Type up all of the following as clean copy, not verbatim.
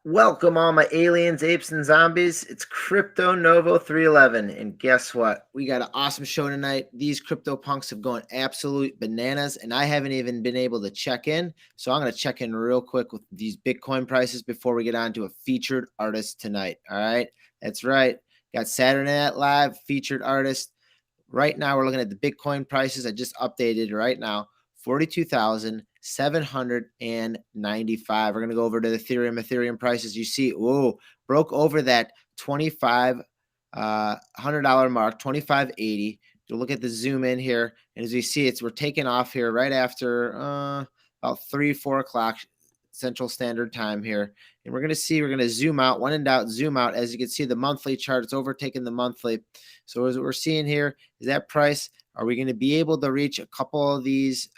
Welcome all my aliens, apes, and zombies. It's Crypto Novo 311. And guess what? We got an awesome show tonight. These crypto punks have gone absolute bananas, and I haven't even been able to check in. So I'm going to check in real quick with these Bitcoin prices before we get on to a featured artist tonight. All right. That's right. Got Saturday Night Live featured artist. Right now, we're looking at the Bitcoin prices. I just updated right now. 42,795. We're going to go over to the Ethereum prices. You see, whoa, broke over that $2,500 mark, 2580. You look at the zoom in here, and as you see, we're taking off here right after about 3-4 o'clock Central Standard Time here. And we're going to zoom out. When in doubt, zoom out. As you can see, the monthly chart, it's overtaken the monthly. So as we're seeing here is that price. Are we going to be able to reach a couple of these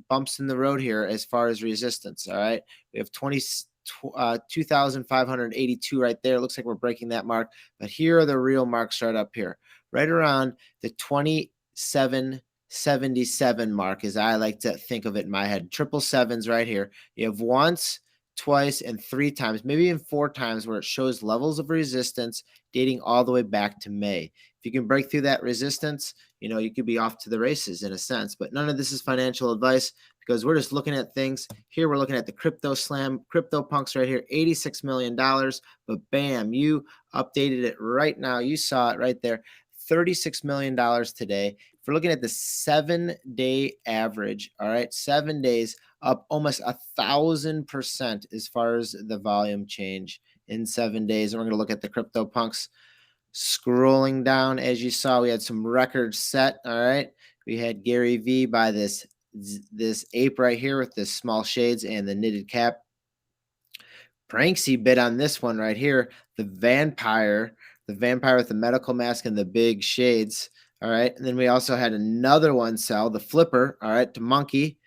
bumps in the road here as far as resistance? All right. We have 2,582 right there. It looks like we're breaking that mark. But here are the real marks right up here. Right around the 2777 mark, as I like to think of it in my head. Triple sevens right here. You have once, twice, and 3 times, maybe even 4 times, where it shows levels of resistance dating all the way back to May. If you can break through that resistance, you could be off to the races in a sense. But none of this is financial advice because we're just looking at things. Here we're looking at the Crypto Slam, Crypto Punks right here, $86 million. But bam, you updated it right now. You saw it right there. $36 million today. If we're looking at the 7-day average, all right, 7 days, up almost 1,000% as far as the volume change in 7 days. And we're going to look at the Crypto Punks. Scrolling down, as you saw, we had some records set. All right, we had Gary V by this ape right here with the small shades and the knitted cap. Pranksy bid on this one right here, the vampire with the medical mask and the big shades. All right, and then we also had another one sell, the flipper. All right, to Monkey,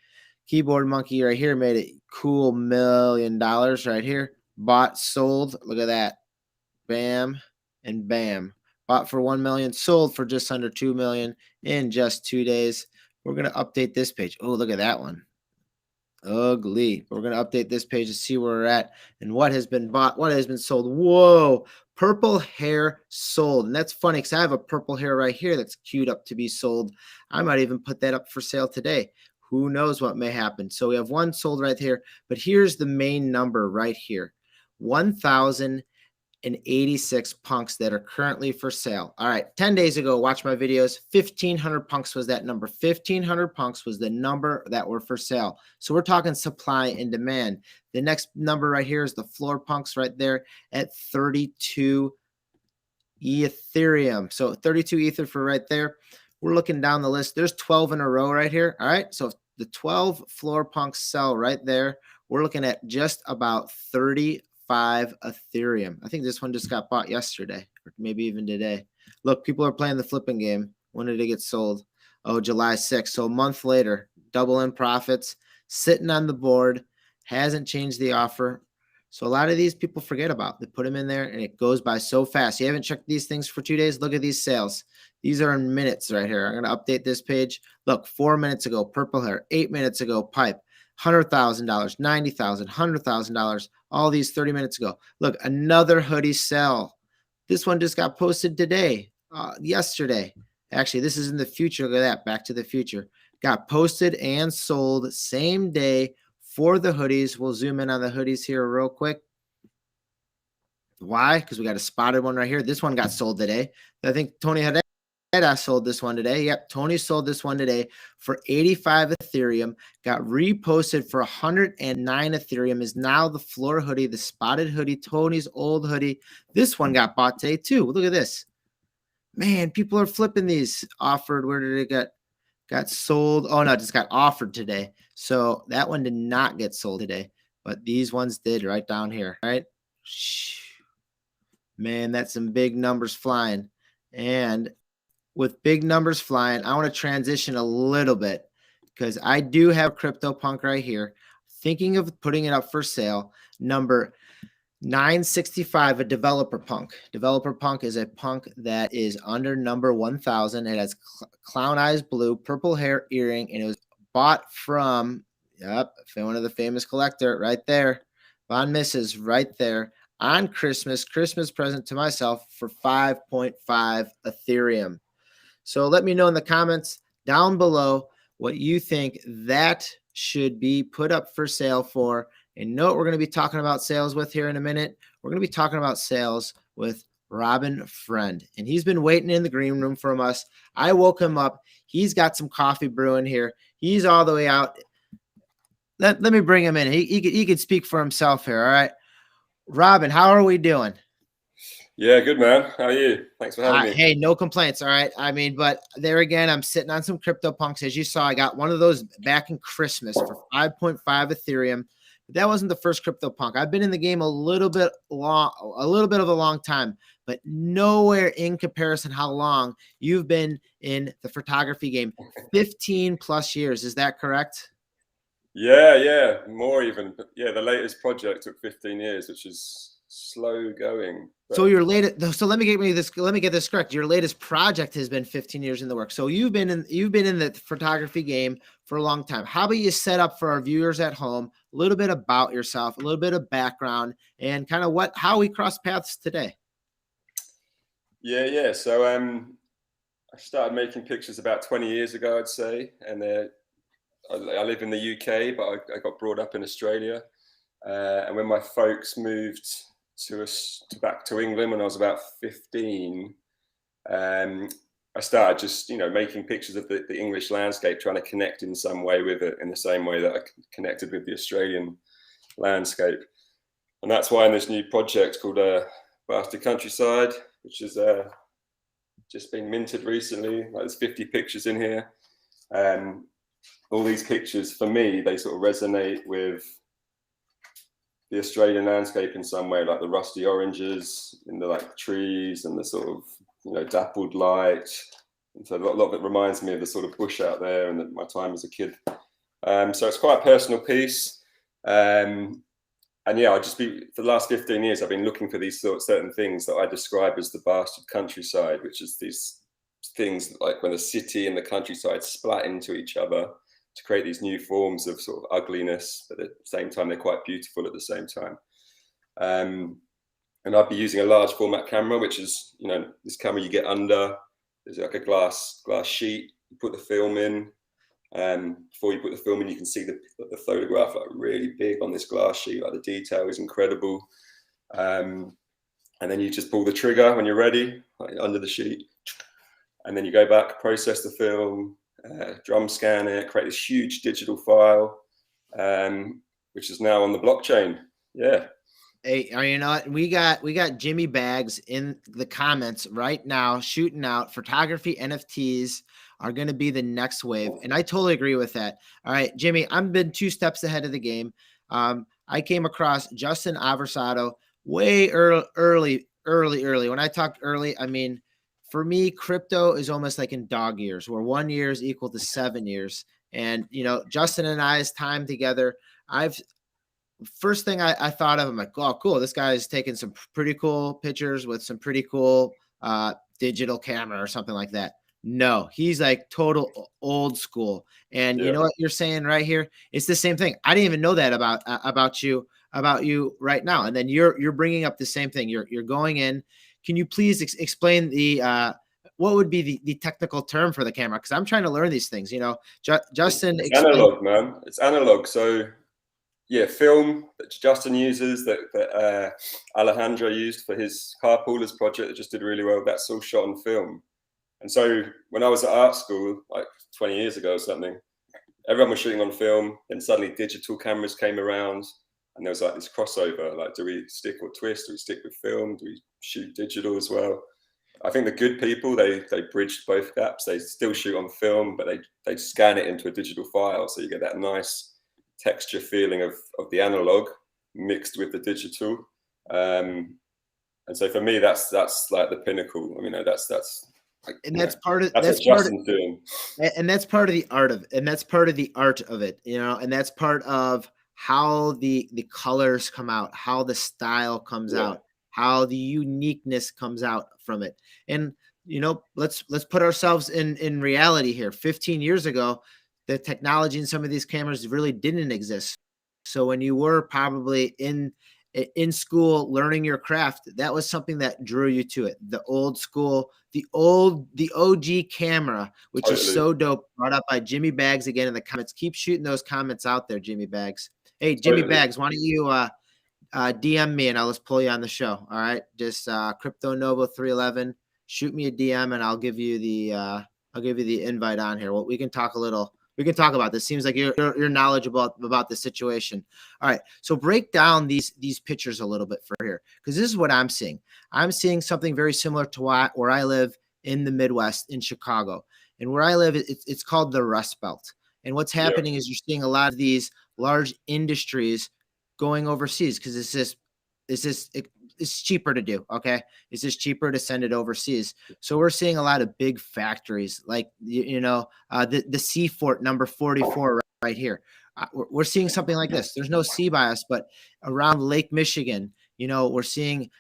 keyboard monkey right here, made it cool $1 million right here. Bought, sold. Look at that, bam and bam. Bought for 1 million, sold for just under 2 million in just 2 days. We're going to update this page. Oh, look at that one. Ugly. We're going to update this page to see where we're at and what has been bought, what has been sold. Whoa, purple hair sold. And that's funny because I have a purple hair right here that's queued up to be sold. I might even put that up for sale today. Who knows what may happen. So we have one sold right here, but here's the main number right here. 1,086 punks that are currently for sale. All right, 10 days ago, watch my videos, 1,500 punks was that number. 1,500 punks was the number that were for sale. So we're talking supply and demand. The next number right here is the floor punks right there at 32 Ethereum. So 32 Ether for right there. We're looking down the list. There's 12 in a row right here. All right, so if the 12 floor punks sell right there, we're looking at just about 35 Ethereum. I think this one just got bought yesterday or maybe even today. Look, people are playing the flipping game. When did it get sold? Oh, July 6th. So a month later, double in profits, sitting on the board, hasn't changed the offer. So a lot of these people forget about. They put them in there and it goes by so fast. You haven't checked these things for 2 days? Look at these sales. These are in minutes right here. I'm going to update this page. Look, 4 minutes ago, purple hair. 8 minutes ago, pipe. $100,000, $90,000, $100,000. All these 30 minutes ago. Look, another hoodie sell. This one just got posted today, yesterday. Actually, this is in the future. Look at that. Back to the future. Got posted and sold same day for the hoodies. We'll zoom in on the hoodies here real quick. Why? Because we got a spotted one right here. This one got sold today. I think Tony had sold this one today. Yep, Tony sold this one today for 85 Ethereum. Got reposted for 109 Ethereum. Is now the floor hoodie, the spotted hoodie, Tony's old hoodie. This one got bought today too. Look at this. Man, people are flipping these. Offered. Where did it get? Got sold. Oh no, it just got offered today. So that one did not get sold today, but these ones did right down here. All right. Man, that's some big numbers flying. And with big numbers flying, I want to transition a little bit because I do have CryptoPunk right here. Thinking of putting it up for sale. Number 965, a developer punk. Developer punk is a punk that is under number 1,000. It has clown eyes blue, purple hair, earring, and it was bought from, one of the famous collector right there. Von Misses right there on Christmas present to myself for 5.5 Ethereum. So let me know in the comments down below what you think that should be put up for sale for. And note, we're going to be talking about sales with here in a minute. We're going to be talking about sales with Robin Friend. And he's been waiting in the green room from us. I woke him up. He's got some coffee brewing here. He's all the way out. Let me bring him in. He could speak for himself here. All right. Robin, how are we doing? Yeah, good man. How are you? Thanks for having me. Hey, no complaints. All right. I mean, but there again, I'm sitting on some crypto punks. As you saw, I got one of those back in Christmas for 5.5 Ethereum. But that wasn't the first crypto punk. I've been in the game a little bit of a long time, but nowhere in comparison how long you've been in the photography game. 15 plus years. Is that correct? Yeah, more even. But yeah, the latest project took 15 years, which is slow going. So your latest, so let me get this correct. Your latest project has been 15 years in the work. So you've been in the photography game for a long time. How about you set up for our viewers at home a little bit about yourself, a little bit of background, and kind of how we cross paths today? Yeah. So I started making pictures about 20 years ago, I'd say, and I live in the UK, but I got brought up in Australia. And when my folks moved back to England when I was about 15, I started just making pictures of the English landscape, trying to connect in some way with it, in the same way that I connected with the Australian landscape. And that's why in this new project called Bastard Countryside, which has just been minted recently, like there's 50 pictures in here. All these pictures, for me, they sort of resonate with the Australian landscape in some way, like the rusty oranges in the trees and the sort of dappled light. And so a lot of it reminds me of the sort of bush out there and my time as a kid. So it's quite a personal piece. And yeah, for the last 15 years, I've been looking for these certain things that I describe as the bastard countryside, which is these things like when the city and the countryside splat into each other to create these new forms of sort of ugliness, but at the same time, they're quite beautiful at the same time. And I'd be using a large format camera, which is, this camera you get under, there's like a glass sheet, you put the film in, before you put the film in, you can see the photograph like really big on this glass sheet, like the detail is incredible. And then you just pull the trigger when you're ready, like under the sheet. And then you go back, process the film, drum scan it, create this huge digital file, which is now on the blockchain. Yeah. Hey, you know what? We got Jimmy Bags in the comments right now shooting out photography NFTs are going to be the next wave. And I totally agree with that. All right, Jimmy, I've been 2 steps ahead of the game. I came across Justin Aversado way early. When I talked early, I mean, for me, crypto is almost like in dog years, where 1 year is equal to 7 years. And, Justin and I's time together, first thing I thought of, I'm like, oh, cool. This guy's taking some pretty cool pictures with some pretty cool digital camera or something like that. No, he's like total old school. And you know what you're saying right here? It's the same thing. I didn't even know that about you right now. And then you're bringing up the same thing. You're going in. Can you please explain what would be the technical term for the camera? Because I'm trying to learn these things. Justin, it's analog, man. It's analog. So yeah, film that Justin uses, that Alejandro used for his Carpoolers project that just did really well. That's all shot on film. And so when I was at art school, like 20 years ago or something, everyone was shooting on film. Then suddenly digital cameras came around, and there was like this crossover. Like, do we stick or twist? Do we stick with film? Do we shoot digital as well? I think the good people, they bridged both gaps. They still shoot on film, but they scan it into a digital file, so you get that nice texture feeling of the analog mixed with the digital. And so for me, that's like the pinnacle. I mean, that's and that's part of that's what Justin's doing. And that's part of the art of it. And that's part of the art of it, and that's part of how the colors come out, how the style comes out, how the uniqueness comes out from it. And let's put ourselves in reality here. 15 years ago, the technology in some of these cameras really didn't exist. So when you were probably in school learning your craft, that was something that drew you to it. The old school, the OG camera, which is Totally, so dope. Brought up by Jimmy Bags again in the comments. Keep shooting those comments out there, Jimmy Bags. Hey, Jimmy totally. Bags, why don't you DM me and I'll just pull you on the show. All right, just Crypto Nova 311. Shoot me a DM and I'll give you the invite on here. Well, we can talk a little. We can talk about this. Seems like you're knowledgeable about the situation. All right, so break down these pictures a little bit for here, because this is what I'm seeing. I'm seeing something very similar to where I live in the Midwest in Chicago, and where I live, it's called the Rust Belt. And what's Yeah, happening is you're seeing a lot of these large industries going overseas because it's cheaper to do. Okay, it's just cheaper to send it overseas. So we're seeing a lot of big factories like the Seafort number 44 right here. We're seeing something like this. There's no sea bias, but around Lake Michigan, we're seeing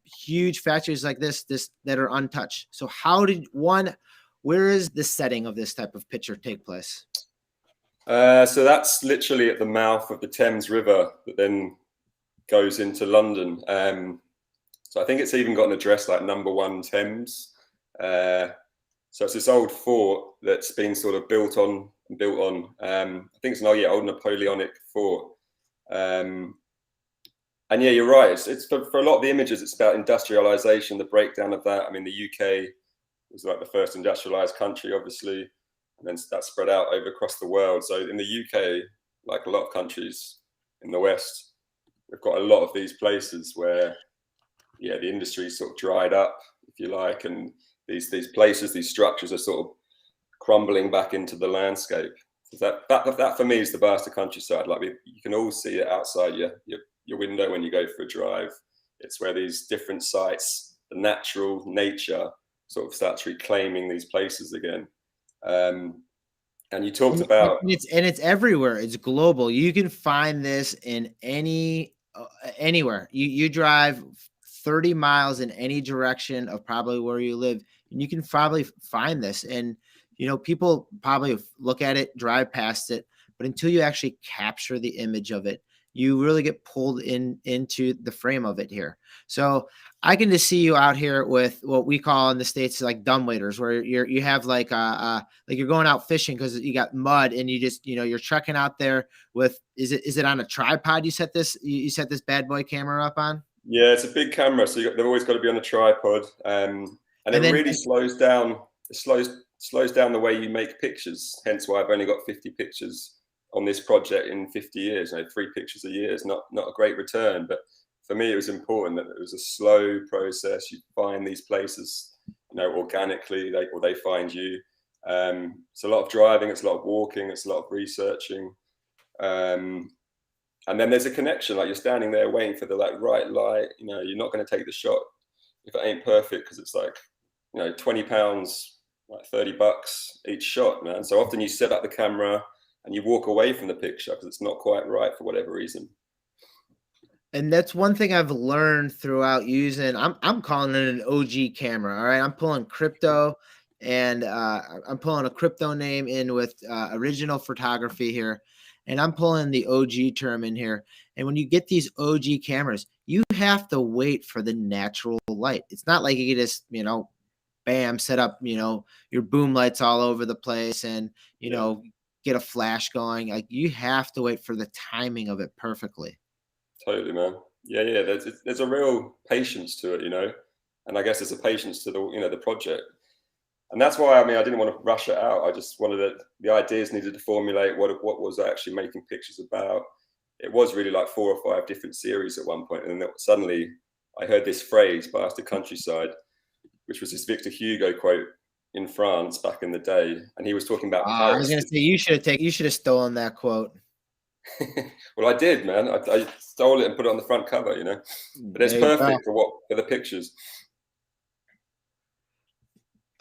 huge factories like this that are untouched. So where is the setting of this type of picture take place? so that's literally at the mouth of the Thames River that then goes into London. So I think it's even got an address like number 1 Thames. So it's this old fort that's been sort of built on. I think it's an old Napoleonic fort. And yeah, you're right. It's for a lot of the images, it's about industrialization, the breakdown of that. I mean, the UK was like the first industrialized country, obviously, and then that spread out over across the world. So in the UK, like a lot of countries in the West, we've got a lot of these places where, yeah, the industry sort of dried up, if you like, and these places, these structures are sort of crumbling back into the landscape. So that for me is the vast countryside. Like you can all see it outside your window when you go for a drive. It's where these different sites, the natural nature, sort of starts reclaiming these places again. And you talked about It's everywhere. It's global. You can find this in anywhere. You drive 30 miles in any direction of probably where you live, and you can probably find this. And people probably look at it, drive past it, but until you actually capture the image of it, you really get pulled into the frame of it here. So I can just see you out here with what we call in the States like dumbwaiters, where you have like you're going out fishing because you got mud and you just you're trekking out there with is it on a tripod you set this bad boy camera up on? Yeah, it's a big camera, so they've always got to be on a tripod, and it then really slows down. It slows down the way you make pictures. Hence why I've only got 50 pictures on this project in 50 years. 3 pictures a year is not a great return, but for me, it was important that it was a slow process. You find these places, organically, they find you. It's a lot of driving, it's a lot of walking, it's a lot of researching. And then there's a connection, like you're standing there waiting for the right light. You're not going to take the shot if it ain't perfect, because it's like, 20 pounds, like $30 each shot, man. So often you set up the camera and you walk away from the picture because it's not quite right for whatever reason. And that's one thing I've learned throughout using. I'm calling it an OG camera. All right, I'm pulling crypto, and I'm pulling a crypto name in with original photography here, and I'm pulling the OG term in here. And when you get these OG cameras, you have to wait for the natural light. It's not like you can just bam, set up your boom lights all over the place and get a flash going. Like you have to wait for the timing of it perfectly. Totally, man. Yeah. There's a real patience to it, and I guess there's a patience to the project, and that's why I didn't want to rush it out. I just wanted the ideas needed to formulate what was I actually making pictures about. It was really like 4 or 5 different series at one point, and then suddenly I heard this phrase, "Bastard Countryside," which was this Victor Hugo quote in France back in the day, and he was talking about Paris. I was going to say you should have stolen that quote. Well, I did, man. I stole it and put it on the front cover, but it's perfect for the pictures.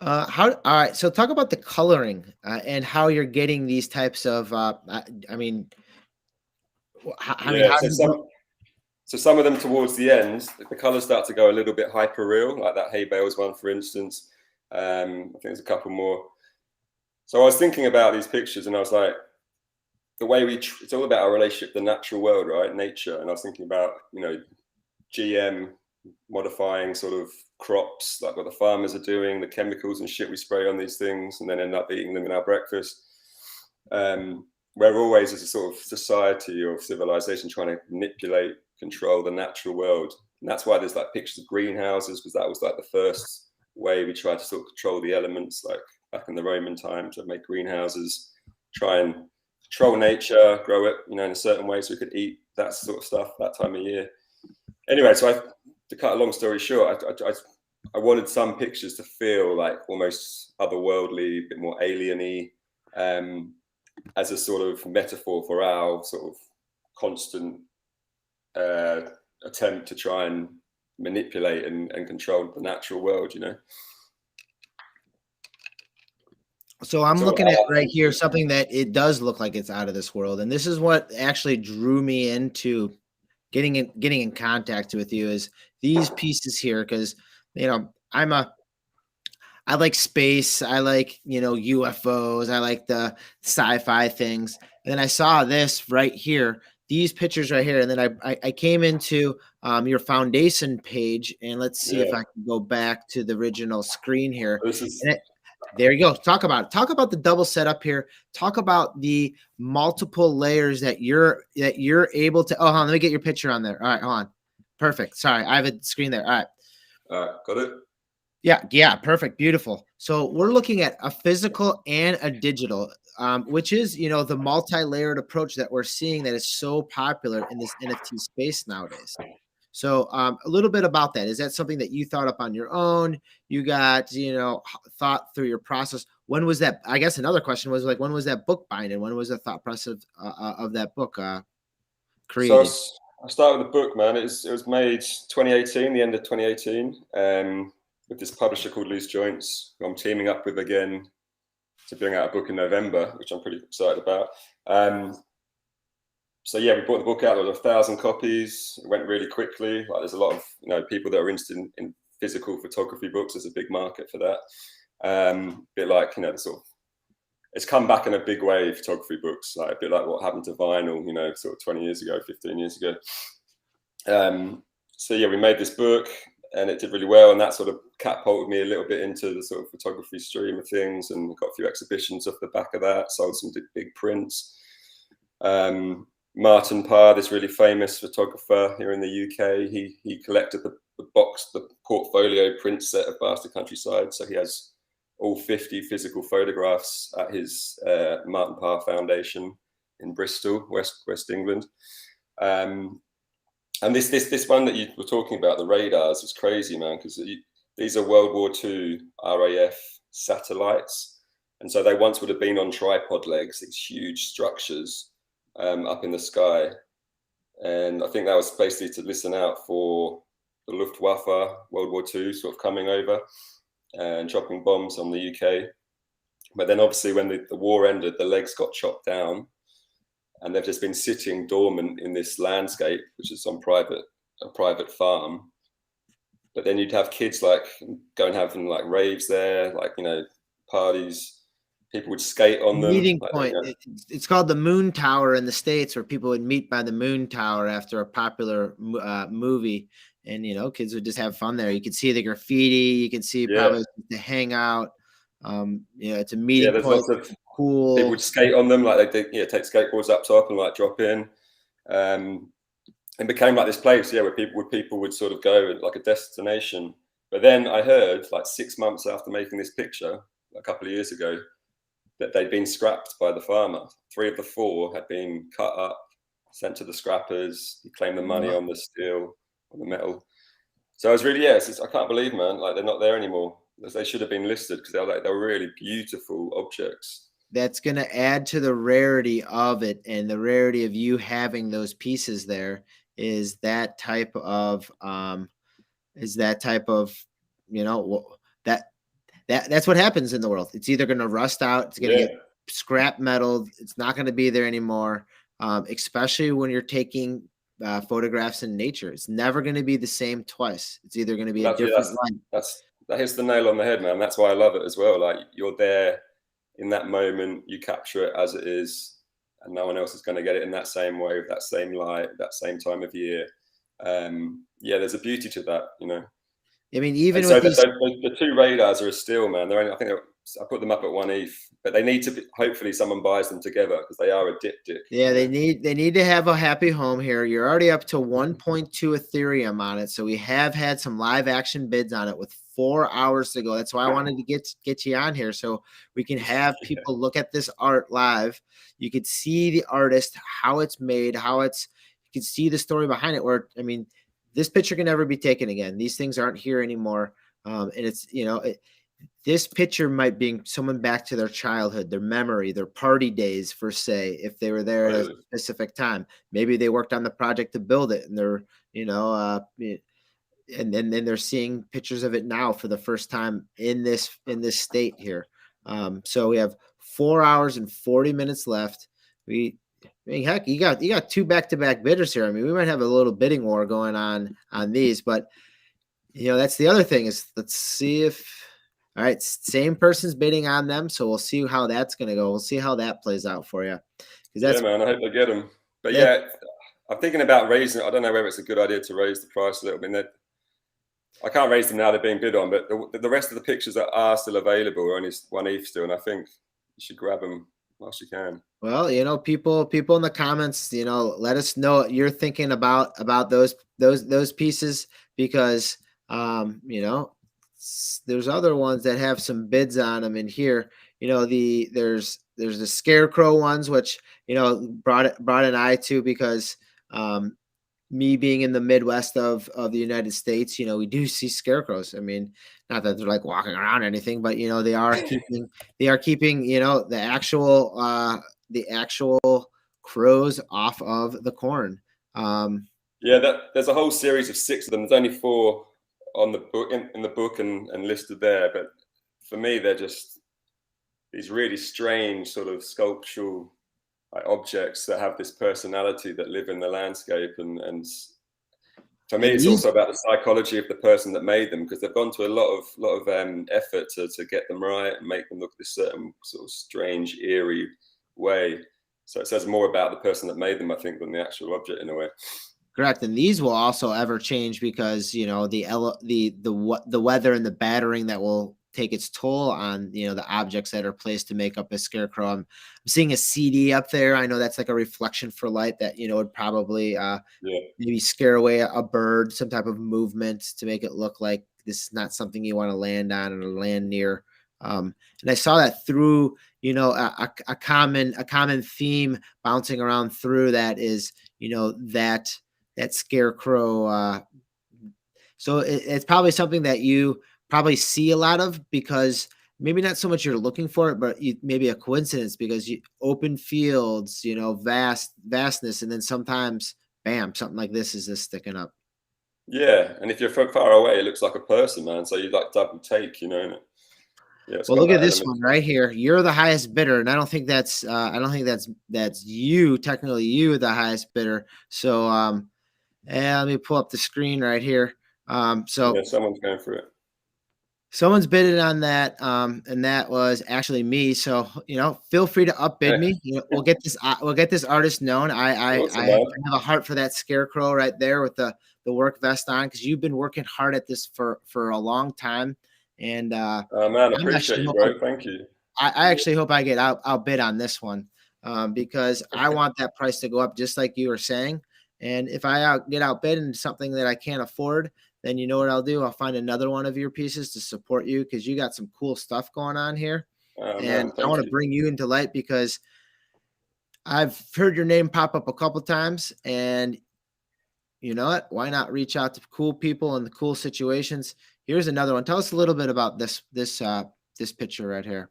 All right, so talk about the coloring and how you're getting these types of so some of them towards the end, the colors start to go a little bit hyper real, like that Hay Bales one, for instance. I think there's a couple more. So I was thinking about these pictures and I was like, the way it's all about our relationship, the natural world, right? Nature. And I was thinking about, GM modifying sort of crops, like what the farmers are doing, the chemicals and shit we spray on these things, and then end up eating them in our breakfast. We're always, as a sort of society or civilization, trying to manipulate, control the natural world. And that's why there's like pictures of greenhouses, because that was like the first way we tried to sort of control the elements, like back in the Roman times, to make greenhouses, try and control nature, grow it, in a certain way so we could eat that sort of stuff that time of year. Anyway, so to cut a long story short, I wanted some pictures to feel like almost otherworldly, a bit more alien-y, as a sort of metaphor for our sort of constant attempt to try and manipulate and control the natural world, So I'm looking at right here something that it does look like it's out of this world, and this is what actually drew me into getting in contact with you, is these pieces here, because I like space, I like UFOs, I like the sci-fi things, and then I saw this right here, these pictures right here, and then I came into your foundation page, and let's see if I can go back to the original screen here. There you go. Talk about the double setup here. Talk about the multiple layers that you're able to. Oh, hold on, let me get your picture on there. All right, hold on. Perfect. Sorry, I have a screen there. All right. Got it. Yeah, perfect, beautiful. So we're looking at a physical and a digital, which is the multi-layered approach that we're seeing that is so popular in this NFT space nowadays. So a little bit about that. Is that something that you thought up on your own? You got, thought through your process. When was that? I guess another question was like, when was that book binding? When was the thought process of that book created? So I started with the book, man. It was made 2018, the end of 2018, with this publisher called Loose Joints, who I'm teaming up with again to bring out a book in November, which I'm pretty excited about. So yeah, we brought the book out. There was 1,000 copies. It went really quickly. Like, there's a lot of people that are interested in physical photography books. There's a big market for that. Bit like the sort of, it's come back in a big way. Photography books, like a bit like what happened to vinyl, sort of 20 years ago, 15 years ago. So yeah, we made this book, and it did really well, and that sort of catapulted me a little bit into the sort of photography stream of things, and got a few exhibitions off the back of that. Sold some big prints. Martin Parr, this really famous photographer here in the UK, he collected the portfolio print set of Bastard Countryside. So he has all 50 physical photographs at his Martin Parr Foundation in Bristol, West England. And this one that you were talking about, the radars, is crazy, man, because these are World War II RAF satellites. And so they once would have been on tripod legs, these huge structures up in the sky. And I think that was basically to listen out for the Luftwaffe, World War II, sort of coming over and dropping bombs on the UK. But then obviously when the war ended, the legs got chopped down, and they've just been sitting dormant in this landscape, which is on a private farm. But then you'd have kids like go and having like raves there, like, parties. People would skate on them. Meeting point. It's called the Moon Tower in the States, where people would meet by the Moon Tower after a popular movie, and kids would just have fun there. You could see the graffiti. You can see probably the hangout. It's a meeting point. Lots of cool. People would skate on them, like they take skateboards up top and like drop in. It became like this place, where people would sort of go, like a destination. But then I heard, like 6 months after making this picture, a couple of years ago, that they'd been scrapped by the farmer. 3 of the 4 had been cut up, sent to the scrappers. He claimed the money on the steel, on the metal. So I was really, I can't believe, man, like they're not there anymore. They should have been listed, because they were really beautiful objects. That's going to add to the rarity of it, and the rarity of you having those pieces there is that type of that's what happens in the world. It's either going to rust out, it's going to get scrap metal, it's not going to be there anymore. Especially when you're taking photographs in nature, it's never going to be the same twice. It's either going to be a different light. That hits the nail on the head, man. That's why I love it as well. Like, you're there in that moment, you capture it as it is, and no one else is going to get it in that same way, with that same light, that same time of year. Yeah, there's a beauty to that, you know. I mean, And even so with these, the two radars are a steal, man. They're only, I put them up at 1 ETH, but they need to be, hopefully someone buys them together, because they are a diptych. yeah, You know? they need to have a happy home here. You're already up to 1.2 Ethereum on it, so we have had some live action bids on it with 4 hours to go. That's why I wanted to get you on here so we can have Yeah. people look at this art live. You could see the artist, how it's made, you can see the story behind it. Where I mean, this picture can never be taken again. These things aren't here anymore, and it's this picture might bring someone back to their childhood, their memory, their party days, for say, if they were there at a Totally. specific time. Maybe they worked on the project to build it, and they're and then they're seeing pictures of it now for the first time in this state here. So we have 4 hours and 40 minutes left. I mean, heck, you got two back-to-back bidders here. I mean, we might have a little bidding war going on these, but that's the other thing is let's see if all right, same person's bidding on them, so we'll see how that's going to go. We'll see how that plays out for you, because Yeah, man. I hope they get them. But that yeah, I'm thinking about raising it. I don't know whether it's a good idea to raise the price a little bit. I can't raise them now; they're being bid on. But the rest of the pictures that are still available are only 1 ETH still, and I think you should grab them whilst you can. well, people in the comments, let us know what you're thinking about those pieces, because there's other ones that have some bids on them in here. There's the scarecrow ones, which brought an eye to, because me being in the Midwest of the United States, we do see scarecrows. I mean, not that they're like walking around or anything, but they are keeping the actual crows off of the corn. Yeah, there's a whole series of 6 of them. There's only 4 on the book in the book and listed there. But for me, they're just these really strange sort of sculptural objects that have this personality, that live in the landscape. And for me, And it's these also about the psychology of the person that made them, because they've gone to a lot of effort to get them right and make them look this certain sort of strange, eerie way. So it says more about the person that made them, I think, than the actual object in a way. Correct, and these will also ever change, because the weather and the battering that will take its toll on the objects that are placed to make up a scarecrow. I'm seeing a CD up there. I know that's like a reflection for light that would probably Yeah. maybe scare away a bird, some type of movement to make it look like this is not something you want to land on or land near. And I saw that through a common theme bouncing around through that is that scarecrow. So it's probably something that you probably see a lot of, because maybe not so much you're looking for it, but maybe a coincidence, because open fields, vastness, and then sometimes, bam, something like this is just sticking up. Yeah, and if you're far away, it looks like a person, man. So you like double take, and yeah, it's Well, got look at that this element. one right here. You're the highest bidder, and I don't think that's you. Technically, you the highest bidder. So, let me pull up the screen right here. Yeah, So someone's going for it. someone's bidded on that, and that was actually me. So feel free to upbid me. We'll get this artist known. I Awesome, have man. a heart for that scarecrow right there with the work vest on, because you've been working hard at this for a long time, and Oh, man, I'm appreciate actually you, hoping bro. Thank you. I actually hope I get outbid on this one, because I want that price to go up, just like you were saying. And if I get outbid in something that I can't afford, then you know what I'll do? I'll find another one of your pieces to support you, because you got some cool stuff going on here. Oh, And man, I thank want to you. bring you into light, because I've heard your name pop up a couple times, and you know what? Why not reach out to cool people in the cool situations? Here's another one. Tell us a little bit about this picture right here.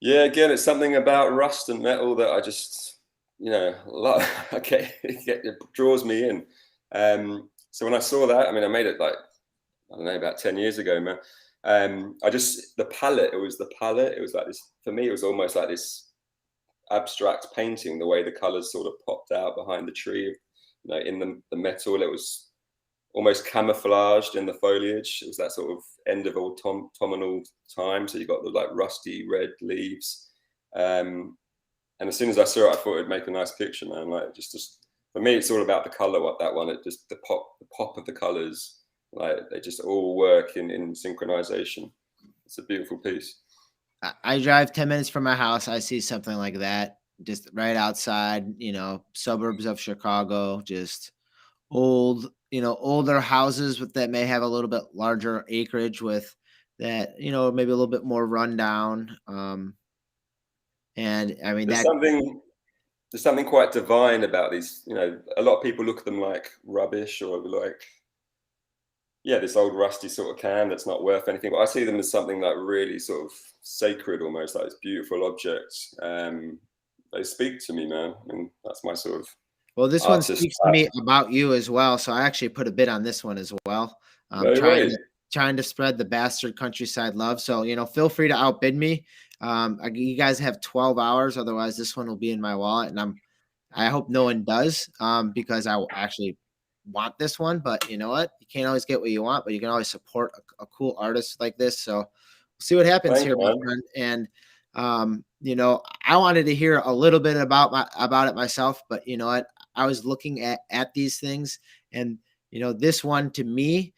Yeah, again, it's something about rust and metal that I just, okay, it draws me in. So when I saw that, I mean, I made it like, I don't know, about 10 years ago, man. The palette, it was the palette. It was like this, for me, it was almost like this abstract painting, the way the colors sort of popped out behind the tree, in the metal. It was almost camouflaged in the foliage. It was that sort of end of autumnal time. So you got the like rusty red leaves. And as soon as I saw it, I thought it'd make a nice picture, man. Like just for me, it's all about the color. What that one, it just the pop of the colors, like they just all work in synchronization. It's a beautiful piece. I drive 10 minutes from my house. I see something like that just right outside, suburbs of Chicago, just old, older houses with that may have a little bit larger acreage with that, maybe a little bit more rundown. And I mean, there's something quite divine about these. A lot of people look at them like rubbish or like, yeah, this old rusty sort of can that's not worth anything. But I see them as something like really sort of sacred, almost like this beautiful objects. They speak to me, man. And that's my sort of. Well, this one speaks to me about you as well. So I actually put a bit on this one as well. Trying to spread the bastard countryside love. So, feel free to outbid me. You guys have 12 hours. Otherwise, this one will be in my wallet. And I hope no one does because I actually want this one. But you know what? You can't always get what you want, but you can always support a cool artist like this. So we'll see what happens here, my friend. And, I wanted to hear a little bit about it myself. But you know what? I was looking at these things and, this one to me,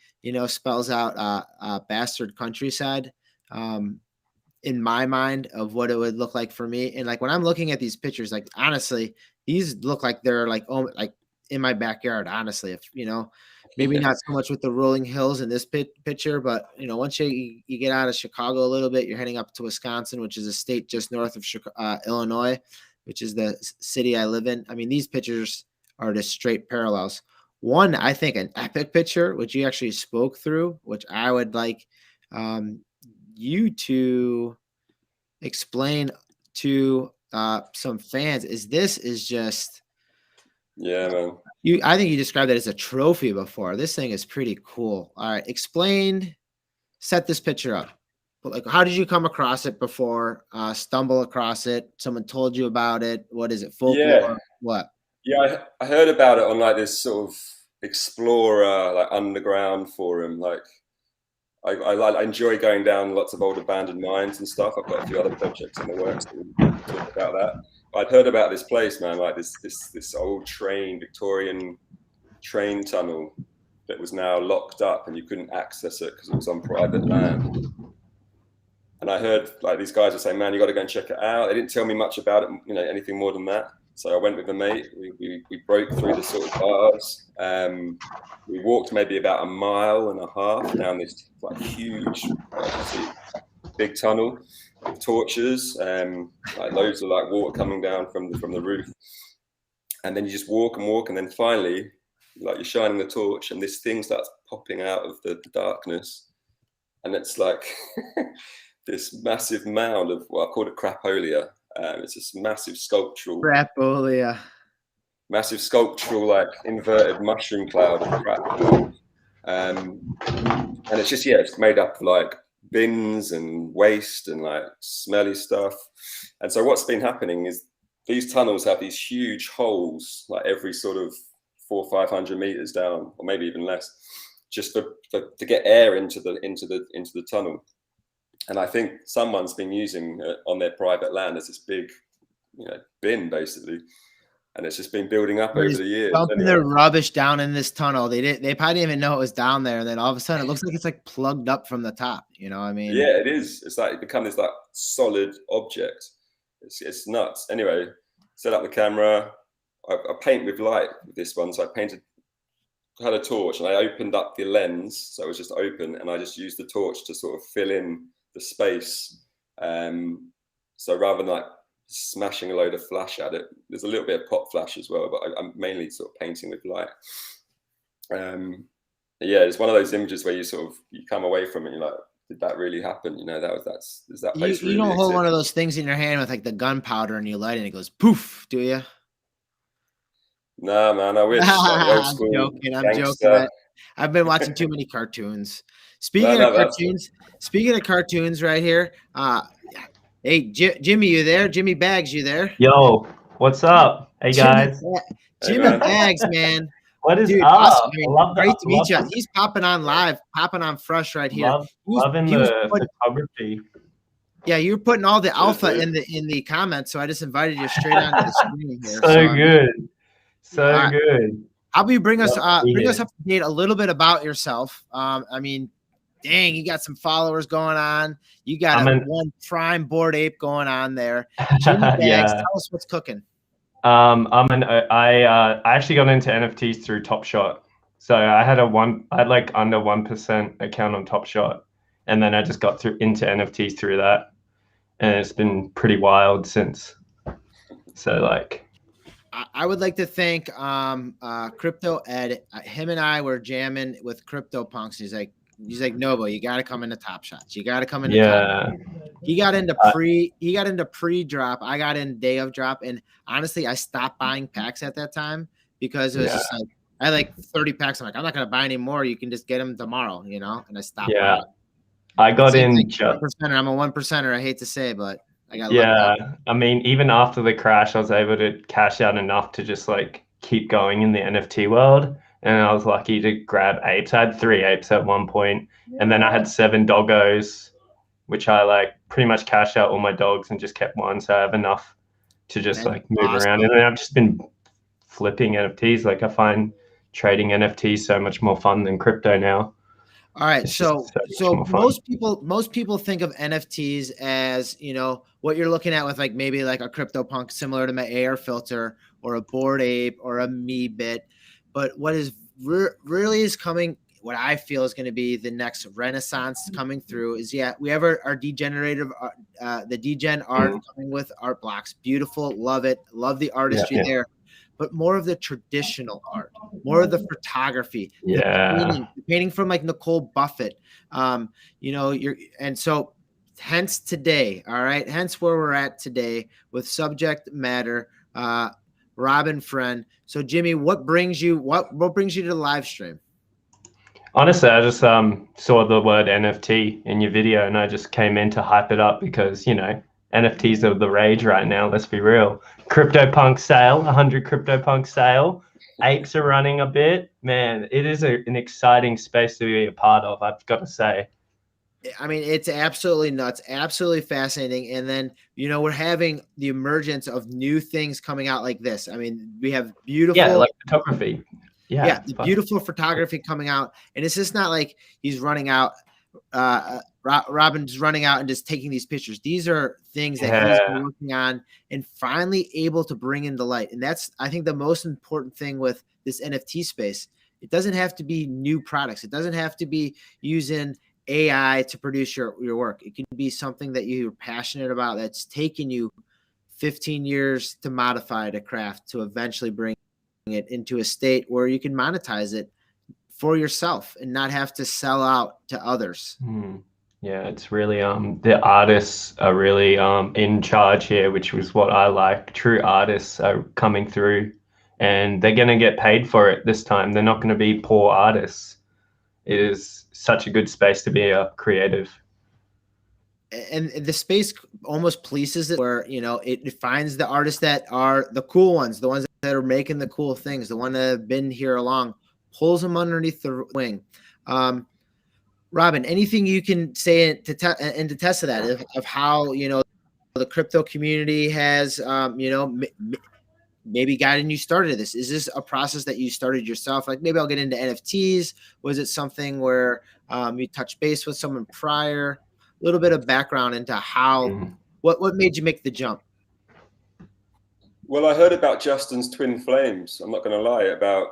spells out bastard countryside in my mind of what it would look like for me. And like when I'm looking at these pictures, like honestly, these look like they're like in my backyard. Honestly, if maybe not so much with the rolling hills in this picture, but once you get out of Chicago a little bit, you're heading up to Wisconsin, which is a state just north of Illinois, which is the city I live in. I mean, these pictures are just straight parallels. One, I think an epic picture, which you actually spoke through, which I would like you to explain to some fans, is just, yeah, man. I think you described it as a trophy before. This thing is pretty cool. All right, set this picture up. Like, how did you come across it before? Stumble across it? Someone told you about it? What is it? Folklore? Yeah. What? Yeah, I heard about it on like this sort of explorer, like underground forum. Like, I enjoy going down lots of old abandoned mines and stuff. I've got a few other projects in the works that we'll talk about that. I'd heard about this place, man, like this old Victorian train tunnel that was now locked up and you couldn't access it because it was on private land. And I heard like these guys were saying, man, you got to go and check it out. They didn't tell me much about it, anything more than that. So I went with a mate. We broke through the sort of bars. We walked maybe about 1.5 miles down this like huge, big tunnel with torches, like loads of like water coming down from the roof. And then you just walk and walk, and then finally, like you're shining the torch, and this thing starts popping out of the darkness, and it's like this massive mound of I called it crapolia. It's this massive sculptural like inverted mushroom cloud of crap. And it's just, it's made up of like bins and waste and like smelly stuff. And so what's been happening is these tunnels have these huge holes, like every sort of 400 or 500 meters down, or maybe even less, just to get air into the tunnel. And I think someone's been using it on their private land as this big, bin basically, and it's just been building up over the years. Dumping their rubbish down in this tunnel. They probably didn't even know it was down there, and then all of a sudden it looks like it's like plugged up from the top. I mean, yeah, it is. It's like it become this like solid object. It's nuts. Anyway, set up the camera. I paint with light with this one, so I had a torch and I opened up the lens, so it was just open, and I just used the torch to sort of fill in the space. So rather than like smashing a load of flash at it, there's a little bit of pop flash as well, but I'm mainly sort of painting with light. It's one of those images where you come away from it, you're like, did that really happen? Does that place really you don't hold exist? one of those things in your hand with like the gunpowder and you light it and it goes poof, do you? Nah, man, I wish. I'm joking. I've been watching too many cartoons. Speaking of cartoons right here. Hey, Jimmy, you there? Jimmy Bags, you there? Yo, what's up? Hey, guys. Jimmy Bags, man. What is Dude, up? awesome. I mean, great to meet you. He's popping on live, popping on fresh right here. Loving the photography. Yeah, you're putting all the Cheers, alpha dude. in the comments, so I just invited you straight onto the screen here. So I mean, good. So all right. good. How about you bring us Love to hear. up to date a little bit about yourself? I mean, dang, you got some followers going on. You got one prime Bored Ape going on there. Jimmy Bags, Yeah. tell us what's cooking. I actually got into NFTs through Top Shot. So I had like under 1% account on Top Shot, and then I just got into NFTs through that, and it's been pretty wild since. So like, I would like to thank Crypto Ed. Him and I were jamming with CryptoPunks. He's like, Nobo, you got to come into Top Shots. You got to come into Top. He got into pre-drop. I got in day of drop, and honestly, I stopped buying packs at that time because it was just like I had like 30 packs. I'm like, I'm not gonna buy any more. You can just get them tomorrow, you know. And I stopped. Yeah, buying. I got in. Like 1%er. I'm a 1%er. I hate to say, but I got. Yeah, I mean, even after the crash, I was able to cash out enough to just like keep going in the NFT world. And I was lucky to grab apes. I had 3 apes at one point, and then I had 7 doggos, which I like pretty much cashed out all my dogs and just kept one. So I have enough to just like move around. And then I've just been flipping NFTs. Like I find trading NFTs so much more fun than crypto now. All right, so most people think of NFTs as, you know, what you're looking at with like maybe like a CryptoPunk similar to my AR filter or a Bored Ape or a Meebit, but what is really is coming, what I feel is going to be the next renaissance coming through is we have our degenerative, the degen art coming with art blocks, beautiful, love it, love the artistry there. But more of the traditional art, more of the photography, the painting from like Nicole Buffett, you know, so hence today, all right, hence where we're at today with subject matter, Robin Friend. So Jimmy, what brings you to the live stream? Honestly, I just saw the word NFT in your video and I just came in to hype it up because, you know, NFTs are the rage right now. Let's be real. CryptoPunk sale, 100 CryptoPunk sale. Apes are running a bit. Man, it is an exciting space to be a part of, I've got to say. I mean, it's absolutely nuts, absolutely fascinating. And then, you know, we're having the emergence of new things coming out like this. I mean, we have beautiful like photography. Yeah, the beautiful photography coming out. And it's just not like he's running out. Robin's running out and just taking these pictures. These are things that he's been working on and finally able to bring into light. And that's, I think, the most important thing with this NFT space. It doesn't have to be new products. It doesn't have to be using AI to produce your work. It can be something that you're passionate about that's taken you 15 years to modify the craft to eventually bring it into a state where you can monetize it for yourself and not have to sell out to others. Yeah, it's really the artists are really in charge here, which was what I like. True artists are coming through and they're going to get paid for it this time. They're not going to be poor artists. It is such a good space to be a creative. And the space almost polices it where, you know, it finds the artists that are the cool ones, the ones that are making the cool things, the one that have been here along, pulls them underneath the wing. Robin, anything you can say to test to that of how, you know, the crypto community has, you know, maybe gotten you started this? Is this a process that you started yourself? Like maybe I'll get into NFTs. Was it something where you touched base with someone prior? A little bit of background into how, what made you make the jump? Well, I heard about Justin's twin flames. I'm not going to lie. There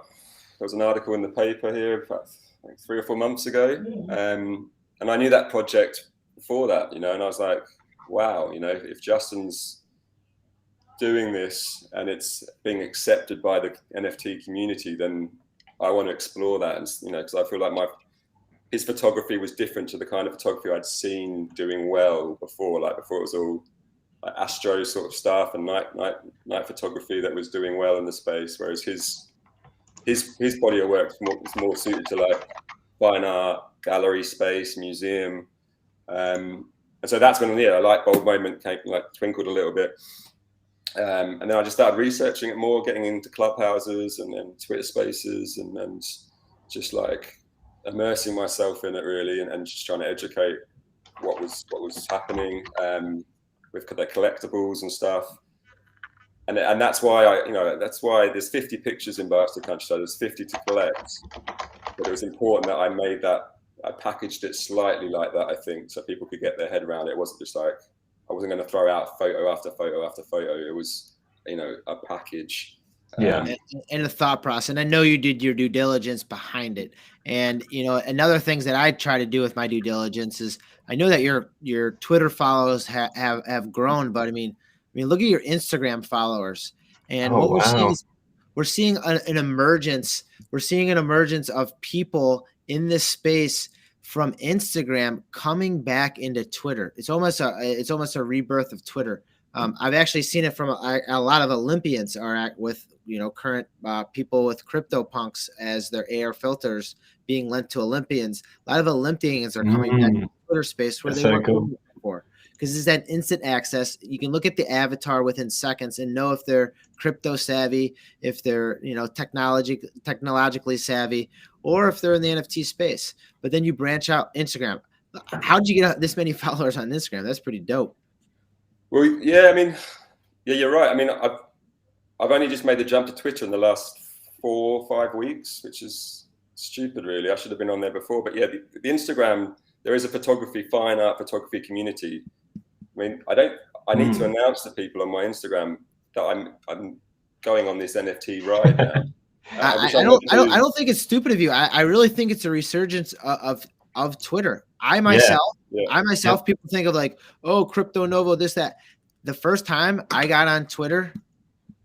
was an article in the paper here about like 3 or 4 months ago, and I knew that project before that, you know, and I was like, wow, you know, if Justin's doing this and it's being accepted by the NFT community, then I want to explore that, and you know, because I feel like his photography was different to the kind of photography I'd seen doing well before. Like before, it was all like astro sort of stuff and night photography that was doing well in the space. Whereas his body of work is more suited to like fine art, gallery space, museum, and so that's when a light bulb moment twinkled a little bit. And then I just started researching it more, getting into clubhouses and then Twitter spaces, and just like immersing myself in it really, and just trying to educate what was happening with the collectibles and stuff. And that's why that's why there's 50 pictures in Bastard Country, so there's 50 to collect. But it was important that I packaged it slightly like that, I think, so people could get their head around it. It wasn't just like, I wasn't going to throw out photo after photo after photo. It was, a package. Yeah. And a thought process. And I know you did your due diligence behind it. And, another things that I try to do with my due diligence is, I know that your Twitter follows have grown, but I mean, look at your Instagram followers. And what we're seeing is we're seeing an emergence. We're seeing an emergence of people in this space from Instagram coming back into Twitter. It's almost a rebirth of Twitter. I've actually seen it from a lot of Olympians are with current people with CryptoPunks as their AR filters being lent to Olympians. A lot of Olympians are coming back to Twitter space where they weren't looking before, because it's that instant access. You can look at the avatar within seconds and know if they're crypto savvy, if they're technologically savvy, or if they're in the NFT space. But then you branch out Instagram. How did you get this many followers on Instagram? That's pretty dope. Well, yeah, you're right. I've only just made the jump to Twitter in the last 4 or 5 weeks, which is stupid, really. I should have been on there before. But yeah, the Instagram, there is a fine art photography community. I need to announce to people on my Instagram that I'm going on this NFT ride now. I don't think it's stupid of you. I really think it's a resurgence of Twitter. I myself, people think of like, oh, Crypto Novo, this, that. The first time I got on Twitter,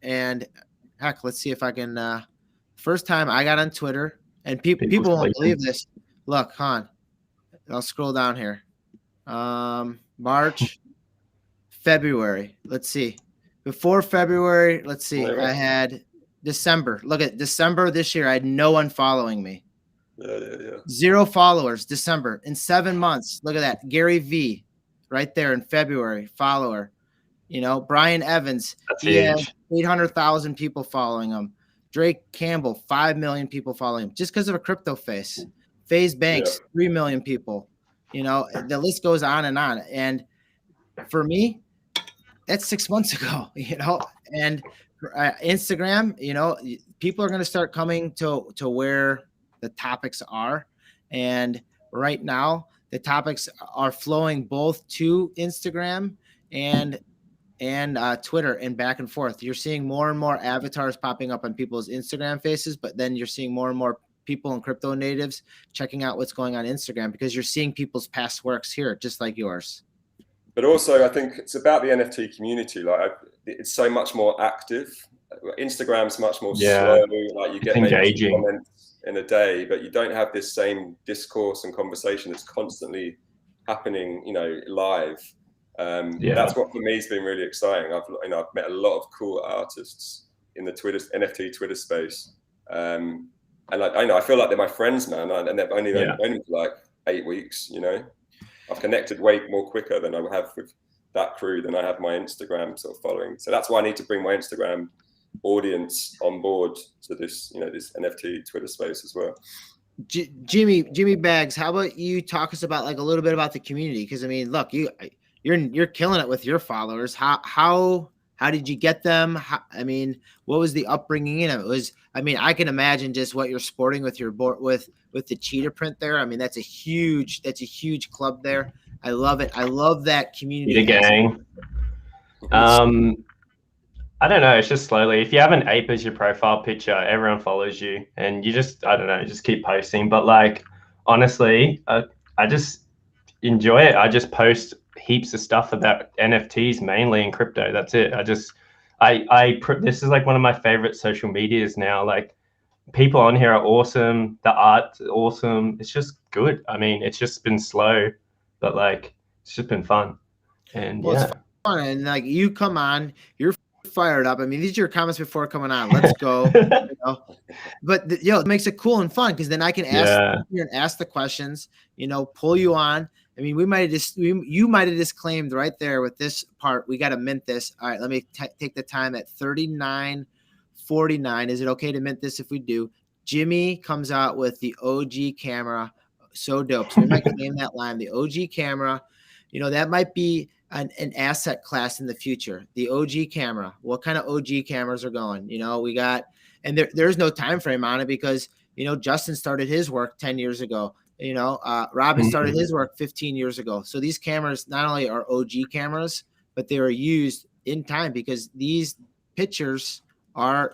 and heck, let's see if I can. First time I got on Twitter, and people won't believe this. Look, Han, I'll scroll down here. March, February. Let's see. Before February, let's see. I had December. Look at December this year. I had no one following me. Yeah. 0 followers, December. In 7 months, look at that. Gary V, right there in February, follower. Brian Evans, he has 800,000 people following him. Drake Campbell, 5 million people following him just because of a crypto face. FaZe Banks, 3 million people. The list goes on and on. And for me, that's 6 months ago, and Instagram, people are going to start coming to where the topics are. And right now the topics are flowing both to Instagram and Twitter and back and forth. You're seeing more and more avatars popping up on people's Instagram faces, but then you're seeing more and more people and crypto natives checking out what's going on Instagram, because you're seeing people's past works here, just like yours. But also, I think it's about the NFT community. Like, it's so much more active. Instagram's much more slow. Like, you get maybe 2 comments in a day, but you don't have this same discourse and conversation that's constantly happening, live. That's what for me has been really exciting. I've met a lot of cool artists in the NFT Twitter space, and I feel like they're my friends, man. And they've only known them for like 8 weeks. I've connected way more quicker than I have with that crew than I have my Instagram sort of following. So that's why I need to bring my Instagram audience on board to this, this NFT Twitter space as well. Jimmy Bags, how about you talk us about like a little bit about the community? Because look, you're killing it with your followers. How did you get them? What was the upbringing in it? I can imagine just what you're sporting with your board with the cheetah print there. That's a huge club there. I love it. I love that community. The gang. I don't know. It's just slowly. If you have an ape as your profile picture, everyone follows you, and you just keep posting. But like, honestly, I just enjoy it. I just post heaps of stuff about NFTs, mainly in crypto. That's it. This is like one of my favorite social medias now. Like, people on here are awesome. The art's awesome. It's just good. It's just been slow, but like, it's just been fun. And it's fun. And like, you come on, you're fired up. These are your comments before coming on. Let's go. But it makes it cool and fun, because then I can ask the questions, pull you on. You might have disclaimed right there with this part, we got to mint this. All right, let me take the time at 39:49. Is it okay to mint this if we do? Jimmy comes out with the OG camera. So dope. So we might claim that line, the OG camera. that might be an asset class in the future. The OG camera. What kind of OG cameras are going? We got, and there's no time frame on it because Justin started his work 10 years ago. Robin started his work 15 years ago. So these cameras not only are OG cameras, but they are used in time because these pictures are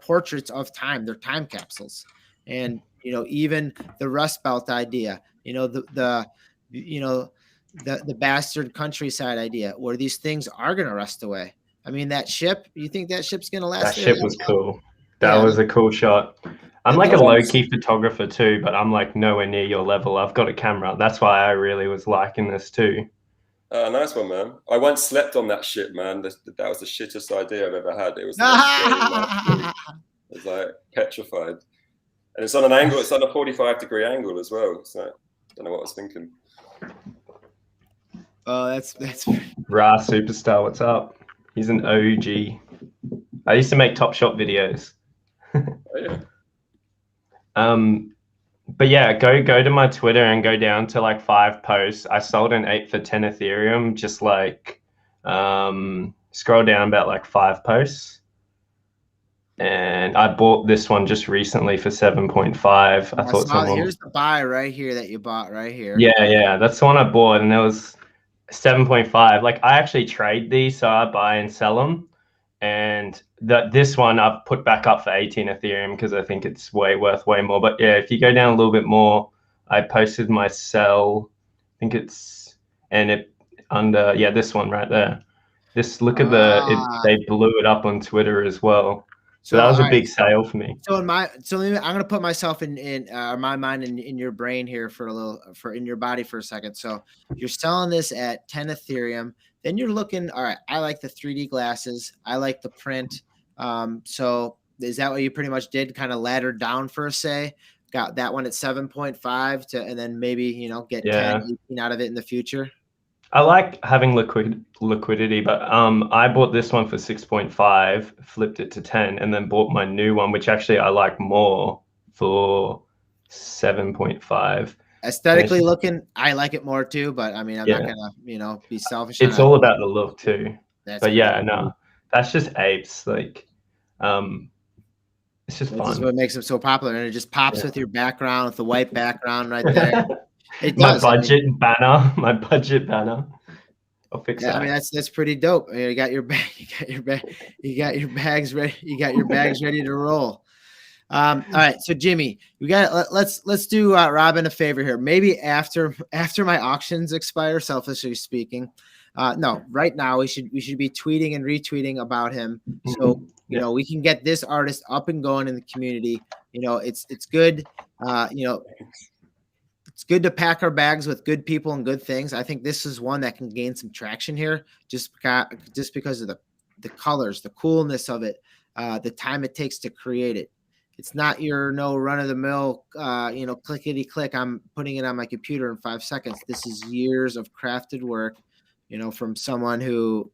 portraits of time. They're time capsules. And even the Rust Belt idea, the bastard countryside idea, where these things are going to rust away. I mean, that ship, you think that ship's going to last? That ship was cool. That was a cool shot. I'm like a low-key photographer too, but I'm like nowhere near your level. I've got a camera. That's why I really was liking this too. Nice one, man. I once slept on that ship, man. That was the shittest idea I've ever had. It was I was like petrified. And it's on an angle. It's on a 45-degree angle as well. So I don't know what I was thinking. Oh, that's Ra Superstar. What's up? He's an OG. I used to make Top Shot videos. Oh, yeah. But yeah, go to my Twitter and go down to like 5 posts. I sold an 8 for 10 Ethereum. Just like scroll down about like 5 posts, and I bought this one just recently for 7.5. I thought someone. Here's the buy right here that you bought right here. Yeah, that's the one I bought, and it was 7.5. Like I actually trade these, so I buy and sell them. And this one I've put back up for 18 Ethereum because I think it's worth way more. But yeah, if you go down a little bit more, I posted my sell. I think it's under this one right there. Look at they blew it up on Twitter as well. So that was a big sale for me. So I'm gonna put myself in my mind in your brain here in your body for a second. So you're selling this at 10 Ethereum. Then you're looking, all right, I like the 3D glasses. I like the print. So is that what you pretty much did? Kind of laddered down for a say, got that one at 7.5 and then maybe, get 10, 18 out of it in the future. I like having liquidity, but I bought this one for 6.5, flipped it to 10, and then bought my new one, which actually I like more, for 7.5. Aesthetically looking, I like it more too, but I mean, I'm not gonna, be selfish. It's all about the look too. But yeah, no, that's just apes. Like, it's just fun. This is what makes them so popular, and it just pops with your background, with the white background right there. It does. My budget banner. I'll fix that. I mean, that's pretty dope. You got your bags ready. You got your bags ready to roll. All right, so Jimmy, let's do Robin a favor here. Maybe after my auctions expire, selfishly speaking. No, right now we should be tweeting and retweeting about him. So we can get this artist up and going in the community. It's good. It's good to pack our bags with good people and good things. I think this is one that can gain some traction here, just because of the colors, the coolness of it, the time it takes to create it. It's not your run-of-the-mill, clickety click. I'm putting it on my computer in 5 seconds. This is years of crafted work, from someone who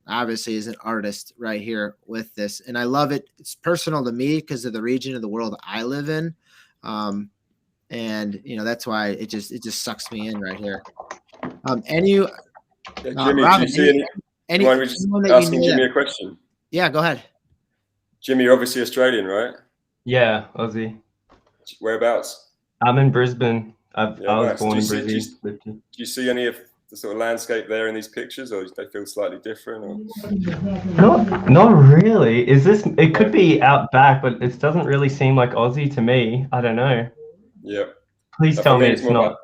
obviously is an artist right here with this. And I love it. It's personal to me because of the region of the world I live in. And that's why it just sucks me in right here. Jimmy, Robin, do you see anyone asking Jimmy a question? Yeah, go ahead. Jimmy, you're obviously Australian, right? Yeah, Aussie. Whereabouts? I'm in Brisbane. I was born in Brisbane. Do you see any of the sort of landscape there in these pictures, or do they feel slightly different? Or? Not really. It could be out back, but it doesn't really seem like Aussie to me. I don't know. Yeah. Please tell me it's not.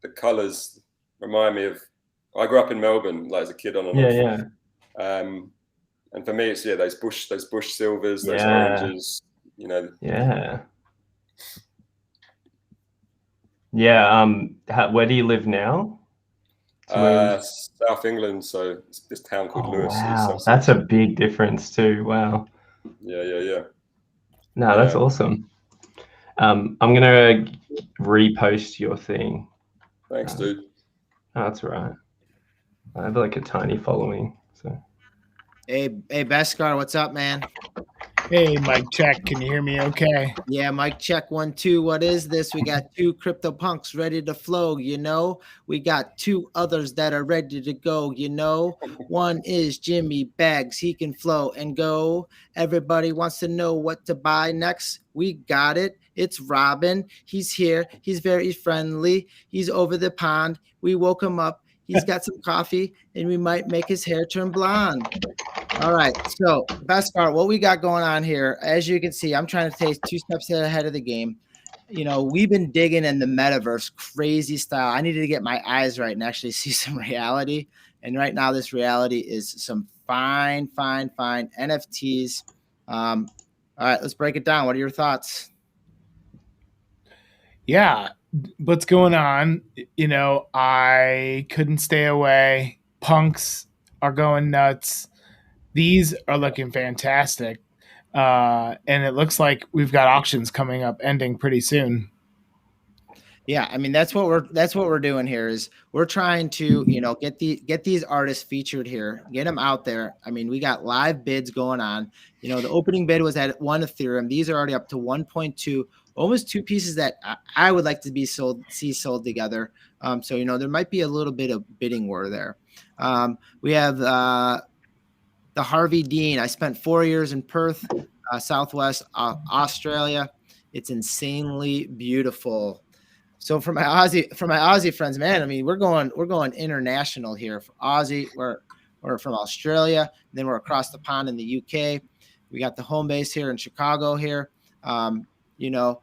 The colours remind me of. I grew up in Melbourne, like as a kid on and off. Yeah. And for me, it's those bush silvers, those oranges. Yeah. Yeah. Where do you live now? South England. So it's this town called Lewis. Wow. That's a big difference too. Wow. Yeah. No, that's awesome. I'm gonna repost your thing. Thanks, dude. That's all right. I have like a tiny following. So. Hey, Beskar, what's up, man? Hey, mic check. Can you hear me okay? Yeah, mic check 1 2. What is this? We got 2 CryptoPunks ready to flow, you know. We got 2 others that are ready to go, you know. One is Jimmy Bags. He can flow and go. Everybody wants to know what to buy next. We got it. It's Robin. He's here. He's very friendly. He's over the pond. We woke him up. He's got some coffee, and we might make his hair turn blonde. All right. So, Beskar, what we got going on here, as you can see, I'm trying to stay 2 steps ahead of the game. You know, we've been digging in the metaverse crazy style. I needed to get my eyes right and actually see some reality. And right now, this reality is some fine NFTs. All right, let's break it down. What are your thoughts? Yeah. What's going on? You know, I couldn't stay away. Punks are going nuts. These are looking fantastic. And it looks like we've got auctions coming up ending pretty soon. Yeah, I mean that's what we're doing here is we're trying to, you know, get these artists featured here, get them out there. I mean, we got live bids going on. You know, the opening bid was at 1 Ethereum. These are already up to 1.2, almost 2 pieces that I would like to see sold together. So you know, there might be a little bit of bidding war there. We have the Harvey Dean. I spent 4 years in Perth, Southwest Australia. It's insanely beautiful. So for my Aussie friends, man, I mean, we're going international here. For Aussie, we're from Australia, then we're across the pond in the UK. We got the home base here in Chicago here. You know,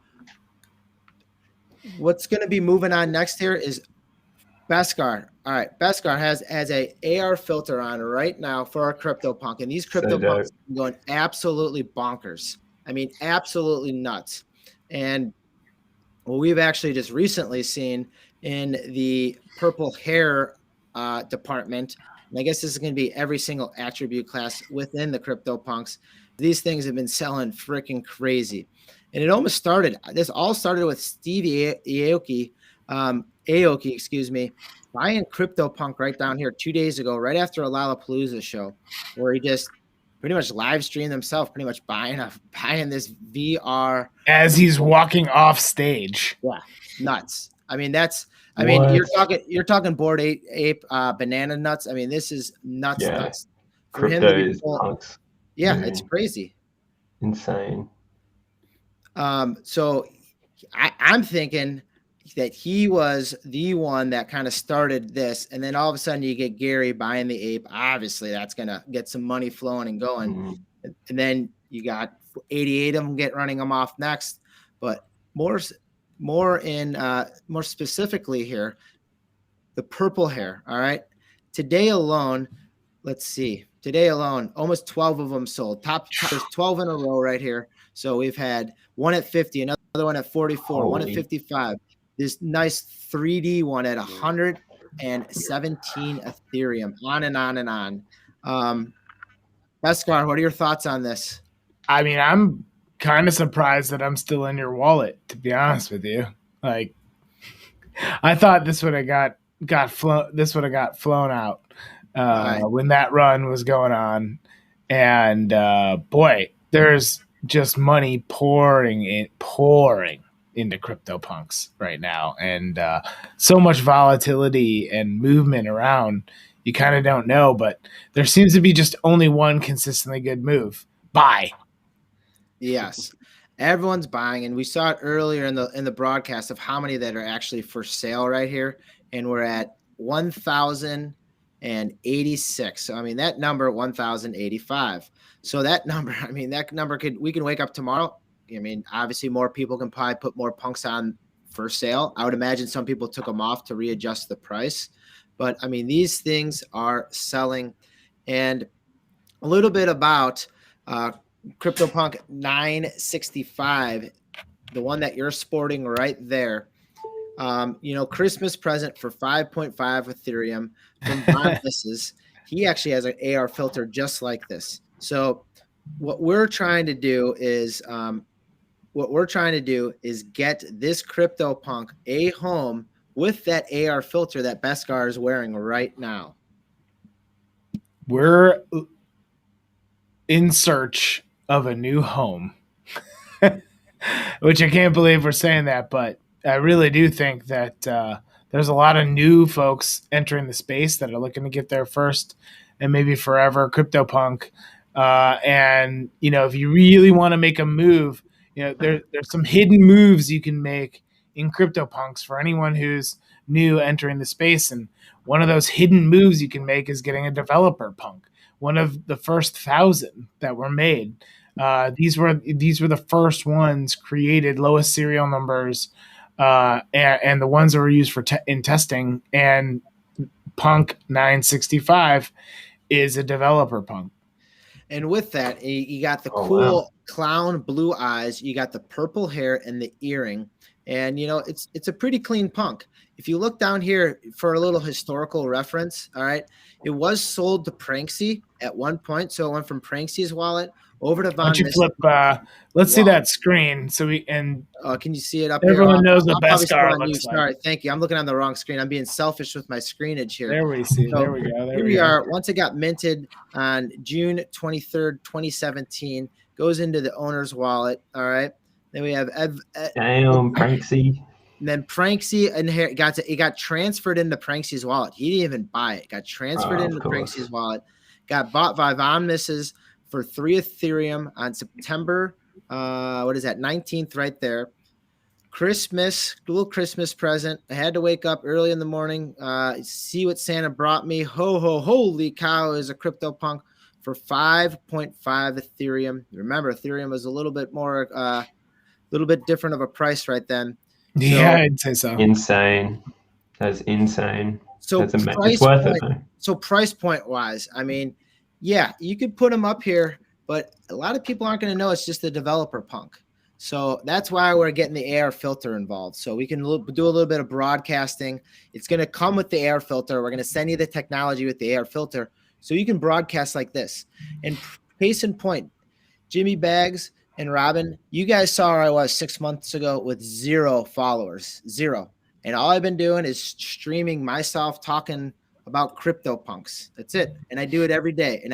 what's going to be moving on next here is Beskar. All right, Beskar has a AR filter on right now for our CryptoPunk, and these CryptoPunks are going absolutely bonkers. I mean, absolutely nuts. And well, we've actually just recently seen in the purple hair department, and I guess this is going to be every single attribute class within the CryptoPunks. These things have been selling freaking crazy. And it almost started, this all started with Steve Aoki, excuse me, buying CryptoPunk right down here 2 days ago, right after a Lollapalooza show, where he just pretty much live streamed himself, pretty much buying this VR as he's walking off stage. Yeah, nuts. I mean, I mean, you're talking Bored Ape banana nuts. I mean, this is nuts. Yeah. Nuts. For Crypto him to is punks. Yeah, it's crazy. Insane. So I'm thinking that he was the one that kind of started this, and then all of a sudden you get Gary buying the ape. Obviously, that's gonna get some money flowing and going, and then you got 88 of them running them off next. But more specifically here, the purple hair. All right, today alone, let's see. Today alone, almost 12 of them sold. There's 12 in a row right here. So we've had one at 50, another one at 44, one at 55. This nice 3D one at 117 Ethereum, on and on and on. Beskar, what are your thoughts on this? I mean, I'm kind of surprised that I'm still in your wallet, to be honest with you. Like, I thought this would have got flown out when that run was going on, and boy, there's just pouring into CryptoPunks right now, and so much volatility and movement around. You kind of don't know, but there seems to be just only one consistently good move. Buy. Yes, everyone's buying, and we saw it earlier in the broadcast of how many that are actually for sale right here, and we're at 1,086. So I mean that number 1,085. So that number, I mean that number we can wake up tomorrow. I mean, obviously more people can probably put more punks on for sale. I would imagine some people took them off to readjust the price, but I mean these things are selling. And a little bit about CryptoPunk 965, the one that you're sporting right there. You know, Christmas present for 5.5 Ethereum from Von Misses. He actually has an AR filter just like this. So what we're trying to do is get this CryptoPunk a home with that AR filter that Beskar is wearing right now. We're in search of a new home. Which I can't believe we're saying that, but I really do think that there's a lot of new folks entering the space that are looking to get there first and maybe forever. CryptoPunk, and if you really want to make a move, there's some hidden moves you can make in CryptoPunks for anyone who's new entering the space. And one of those hidden moves you can make is getting a developer punk. One of the first 1,000 that were made. These were the first ones created, lowest serial numbers, and the ones that were used for in testing. And Punk 965 is a developer punk. And with that, you got the cool clown blue eyes, you got the purple hair and the earring, and it's a pretty clean punk. If you look down here for a little historical reference, all right, it was sold to Pranksy at one point, so it went from Pranksy's wallet over to Von. Why don't you flip? Let's see that screen. So can you see it up everyone here? knows what Beskar looks like. Sorry, thank you. I'm looking on the wrong screen. I'm being selfish with my screenage here. There we see. So there we go. Here we are. Once it got minted on June 23rd, 2017, goes into the owner's wallet. All right. Then we have Damn, Pranksy. And then Pranksy it got transferred into Pranksy's wallet. He didn't even buy it. Got transferred into Pranksy's wallet. Got bought by Von Misses for 3 Ethereum on September 19th, right there. Christmas, little Christmas present. I had to wake up early in the morning, see what Santa brought me. Holy cow, is a CryptoPunk for 5.5 Ethereum. Remember, Ethereum was a little bit more, a little bit different of a price right then. Yeah, I'd say so. Insane. That's insane. So it's worth it, though. So price point wise, I mean, yeah, you could put them up here, but a lot of people aren't going to know it's just the developer punk. So that's why we're getting the AR filter involved. So we can do a little bit of broadcasting. It's going to come with the AR filter. We're going to send you the technology with the AR filter so you can broadcast like this. And case in point, Jimmy Bags and Robin, you guys saw where I was 6 months ago with 0 followers, 0. And all I've been doing is streaming myself talking about CryptoPunks. That's it. And I do it every day. And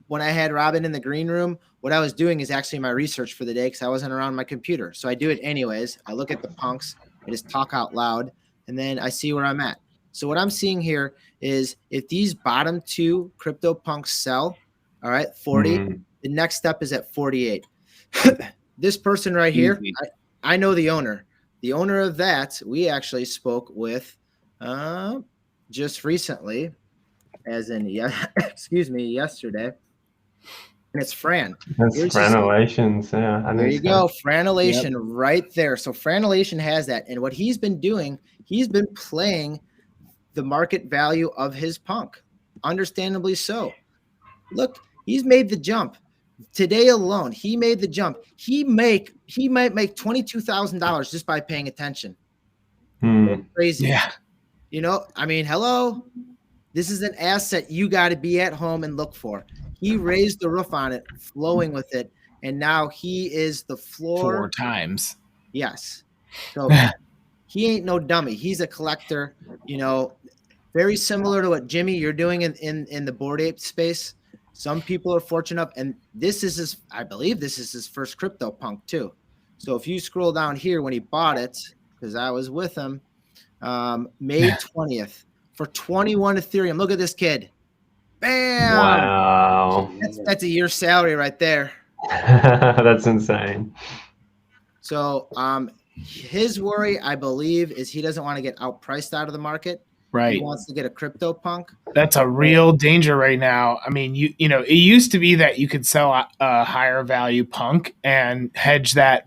when I had Robin in the green room, what I was doing is actually my research for the day because I wasn't around my computer. So I do it anyways. I look at the punks, I just talk out loud, and then I see where I'm at. So what I'm seeing here is if these bottom 2 CryptoPunks sell, all right, 40, the next step is at 48. This person right here, I know the owner. The owner of that, we actually spoke with just recently, as in, yesterday. And it's Fran. That's Franelations. Yeah. There you go. Franelation right there. So Franelation has that. And what he's been doing, he's been playing the market value of his punk. Understandably so. Look, he's made the jump. Today alone, he made the jump. He might make $22,000 just by paying attention. Crazy. Yeah. I mean, hello. This is an asset you got to be at home and look for. He raised the roof on it, flowing with it, and now he is the floor 4 times. Yes. So he ain't no dummy. He's a collector, very similar to what Jimmy you're doing in the Bored Ape space. Some people are fortunate enough, and I believe this is his first CryptoPunk too. So if you scroll down here when he bought it, because I was with him, May 20th for 21 Ethereum. Look at this kid. Bam! Wow. That's a year's salary right there. That's insane. So his worry, I believe, is he doesn't want to get outpriced out of the market. Right. He wants to get a CryptoPunk. That's a real danger right now. I mean, it used to be that you could sell a higher value punk and hedge that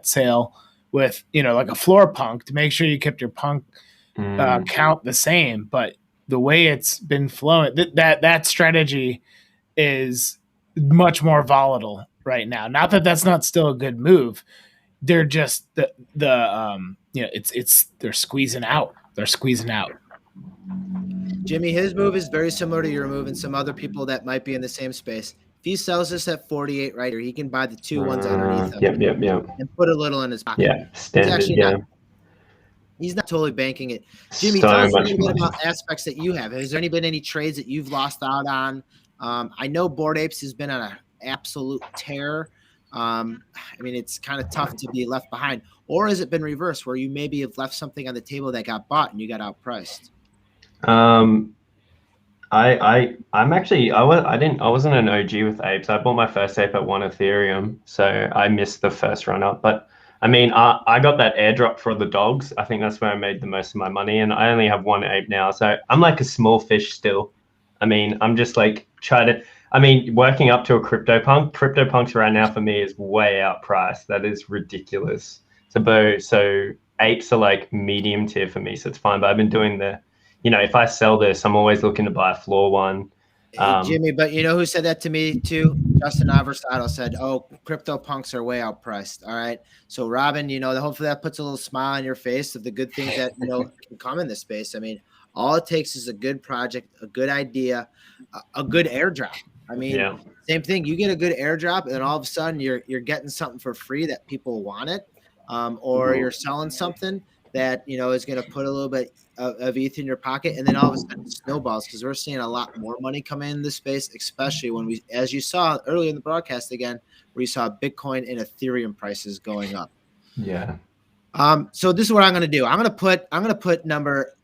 sale with, like a floor punk to make sure you kept your punk count the same. But the way it's been flowing, that strategy is much more volatile right now. Not that that's not still a good move. They're just they're squeezing out. They're squeezing out. Jimmy, his move is very similar to your move and some other people that might be in the same space. If he sells this at 48 right here, he can buy the 2 ones underneath him. Yep. And put a little in his pocket. Yeah, standard, He's not totally banking it. Jimmy, tell us a little bit about aspects that you have. Has there been any trades that you've lost out on? I know Bored Apes has been on a absolute tear, I mean, it's kind of tough to be left behind. Or has it been reversed where you maybe have left something on the table that got bought and you got outpriced? I'm actually I wasn't an OG with apes. I bought my first ape at 1 Ethereum, so I missed the first run up. But I mean, I got that airdrop for the dogs. I think that's where I made the most of my money, and I only have 1 ape now, so I'm like a small fish still. I mean, I'm just like trying to. I mean, working up to a CryptoPunk. CryptoPunks right now for me is way outpriced. That is ridiculous. So apes are like medium tier for me, so it's fine. But I've been doing if I sell this, I'm always looking to buy a floor one. Hey, Jimmy, but you know who said that to me too? Justin Aversado said, "Oh, crypto punks are way outpriced." All right, so Robin, hopefully that puts a little smile on your face of the good things that can come in this space. I mean, all it takes is a good project, a good idea, a good airdrop. I mean, Same thing. You get a good airdrop, and then all of a sudden you're getting something for free that people want it, or you're selling something that is going to put a little bit of ETH in your pocket, and then all of a sudden it snowballs because we're seeing a lot more money come in this space, especially when as you saw earlier in the broadcast again, where you saw Bitcoin and Ethereum prices going up. Yeah. So this is what I'm going to do. I'm going to put number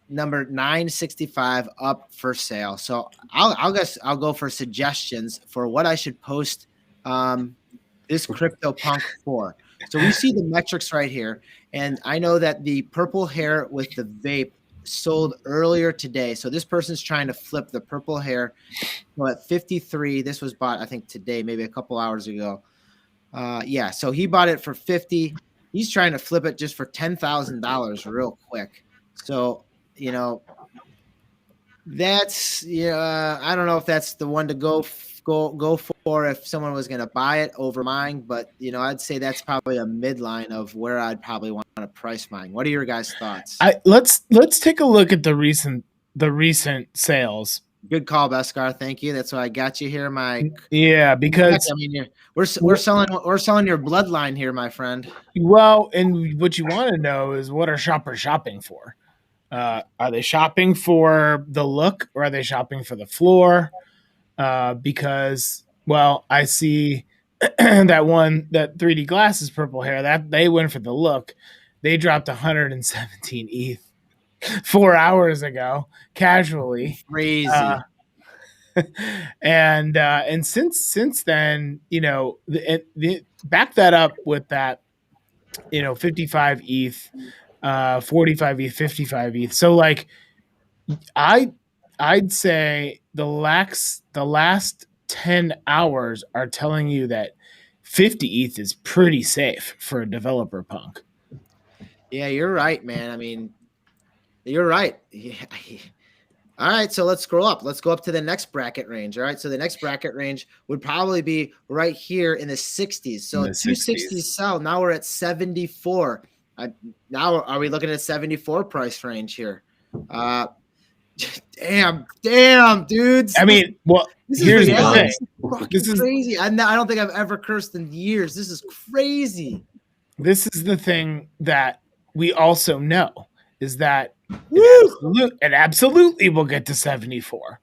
965 up for sale. So I'll go for suggestions for what I should post this CryptoPunk for. So we see the metrics right here, and I know that the purple hair with the vape sold earlier today. So this person's trying to flip the purple hair at 53. This was bought, I think, today, maybe a couple hours ago. So he bought it for 50. He's trying to flip it just for $10,000 real quick. So, that's I don't know if that's the one to go for if someone was going to buy it over mine, but I'd say that's probably a midline of where I'd probably want to price mine. What are your guys' thoughts? Let's take a look at the recent sales. Good call, Beskar. Thank you. That's why I got you here, Mike. Yeah, because I mean, we're selling your bloodline here, my friend. Well, and what you want to know is what are shoppers shopping for? Are they shopping for the look, or are they shopping for the floor? Because, well, I see that 3D glasses purple hair, that they went for the look. They dropped 117 ETH 4 hours ago, casually. Crazy. And since then, back that up with that, 55 ETH, 45 ETH, 55 ETH. So like, I'd say the last 10 hours are telling you that 50 ETH is pretty safe for a developer punk. Yeah, you're right, man. I mean, you're right. Yeah. All right, so let's scroll up. Let's go up to the next bracket range. All right, so the next bracket range would probably be right here in the 60s. So 260s sell. Now we're at 74. Now are we looking at 74 price range here? Damn, dudes. I mean, well, here's the thing. This is crazy. I don't think I've ever cursed in years. This is crazy. This is the thing that we also know is that it absolutely will get to 74.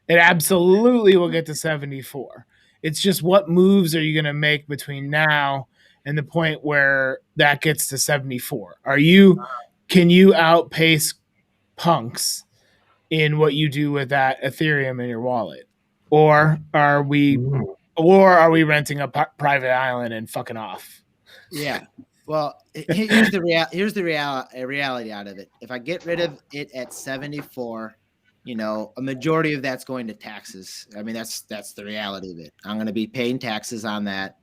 It absolutely will get to 74. It's just what moves are you going to make between now and the point where that gets to 74? Can you outpace punks in what you do with that Ethereum in your wallet? Or are we renting a private island and fucking off? Yeah. Well, here's the reality out of it. If I get rid of it at 74, a majority of that's going to taxes. I mean, that's the reality of it. I'm going to be paying taxes on that,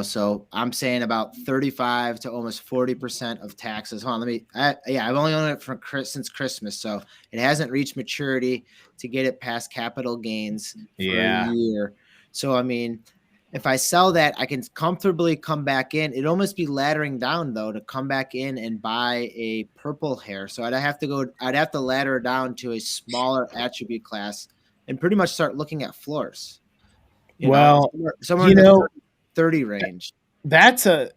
so I'm saying about 35 to almost 40% of taxes. Hold on, I've only owned it since Christmas, so it hasn't reached maturity to get it past capital gains for a year. So, I mean, if I sell that, I can comfortably come back in. It'd almost be laddering down though to come back in and buy a purple hair. So I'd have to ladder down to a smaller attribute class and pretty much start looking at floors. Somewhere in the 30 range. That's a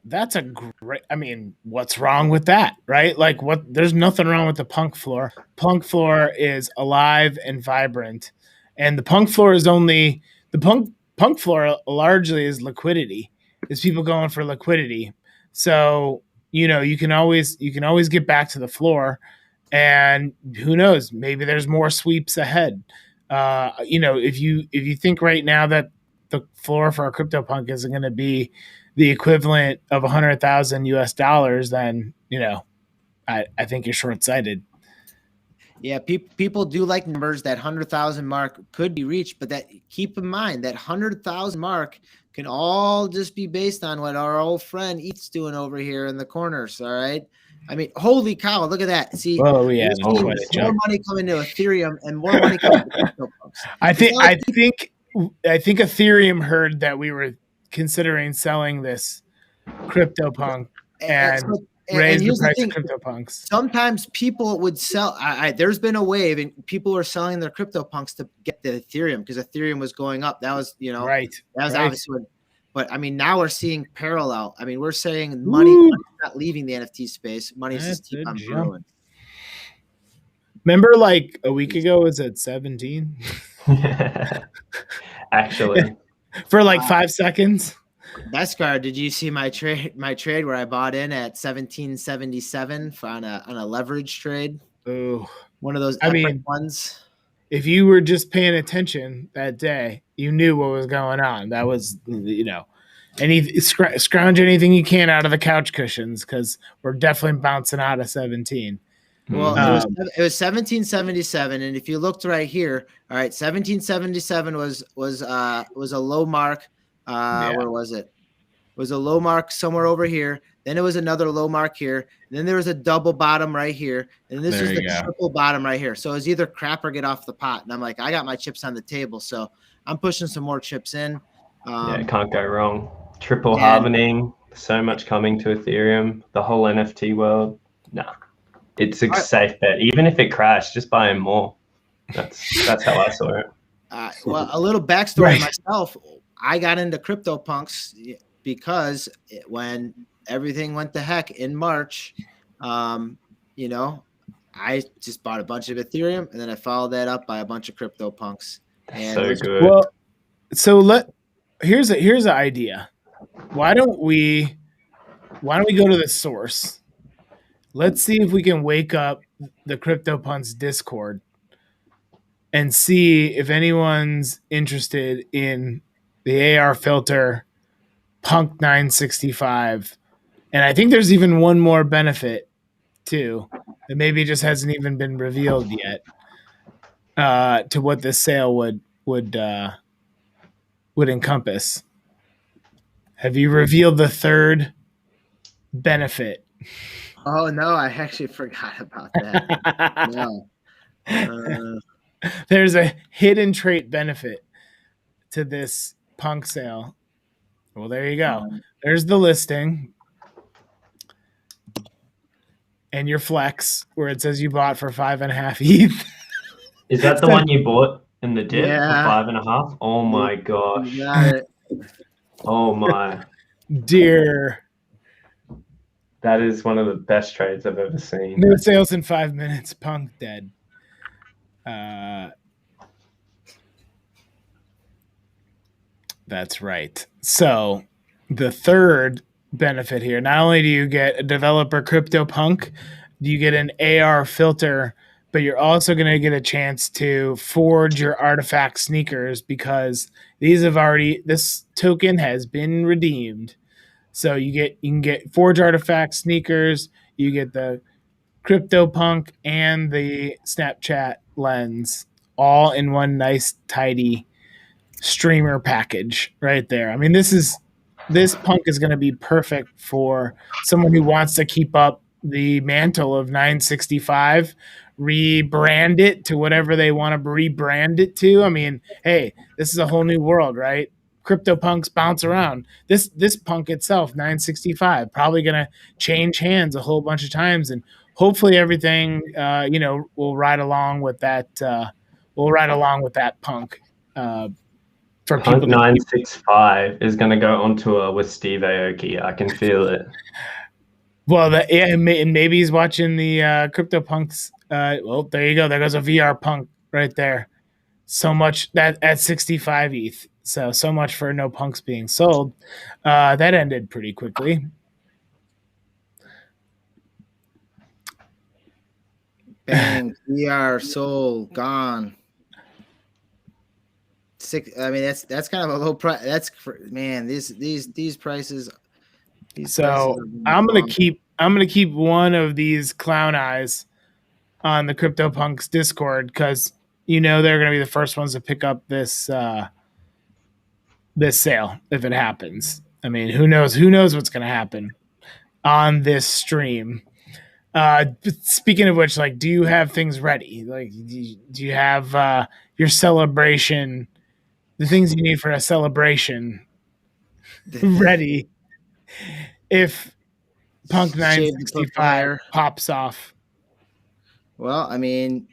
great. I mean, what's wrong with that, right? Like, there's nothing wrong with the punk floor. Punk floor is alive and vibrant, and the punk floor is only the punk punk floor largely is liquidity. Is people going for liquidity. So, you can always get back to the floor, and who knows, maybe there's more sweeps ahead. If you think right now that the floor for a CryptoPunk is going to be the equivalent of 100,000 US dollars, then, I think you're short-sighted. Yeah, people do like numbers. That 100,000 mark could be reached, but that keep in mind that 100,000 mark can all just be based on what our old friend Eat's doing over here in the corners. All right. I mean, holy cow! Look at that. See, oh yeah, more money coming to Ethereum and more money coming to CryptoPunks. I think Ethereum heard that we were considering selling this CryptoPunk and raise the price of CryptoPunks. Sometimes people would sell. There's been a wave, and people were selling their CryptoPunks to get the Ethereum because Ethereum was going up. That was, right. That was obviously. But I mean, now we're seeing parallel. I mean, we're saying money's not leaving the NFT space. Money's just keep on growing. Remember, like a week ago, it was at 17. Actually, for like 5 seconds. Beskar, did you see my trade? My trade where I bought in at 1777 on a leverage trade. Oh, one of those epic ones. If you were just paying attention that day, you knew what was going on. That was, scrounge anything you can out of the couch cushions because we're definitely bouncing out of 17. Well, it was 1777, and if you looked right here, all right, 1777 was a low mark. Where was it? It was a low mark somewhere over here. Then it was another low mark here. And then there was a double bottom right here. And this is the triple bottom right here. So it's either crap or get off the pot. And I'm like, I got my chips on the table. So I'm pushing some more chips in. It can't go wrong. Triple halvening. So much coming to Ethereum. The whole NFT world. Nah. It's a safe bet. Even if it crashed, just buy in more. That's how I saw it. Well, a little backstory myself. I got into CryptoPunks because when everything went to heck in March, I just bought a bunch of Ethereum and then I followed that up by a bunch of CryptoPunks. And so good. Well, so here's an idea. Why don't we go to the source? Let's see if we can wake up the CryptoPunks Discord and see if anyone's interested in the AR filter Punk 965. And I think there's even one more benefit too that maybe just hasn't even been revealed yet to what this sale would encompass. Have you revealed the third benefit? Oh no, I actually forgot about that. No. There's a hidden trait benefit to this Punk sale. Well, there you go. There's the listing. And your flex, where it says you bought for 5.5 ETH. Is that the one you bought in the dip for 5.5? Oh my gosh. You got it. Oh my. Dear. That is one of the best trades I've ever seen. No sales in 5 minutes. Punk dead. That's right. So the third benefit here, not only do you get a developer CryptoPunk, you get an AR filter, but you're also going to get a chance to forge your artifact sneakers because this token has been redeemed. So you can get forge artifact sneakers, you get the CryptoPunk and the Snapchat lens all in one nice tidy streamer package right there. I mean, this Punk is going to be perfect for someone who wants to keep up the mantle of 965, rebrand it to whatever they want to rebrand it to. I mean, hey, this is a whole new world, right? CryptoPunks bounce around. This Punk itself, 965, probably going to change hands a whole bunch of times, and hopefully everything will ride along with that. We'll ride along with that Punk. For Punk 965 is going to go on tour with Steve Aoki. I can feel it. Well, and maybe he's watching the CryptoPunks. There you go. There goes a VR Punk right there. So much that at 65 ETH. So much for no punks being sold. That ended pretty quickly. Bang, we are sold, gone. I mean, that's kind of a low price. That's man, these prices. So I'm gonna keep one of these clown eyes on the CryptoPunks Discord, because they're gonna be the first ones to pick up this this sale if it happens. I mean, who knows what's gonna happen on this stream. Speaking of which, like, do you have things ready? Like, do you have your celebration, the things you need for a celebration ready if Punk 965 pops off? Well, I mean,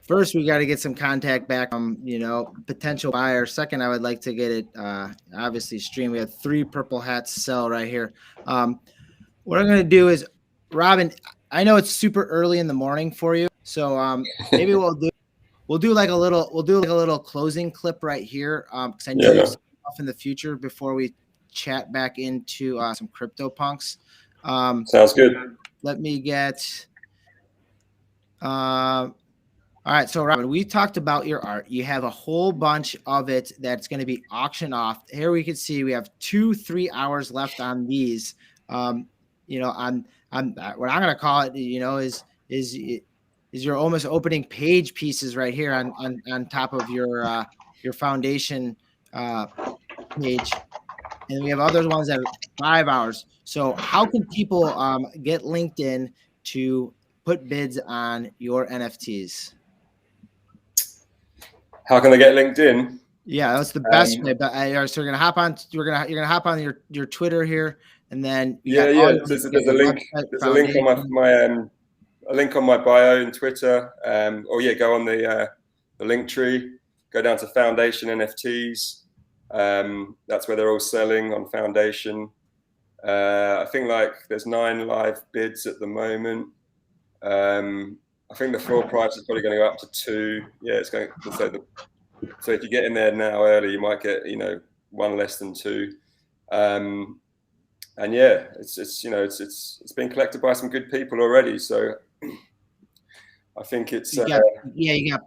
first we got to get some contact back from potential buyer. Second, I would like to get it obviously stream. We have 3 purple hats sell right here. What I'm going to do is, Robin, I know it's super early in the morning for you, so maybe we'll do like a little closing clip right here, because I know you have stuff in the future before we chat back into some CryptoPunks. Sounds good. Let me get. All right, so Robin, we talked about your art. You have a whole bunch of it that's going to be auctioned off. Here we can see we have 2-3 hours left on these. I'm what I'm going to call it, is your almost opening page pieces right here on top of your foundation page, and we have other ones that are 5 hours. So how can people get LinkedIn to put bids on your NFTs? How can they get LinkedIn? Yeah, that's the best way. But so we're gonna hop on. You're gonna hop on your Twitter here, and then there's a link. There's a link on a link on my bio in Twitter. Go on the link tree. Go down to Foundation NFTs. That's where they're all selling on Foundation. I think there's 9 live bids at the moment. I think the floor price is probably going to go up to 2. Yeah, it's going. So if you get in there now early, you might get 1 less than 2. And yeah, it's been collected by some good people already. So I think it's you got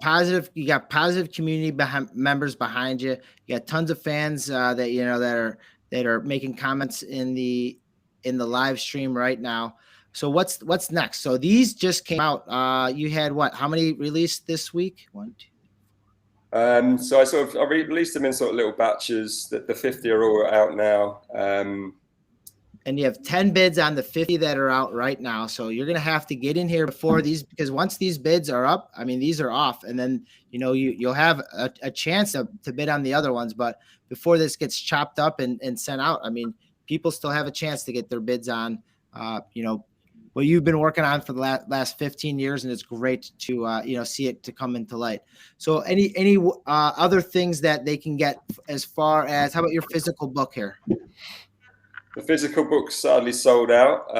positive community members behind you. You got tons of fans that are making comments in the live stream right now. So what's next? So these just came out. You had how many released this week? 1, 2. So I released them in sort of little batches. The 50 are all out now. And you have 10 bids on the 50 that are out right now. So you're going to have to get in here before these, because once these bids are up, I mean, these are off, and then, you'll have a chance to bid on the other ones. But before this gets chopped up and sent out, I mean, people still have a chance to get their bids on, what you've been working on for the last 15 years. And it's great to, see it to come into light. So any other things that they can get as far as, how about your physical book here? The physical book's sadly sold out.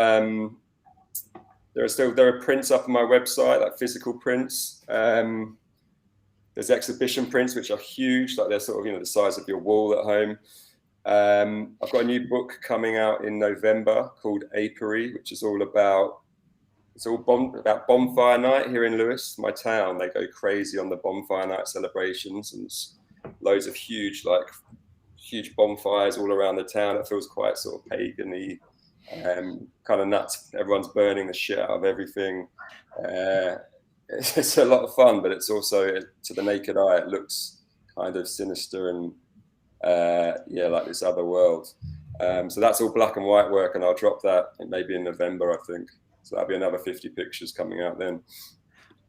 There are prints up on my website, like physical prints. There's exhibition prints, which are huge, like they're sort of the size of your wall at home. I've got a new book coming out in November called Apiary, which is all about bonfire night here in Lewis, my town. They go crazy on the bonfire night celebrations, and loads of huge bonfires all around the town. It feels quite sort of pagan-y, kind of nuts. Everyone's burning the shit out of everything. It's a lot of fun, but it's also, to the naked eye, it looks kind of sinister and like this other world. So that's all black and white work, and I'll drop that maybe in November, I think. So that'll be another 50 pictures coming out then.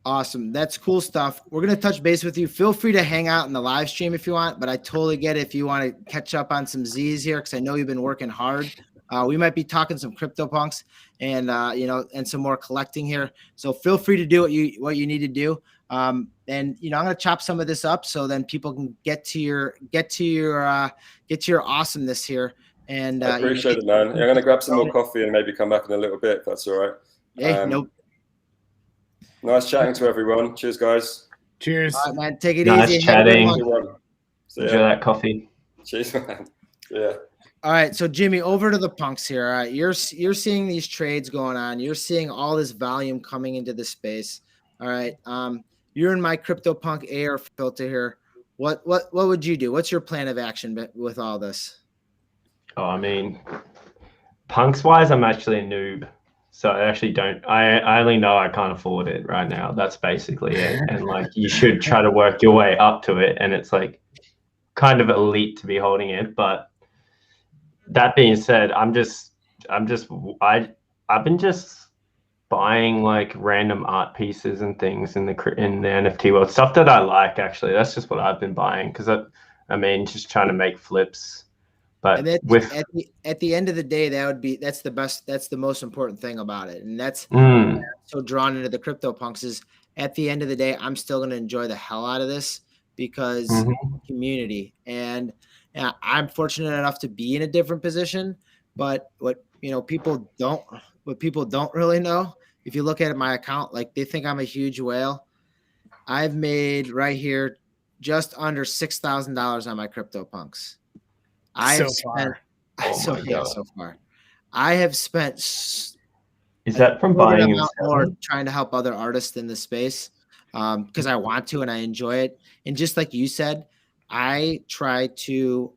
Awesome. That's cool stuff. We're going to touch base with you. Feel free to hang out in the live stream if you want, but I totally get it if you want to catch up on some Z's here, because I know you've been working hard. We might be talking some CryptoPunks and, and some more collecting here. So feel free to do what you need to do. And, I'm going to chop some of this up so then people can get to your awesomeness here. And I appreciate it, man. I'm going to grab some more coffee and maybe come back in a little bit, if that's all right. Hey, nope. Nice chatting to everyone. Cheers, guys. Cheers. All right, man. Take it nice easy. Chatting. So, Enjoy that coffee. Cheers, man. Yeah. All right, so Jimmy, over to the punks here. All right, you're seeing these trades going on. You're seeing all this volume coming into the space. All right, you're in my CryptoPunk AR filter here. What would you do? What's your plan of action with all this? Oh, I mean, punks wise, I'm actually a noob, so I actually don't. I only know I can't afford it right now. That's basically it. And like, you should try to work your way up to it, and it's like kind of elite to be holding it, but. That being said, I've been just buying like random art pieces and things in the NFT world, stuff that I like. Actually, that's just what I've been buying because I mean, just trying to make flips. But and at the end of the day, that's the most important thing about it, and that's so drawn into the CryptoPunks is at the end of the day, I'm still going to enjoy the hell out of this because community and. Yeah, I'm fortunate enough to be in a different position, but what people don't really know, if you look at my account, like they think I'm a huge whale. I've made right here just under $6,000 on my CryptoPunks. So far. I have spent. Is that from buying and or trying to help other artists in the space because I want to and I enjoy it, and just like you said. I try to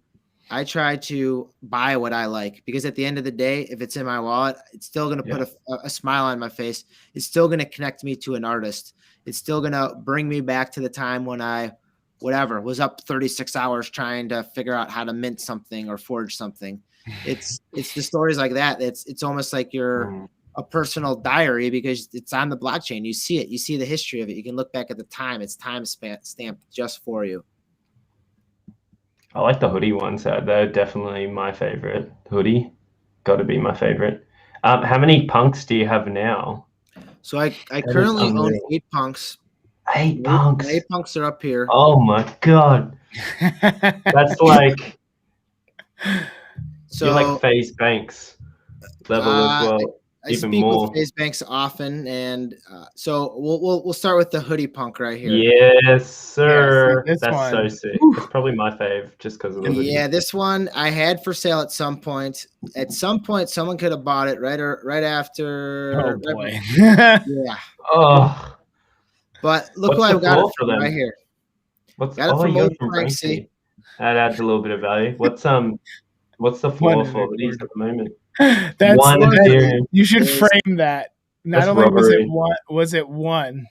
buy what I like because at the end of the day, if it's in my wallet, it's still going to put a smile on my face. It's still going to connect me to an artist. It's still going to bring me back to the time when I, was up 36 hours trying to figure out how to mint something or forge something. It's the stories like that. It's almost like you're a personal diary because it's on the blockchain. You see it. You see the history of it. You can look back at the time. It's time stamped just for you. I like the hoodie ones. They're definitely my favorite. Hoodie, got to be my favorite. How many punks do you have now? So I currently own 8 punks. 8 punks. 8 punks are up here. Oh my god, that's like you're like FaZe Banks level as well. I speak with FaZe Banks often, and so we'll start with the hoodie punk right here. Yes, sir. That's so sick. It's probably my fave just because of the hoodie. Yeah, this one I had for sale at some point. At some point, someone could have bought it right after. Oh boy. Yeah. Oh. But look who I've got it right here. Got it from old Frankie. That adds a little bit of value. What's the floor for these at the moment? That's one Ethereum. You should frame that. Not only was it one,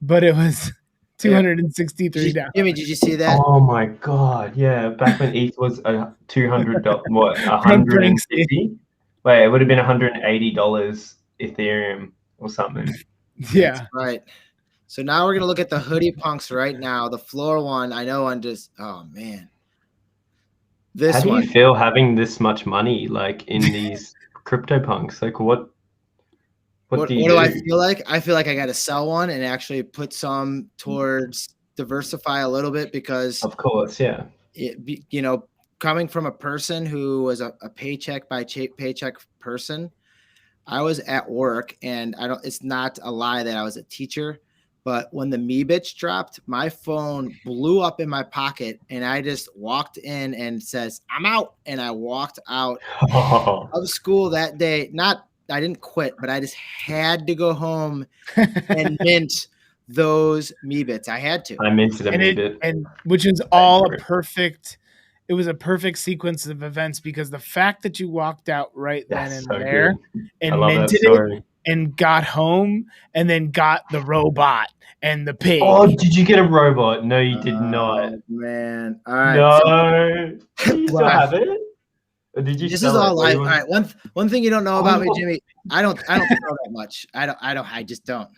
but it was 263 dollars. Jimmy, did you see that? Oh my god! Yeah, back when ETH was $200, what 150? Wait, it would have been $180 Ethereum or something. Yeah, that's right. So now we're gonna look at the hoodie punks right now. The floor one, I know, oh man. How do you feel having this much money, like in these CryptoPunks? Like, what do I feel like? I feel like I got to sell one and actually put some towards diversify a little bit because, of course, yeah. Coming from a person who was a paycheck by paycheck person, I was at work, and it's not a lie that I was a teacher. But when the me bitch dropped, my phone blew up in my pocket, and I just walked in and says, "I'm out." And I walked out of school that day. I didn't quit, but I just had to go home and mint those me bits. I had to. I minted a me bit, and which is all a perfect. It was a perfect sequence of events because the fact that you walked out right then and there and minted it and got home and then got the robot and the pig. Oh, did you get a robot? No, you did not. Man. All right. No. Do you still have it? Or did you this is all live. All right. One thing you don't know about me, Jimmy, I don't throw that much. I just don't.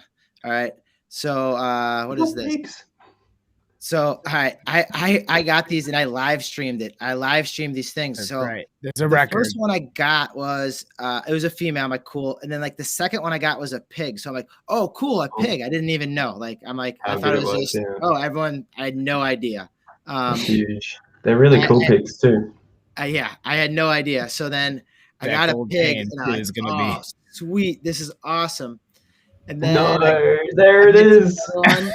All right. So what is this? Pigs? So I got these and I live streamed it. I live streamed these things. That's so right. There's a record. The first one I got was it was a female. I'm like, cool. And then like the second one I got was a pig. So I'm like, oh, cool, a pig. I didn't even know. Like I'm like, I thought it was just everyone. I had no idea. Huge. They're really cool pigs too. I had no idea. So then I got a pig and I was like, sweet, this is awesome. And then there it is. And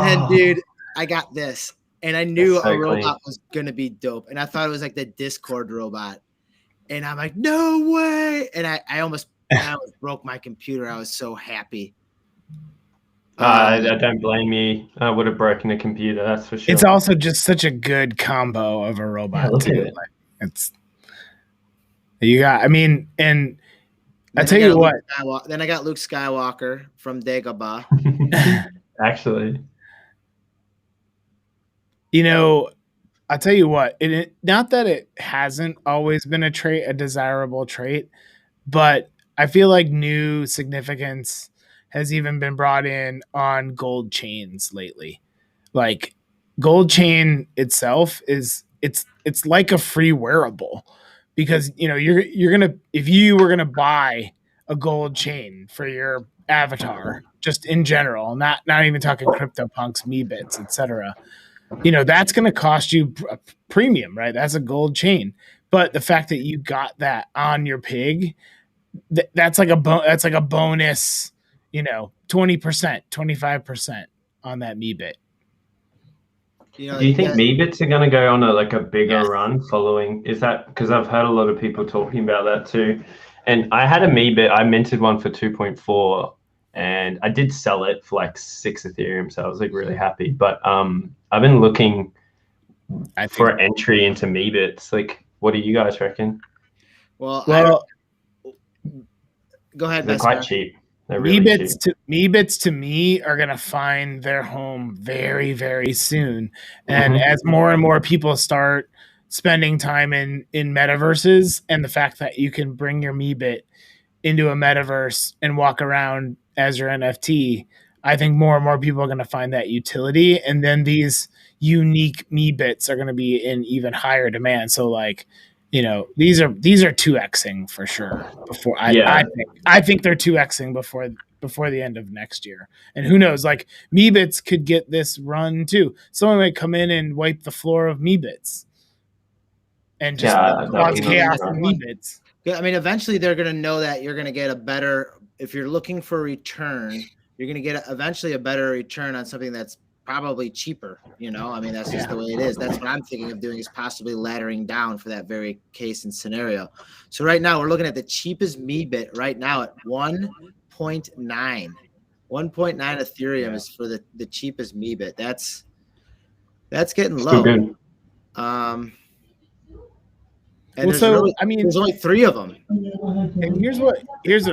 then, dude, I got this. and I knew That's so a robot clean. was gonna be dope, and I thought it was like the Discord robot, and I'm like, no way, and I almost broke my computer. I was so happy. I don't blame you. I would have broken a computer, that's for sure. It's also just such a good combo of a robot. Yeah, look too. at it. Like, it's you got. I mean, and I Then tell you what. Then I got Luke Skywalker from Dagobah. Actually, You know, I'll tell you what. Not that it hasn't always been a desirable trait, but I feel like new significance has even been brought in on gold chains lately. Like gold chain itself it's like a free wearable, because you're gonna, if you were gonna buy a gold chain for your avatar, just in general, not even talking CryptoPunks, Meebits, etc. That's gonna cost you a premium, right? That's a gold chain. But the fact that you got that on your pig, that's like a bonus, 20%, 25% on that Meebit. do you think Meebits are going to go on a bigger run following? Is that because I've heard a lot of people talking about that too? And I had a Meebit. I minted one for 2.4, and I did sell it for like 6 Ethereum, so I was like really happy. But I've been looking for entry into Meebits. Like, what do you guys reckon? Well, go ahead. They're quite cheap. They're really cheap. Meebits to me are going to find their home very, very soon. And as more and more people start spending time in metaverses, and the fact that you can bring your Meebit into a metaverse and walk around as your NFT, I think more and more people are going to find that utility. And then these unique Meebits are going to be in even higher demand. So like, these are 2xing for sure. I think they're 2xing before the end of next year. And who knows, like Meebits could get this run too. Someone might come in and wipe the floor of Meebits and just cause chaos in Meebits. Yeah, I mean, eventually they're going to know that you're going to get a better, if you're looking for a return, you're going to get eventually a better return on something that's probably cheaper. I mean, that's just the way it is. That's what I'm thinking of doing, is possibly laddering down for that very case and scenario. So right now we're looking at the cheapest Meebit right now at 1.9. 1.9 Ethereum is for the cheapest Meebit. That's getting low. And there's only 3 of them. And here's what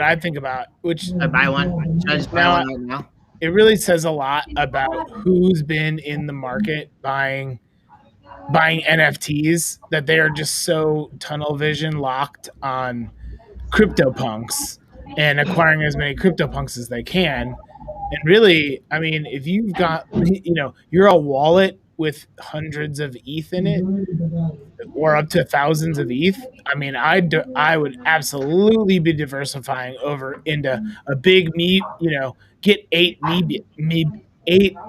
I think about, which I buy one. Should I just buy one right now? It really says a lot about who's been in the market buying NFTs, that they are just so tunnel vision locked on CryptoPunks and acquiring as many CryptoPunks as they can. And really, I mean, if you've got, you're a wallet with hundreds of ETH in it, or up to thousands of ETH, I mean, I would absolutely be diversifying over into a big get 8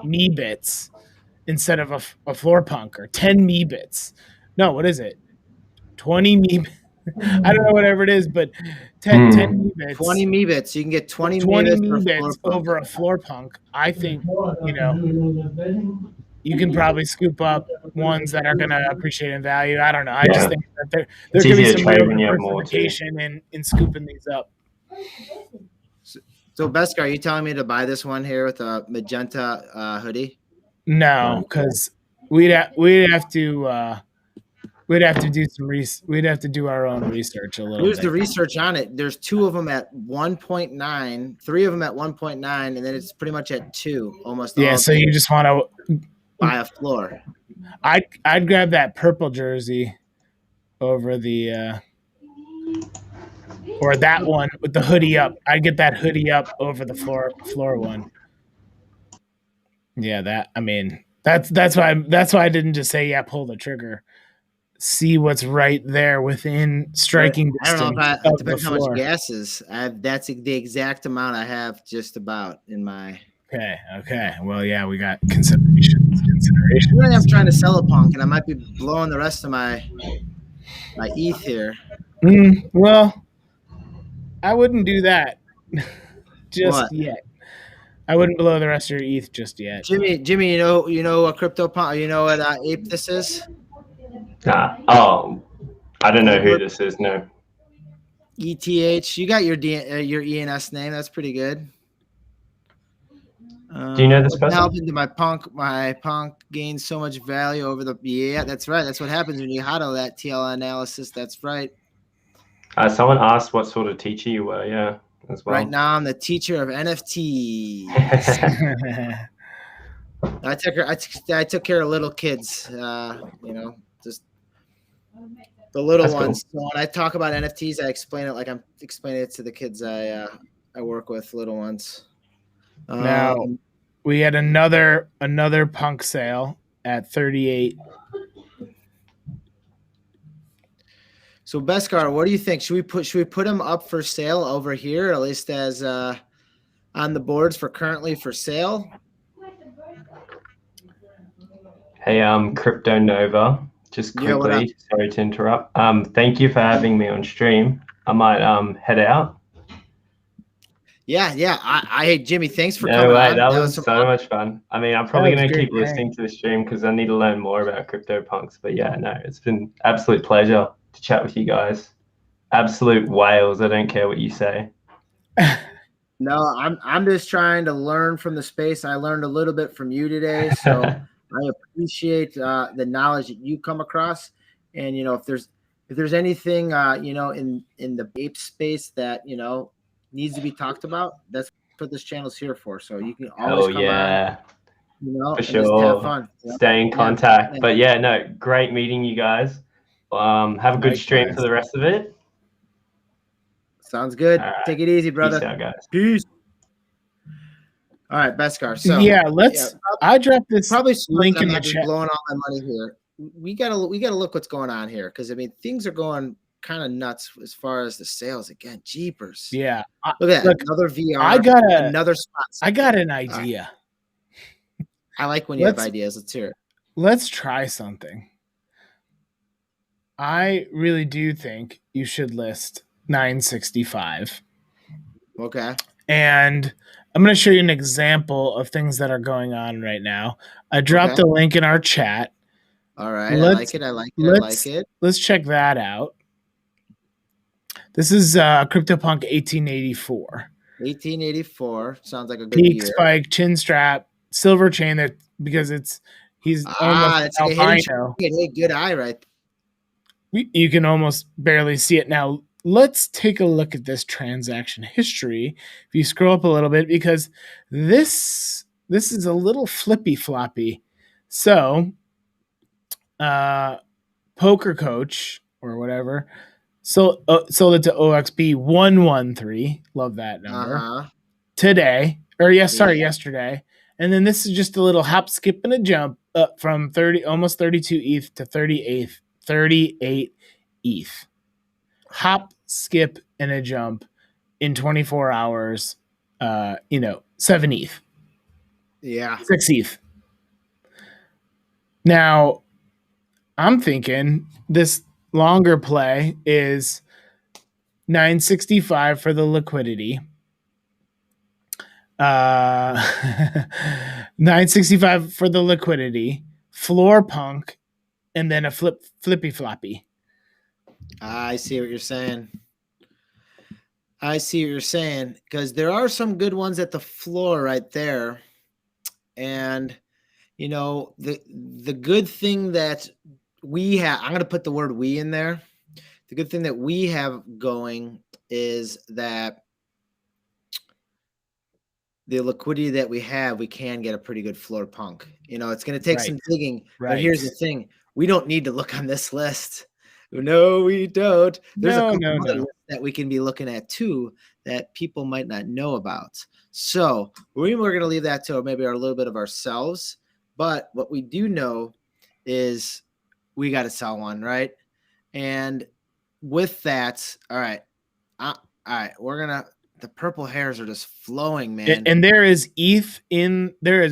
Meebits instead of a floor punk, or 10 Meebits. No, what is it? 20 Meebits. I don't know, whatever it is, but 10 Meebits. 20 Meebits. You can get 20 Meebits over a floor punk. I think, you can probably scoop up ones that are going to appreciate in value. I don't know. I just think that there could be some real diversification in scooping these up. So Beskar, are you telling me to buy this one here with a magenta hoodie? No, because we'd have to do some we'd have to do our own research a little bit. Here's the research on it. There's 2 of them at 1.9, 3 of them at 1.9, and then it's pretty much at 2 almost. Yeah, so you just want to buy a floor. I'd grab that purple jersey over the or that one with the hoodie up. I'd get that hoodie up over the floor one. Yeah, that's why I didn't just say pull the trigger. See what's right there within striking distance. I don't know if depends how much gas is. That's the exact amount I have just about in my. Okay. Well, yeah, we got considerations. Really, I'm trying to sell a punk, and I might be blowing the rest of my ETH here. Well, I wouldn't do that just yet. I wouldn't blow the rest of your ETH just yet. Jimmy, you know what CryptoPunk, you know what ape this is? Oh, I don't know Ape who Rip- this is. No. ETH. You got your your ENS name. That's pretty good. Do you know this What person? happened to my punk? My punk gained so much value over the. Yeah, that's right. That's what happens when you hodl that TL analysis. That's right. Someone asked what sort of teacher you were. Yeah, as well. Right now, I'm the teacher of NFTs. I took care of little kids. Just the little That's cool. ones. So when I talk about NFTs, I explain it like I'm explaining it to the kids I work with, little ones. Now we had another punk sale at 38. So Beskar, what do you think? Should we put him up for sale over here, at least as on the boards currently for sale? Hey, Crypto Nova. Just quickly, sorry to interrupt. Thank you for having me on stream. I might head out. Yeah. Hey Jimmy, thanks for coming. No way, on. That was so much fun. I mean, I'm probably going to keep listening to the stream because I need to learn more about CryptoPunks. But yeah, no, it's been absolute pleasure to chat with you guys. Absolute whales. I don't care what you say. No, I'm just trying to learn from the space. I learned a little bit from you today, so I appreciate the knowledge that you come across. And if there's anything in the ape space that needs to be talked about, that's what this channel's here for. So you can always come on. For and sure. Just have fun. Stay in contact. Yeah. But yeah, no, great meeting you guys. Have a good stream for the rest of it. Sounds good. Right. Take it easy, brother. Peace out, guys. Peace. All right, Beskar. So I dropped this probably link in the chat. Blowing all my money here. We gotta look what's going on here, because I mean things are going kind of nuts as far as the sales again. Jeepers. Yeah. Look at that. Another VR. I got another spot. I got an idea. Right. I like when you have ideas. Let's hear it. Let's try something. I really do think you should list 965. Okay. And I'm going to show you an example of things that are going on right now. I dropped a link in our chat. All right. I like it. Let's check that out. This is CryptoPunk 1884. 1884 sounds like a good peak year. Spike, chin strap, silver chain. That because he's almost albino. Hey, good eye, right? You can almost barely see it now. Let's take a look at this transaction history. If you scroll up a little bit, because this is a little flippy floppy. So, Poker Coach or whatever sold it to OXP 113. Love that number. Today, or yesterday. And then this is just a little hop, skip, and a jump up from almost 32 ETH to 38 ETH. Hop, skip, and a jump in 24 hours. 7 ETH. Yeah. 6 ETH. Now, I'm thinking this longer play is 965 for the liquidity. 965 for the liquidity, floor punk, and then a flippy floppy. I see what you're saying. Because there are some good ones at the floor right there. And, the good thing that we have, I'm going to put the word we in there. The good thing that we have going is that the liquidity that we have, we can get a pretty good floor punk. It's going to take some digging. Right. But here's the thing. We don't need to look on this list. No, we don't. There's a couple other lists that we can be looking at too that people might not know about. So we're going to leave that to maybe a little bit of ourselves. But what we do know is we got to sell one, right? And with that, all right, we're going to. The purple hairs are just flowing, man. And there is ETH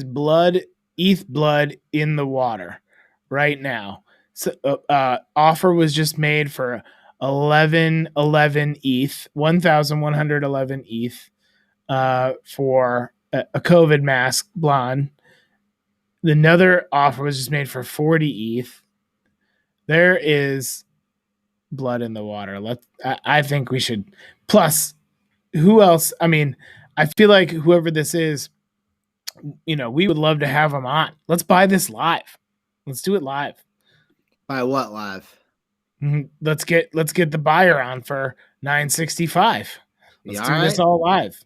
blood in the water right now. So offer was just made for 1111 ETH, 1,111 ETH for a COVID mask blonde. Another offer was just made for 40 ETH. There is blood in the water. I think we should. Plus, who else? I mean, I feel like whoever this is, we would love to have them on. Let's buy this live. Let's do it live. By what live? Let's get the buyer on for 965. Let's do this all live.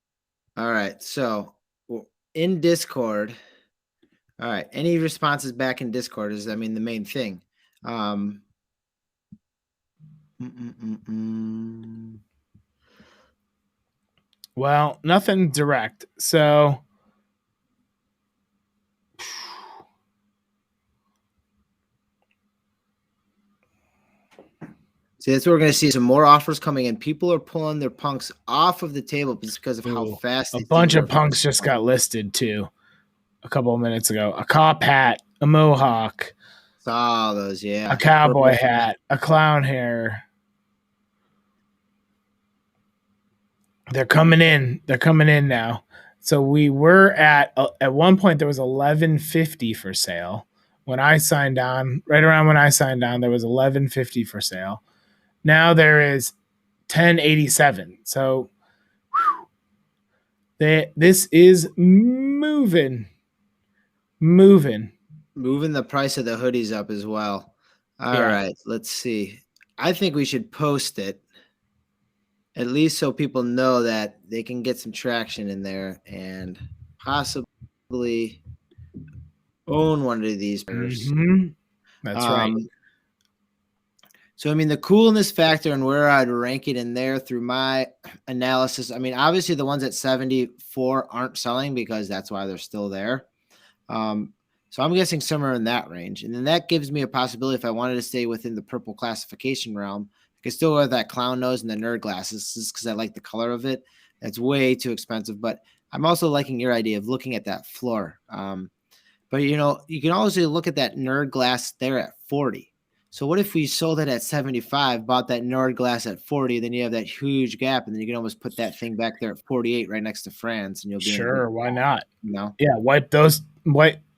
All right. So in Discord. All right. Any responses back in Discord is, the main thing. Well, nothing direct. So see, that's what we're going to see. Some more offers coming in. People are pulling their punks off of the table just because of how fast. A bunch of punks just got listed too a couple of minutes ago. A cop hat, a mohawk. Saw those, yeah. A cowboy hat, a clown hair. They're coming in. They're coming in now. So we were at one point there was 1150 for sale. When I signed on, right around when I signed on, there was 1150 for sale. Now there is 1087. So this is moving the price of the hoodies up as well. All right, let's see. I think we should post it, at least so people know that they can get some traction in there and possibly own one of these. That's right. So, the coolness factor and where I'd rank it in there through my analysis, obviously the ones at 74 aren't selling because that's why they're still there. So I'm guessing somewhere in that range. And then that gives me a possibility if I wanted to stay within the purple classification realm. I could still wear that clown nose and the nerd glasses just because I like the color of it. It's way too expensive. But I'm also liking your idea of looking at that floor. But, you can also look at that nerd glass there at 40. So what if we sold it at 75, bought that nerd glass at 40, then you have that huge gap, and then you can almost put that thing back there at 48 right next to France, and you'll be sure, why not? Yeah,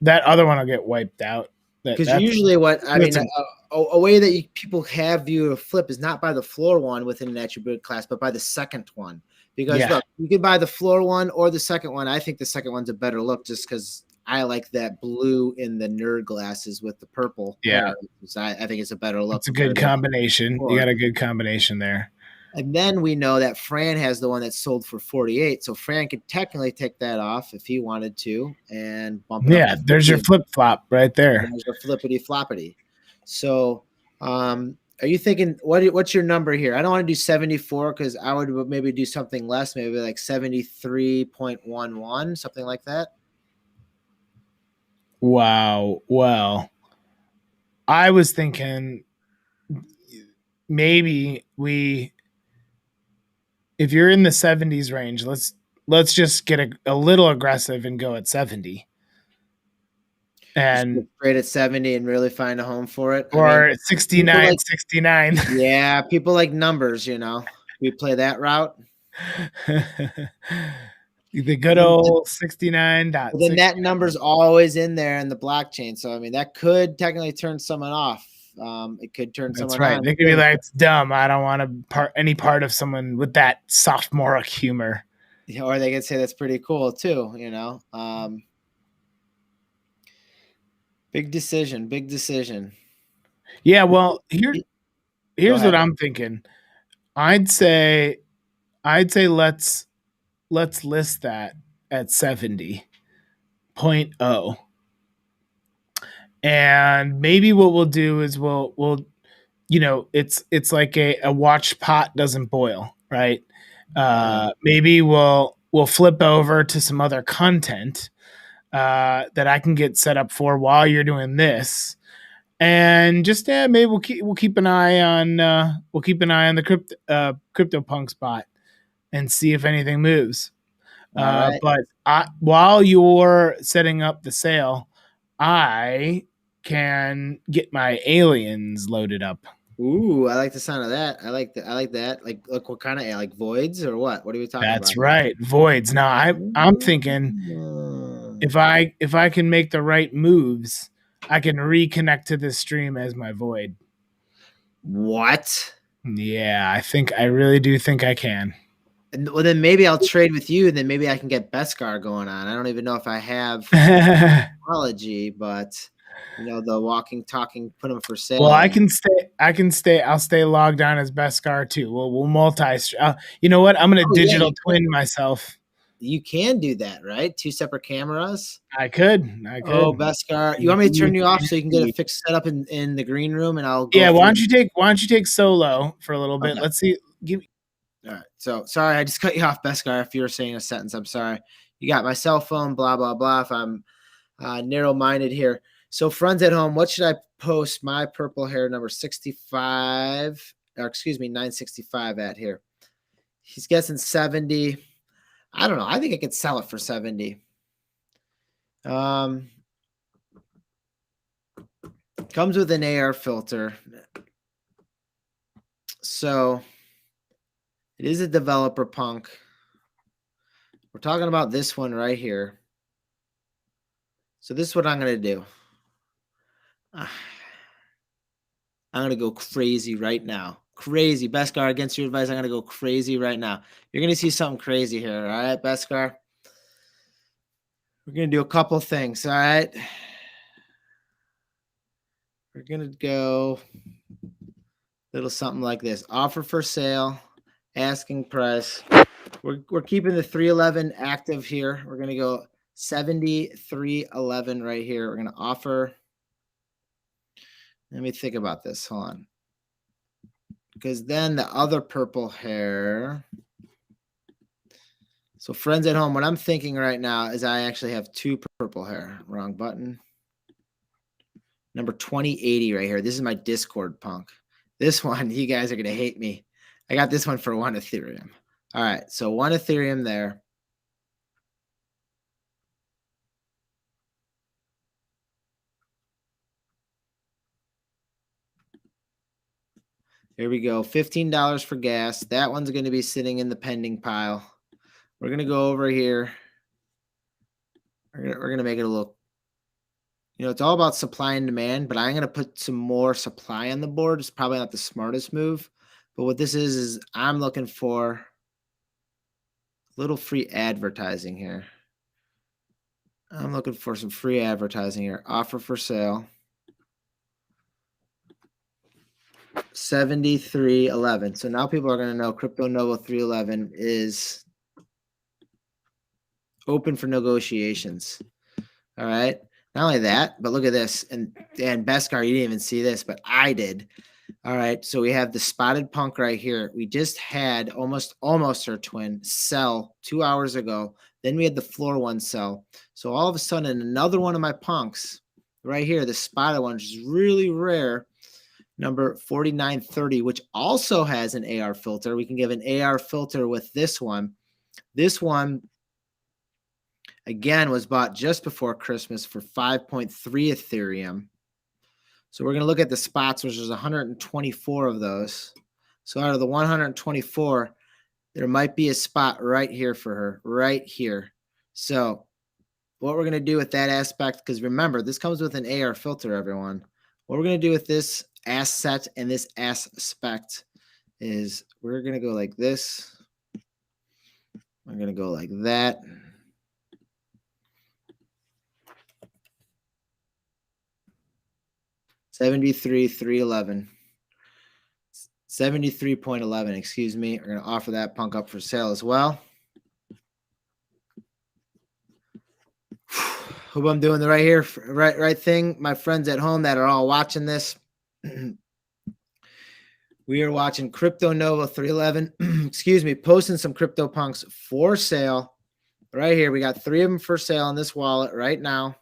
that other one will get wiped out. Because usually a way that people have you flip is not by the floor one within an attribute class, but by the second one. Because look, you can buy the floor one or the second one. I think the second one's a better look just because I like that blue in the nerd glasses with the purple. Yeah. I think it's a better look. It's a good combination. You got a good combination there. And then we know that Fran has the one that's sold for 48. So Fran could technically take that off if he wanted to and bump it up. Yeah, there's your flip flop right there. There's your flippity floppity. So are you thinking what's your number here? I don't want to do 74 because I would maybe do something less, maybe like 73.11, something like that. Wow. Well, I was thinking maybe if you're in the 70s range, let's just get a little aggressive and go at 70. And straight at 70 and really find a home for it. Or 69, 69. Yeah, people like numbers, We play that route. The good old 69. Well, then that number's always in there in the blockchain. So, that could technically turn someone off. It could turn someone on. That's right. They could be like, it's dumb. I don't want any part of someone with that sophomoric humor. Yeah, or they could say that's pretty cool too, Big decision. Yeah, well, here's what I'm thinking. I'd say let's list that at 70.0. And maybe what we'll do is we'll it's like a watch pot doesn't boil, right? Maybe we'll flip over to some other content that I can get set up for while you're doing this. And just maybe we'll keep an eye on the CryptoPunk spot and see if anything moves. Right. But while you're setting up the sale, I can get my aliens loaded up. Ooh, I like the sound of that. I like that. Like what kind of like voids or what? What are we talking about? That's right, voids. Now I'm thinking Mm. if I can make the right moves, I can reconnect to this stream as my void. What? Yeah, I really do think I can. Well, then maybe I'll trade with you, and then maybe I can get Beskar going on. I don't even know if I have technology, but the walking, talking, put them for sale. Well, I can stay. I'll stay logged on as Beskar too. We'll multi. You know what? I'm gonna digital twin myself. You can do that, right? 2 separate cameras. I could. Oh, Beskar, you want me to turn you off so you can get a fixed setup in the green room, and I'll go. Yeah. Why don't you take solo for a little bit? Okay. Let's see. All right. So sorry, I just cut you off, Beskar. If you were saying a sentence, I'm sorry. You got my cell phone, blah blah blah. If I'm narrow-minded here. So friends at home, what should I post my purple hair number 65, or excuse me, 965 at here? He's guessing 70. I don't know. I think I could sell it for 70. Comes with an AR filter. So it is a developer punk. We're talking about this one right here. So this is what I'm going to do. I'm going to go crazy right now. Crazy. Beskar, against your advice, I'm going to go crazy right now. You're going to see something crazy here. All right, Beskar? We're going to do a couple things. All right. We're going to go a little something like this. Offer for sale. Asking price. We're keeping the 311 active here. We're going to go 73.11 right here. We're going to offer. Let me think about this. Hold on. Because then the other purple hair. So friends at home, what I'm thinking right now is I actually have 2 purple hair. Wrong button. Number 2080 right here. This is my Discord punk. This one, you guys are going to hate me. I got this one for 1 Ethereum. All right. So 1 Ethereum there. Here we go. $15 for gas. That one's going to be sitting in the pending pile. We're going to go over here. We're going to make it a little, it's all about supply and demand, but I'm going to put some more supply on the board. It's probably not the smartest move, but what this is I'm looking for a little free advertising here. I'm looking for some free advertising here. Offer for sale. 73.11. So now people are going to know Crypto Novo 311 is open for negotiations. All right. Not only that, but look at this. And Beskar, you didn't even see this, but I did. All right. So we have the spotted punk right here. We just had almost our twin sell 2 hours ago. Then we had the floor one sell. So all of a sudden, another one of my punks right here, the spotted one, which is really rare, number 4930, which also has an AR filter. We can give an AR filter with this one. This one, again, was bought just before Christmas for 5.3 Ethereum. So we're going to look at the spots, which is 124 of those. So out of the 124, there might be a spot right here for her, right here. So what we're going to do with that aspect, because remember, this comes with an AR filter, everyone. What we're going to do with this asset and this aspect is we're going to go like this. I'm going to go like that. $73.311. 73.11, excuse me. We're going to offer that punk up for sale as well. Hope I'm doing the right thing. My friends at home that are all watching this. We are watching Crypto Novo 311. Excuse me, posting some crypto punks for sale. Right here. We got 3 of them for sale in this wallet right now.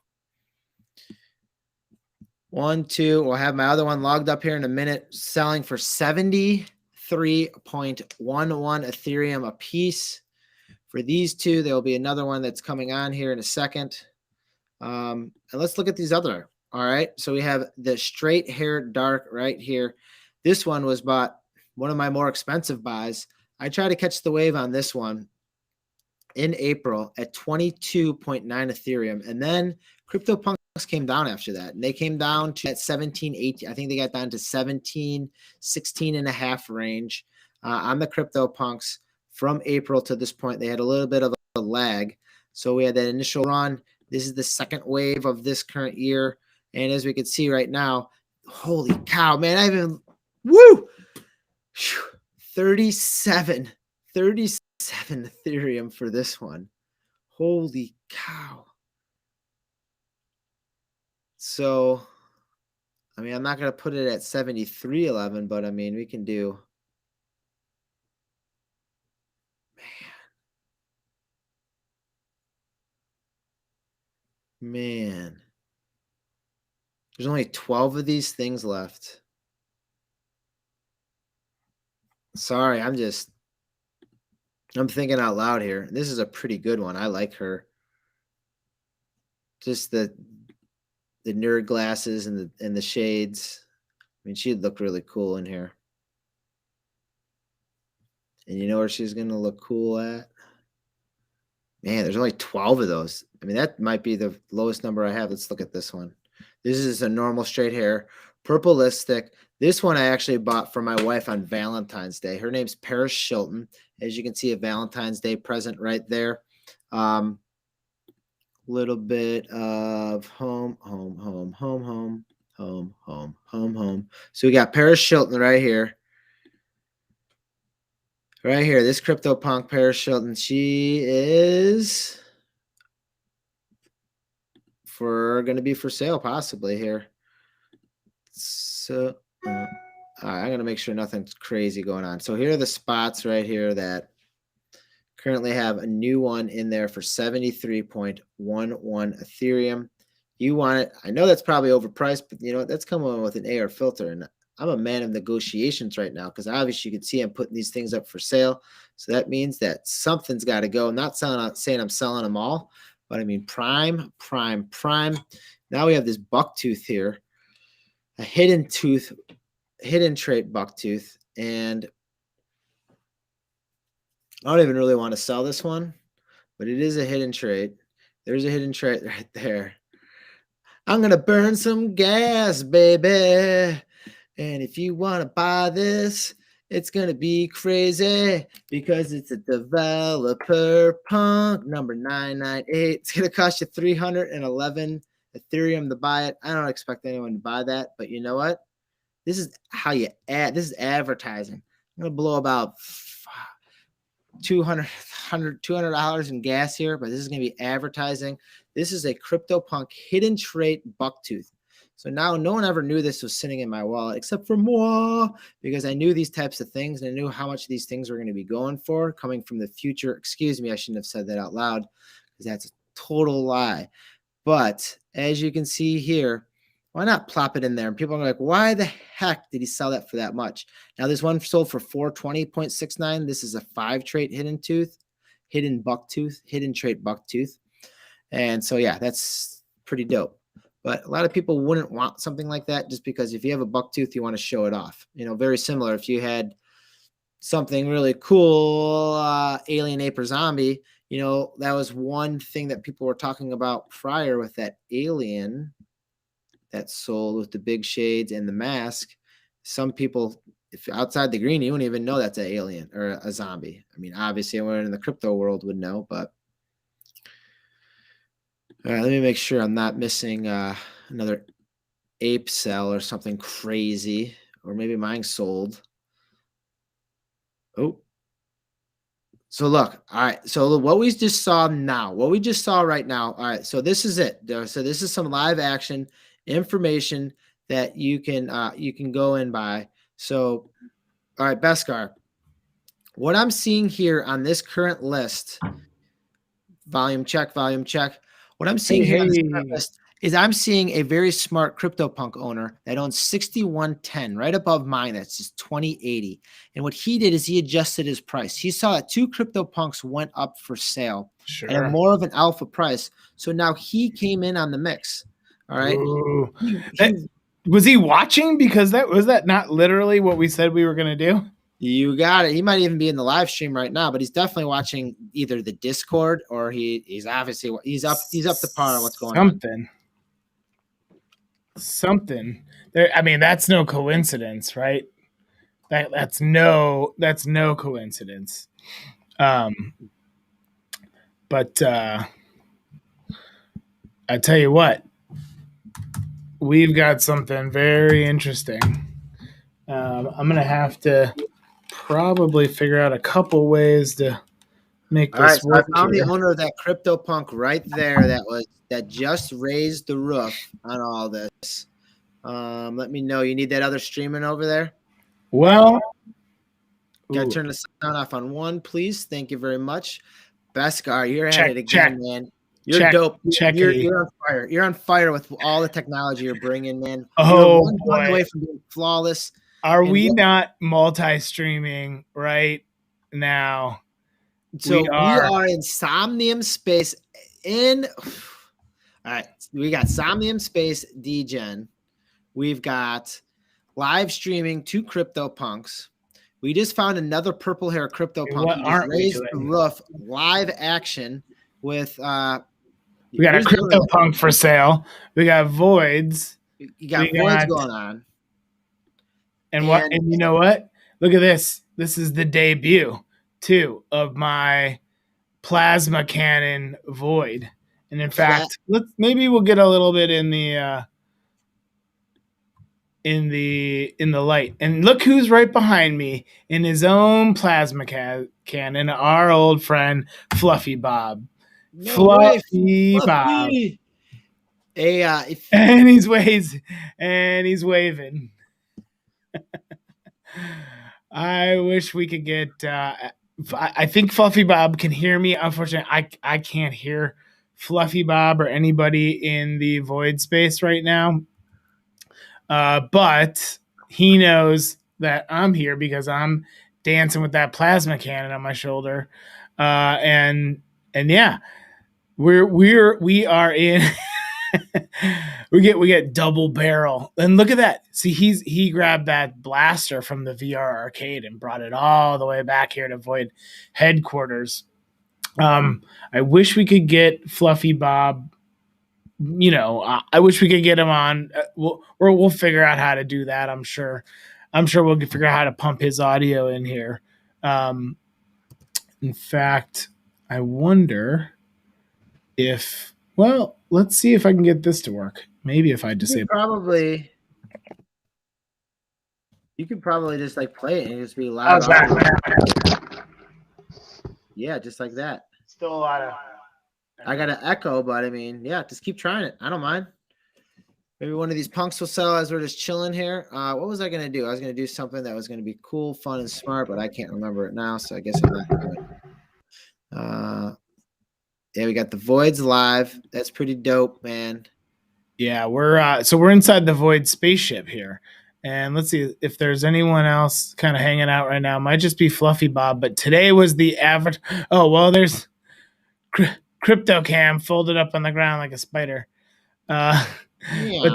1, 2. We'll have my other one logged up here in a minute, selling for 73.11 Ethereum a piece. For these 2, there will be another one that's coming on here in a second. And let's look at these other. All right. So we have the straight hair dark right here. This one was bought, one of my more expensive buys. I tried to catch the wave on this one in April at 22.9 Ethereum. And then CryptoPunks came down after that. And they came down to at 17, 18. I think they got down to 17, 16 and a half range on the CryptoPunks from April to this point. They had a little bit of a lag. So we had that initial run. This is the second wave of this current year. And as we can see right now, holy cow, man, I even, woo, 37 Ethereum for this one. Holy cow. So, I mean, I'm not going to put it at 73.11, but I mean, we can do, man. There's only 12 of these things left. Sorry, I'm thinking out loud here. This is a pretty good one. I like her. Just the nerd glasses and the shades. I mean, she'd look really cool in here. And you know where she's gonna look cool at? Man, there's only 12 of those. I mean, that might be the lowest number I have. Let's look at this one. This is a normal straight hair, purple lipstick. This one I actually bought for my wife on Valentine's Day. Her name's Paris Shilton. As you can see, a Valentine's Day present right there. Little bit of home. So we got Paris Shilton right here. Right here, this CryptoPunk Paris Shilton. She is going to be for sale possibly here. So, all right, I'm going to make sure nothing's crazy going on. So here are the spots right here that currently have a new one in there for 73.11 Ethereum. You want it. I know that's probably overpriced, but you know, that's coming with an AR filter. And I'm a man of negotiations right now because obviously you can see I'm putting these things up for sale. So that means that something's got to go. I'm not saying I'm selling them all, but I mean prime. Now we have this bucktooth here, a hidden trait bucktooth. And I don't even really want to sell this one, but it is a hidden trait. There's a hidden trait right there. I'm going to burn some gas, baby. And if you want to buy this, it's going to be crazy because it's a developer punk number 998. It's going to cost you 311 Ethereum to buy it. I don't expect anyone to buy that, but you know what? This is how you add. This is advertising. I'm going to blow about $200 in gas here, but this is going to be advertising. This is a CryptoPunk hidden trait bucktooth. So now no one ever knew this was sitting in my wallet except for moi, because I knew these types of things and I knew how much these things were going to be going for coming from the future. Excuse me, I shouldn't have said that out loud because that's a total lie. But as you can see here, why not plop it in there? And people are like, why the heck did he sell that for that much? Now this one sold for 420.69. This is a 5-trait hidden trait bucktooth. And so, yeah, that's pretty dope. But a lot of people wouldn't want something like that just because if you have a bucktooth, you want to show it off. You know, very similar. If you had something really cool, alien ape or zombie, you know, that was one thing that people were talking about prior with that alien that sold with the big shades and the mask. Some people, if outside the green, you wouldn't even know that's an alien or a zombie. I mean, obviously, everyone in the crypto world would know, but. All right, let me make sure I'm not missing another ape cell or something crazy, or maybe mine sold. Oh, so look, all right. So what we just saw right now. All right, so this is it. So this is some live action information that you can go and buy. So, all right, Beskar, what I'm seeing here on this current list, volume check. What I'm seeing here on this list is I'm seeing a very smart CryptoPunk owner that owns 6110 right above mine. That's just 2080. And what he did is he adjusted his price. He saw that 2 CryptoPunks went up for sale at a more of an alpha price. So now he came in on the mix. All right. Was he watching? Because was that not literally what we said we were going to do? You got it. He might even be in the live stream right now, but he's definitely watching either the Discord or he's obviously he's up to par on what's going on. Something there. I mean, that's no coincidence, right? That's no coincidence. But I tell you what, we've got something very interesting. I'm gonna have to probably figure out a couple ways to make this work. So I found the owner of that CryptoPunk right there. That just raised the roof on all this. Let me know. You need that other streaming over there? Well, gotta turn the sound off on 1, please. Thank you very much. Beskar, you're at it again, man. You're dope. You're on fire. You're on fire with all the technology you're bringing, man. Oh, you're one away from being flawless. Are we not multi-streaming right now? So we are in Somnium Space. All right, we got Somnium Space DGen. We've got live streaming 2 CryptoPunks. We just found another purple hair CryptoPunk. He just raised the roof. Live action with we got a CryptoPunk for sale. We got voids. You got voids going on. And you know what? Look at this. This is the debut too of my plasma cannon void. And in fact, maybe we'll get a little bit in the light. And look who's right behind me in his own plasma cannon, our old friend Fluffy Bob. Fluffy Bob. And he's waving. I wish we could get I think Fluffy Bob can hear me. Unfortunately, I can't hear Fluffy Bob or anybody in the void space right now. But he knows that I'm here because I'm dancing with that plasma cannon on my shoulder. And yeah, we are in we get double barrel. And look at that. See, he grabbed that blaster from the VR arcade and brought it all the way back here to Void headquarters. I wish we could get Fluffy Bob. I wish we could get him on. We'll figure out how to do that. I'm sure we'll figure out how to pump his audio in here. In fact, I wonder if. Well, let's see if I can get this to work. Maybe if I disable. You could probably just like play it and just be loud. Yeah, just like that. Still a lot of. I got an echo, but I mean, yeah, just keep trying it. I don't mind. Maybe one of these punks will sell as we're just chilling here. What was I going to do? I was going to do something that was going to be cool, fun, and smart, but I can't remember it now, so I guess I'm not doing it. Yeah, we got the Voids live. That's pretty dope, man. Yeah, we're inside the Void spaceship here. And let's see if there's anyone else kind of hanging out right now. It might just be Fluffy Bob, but today was the avatar. Oh, well, there's Crypto Cam folded up on the ground like a spider. But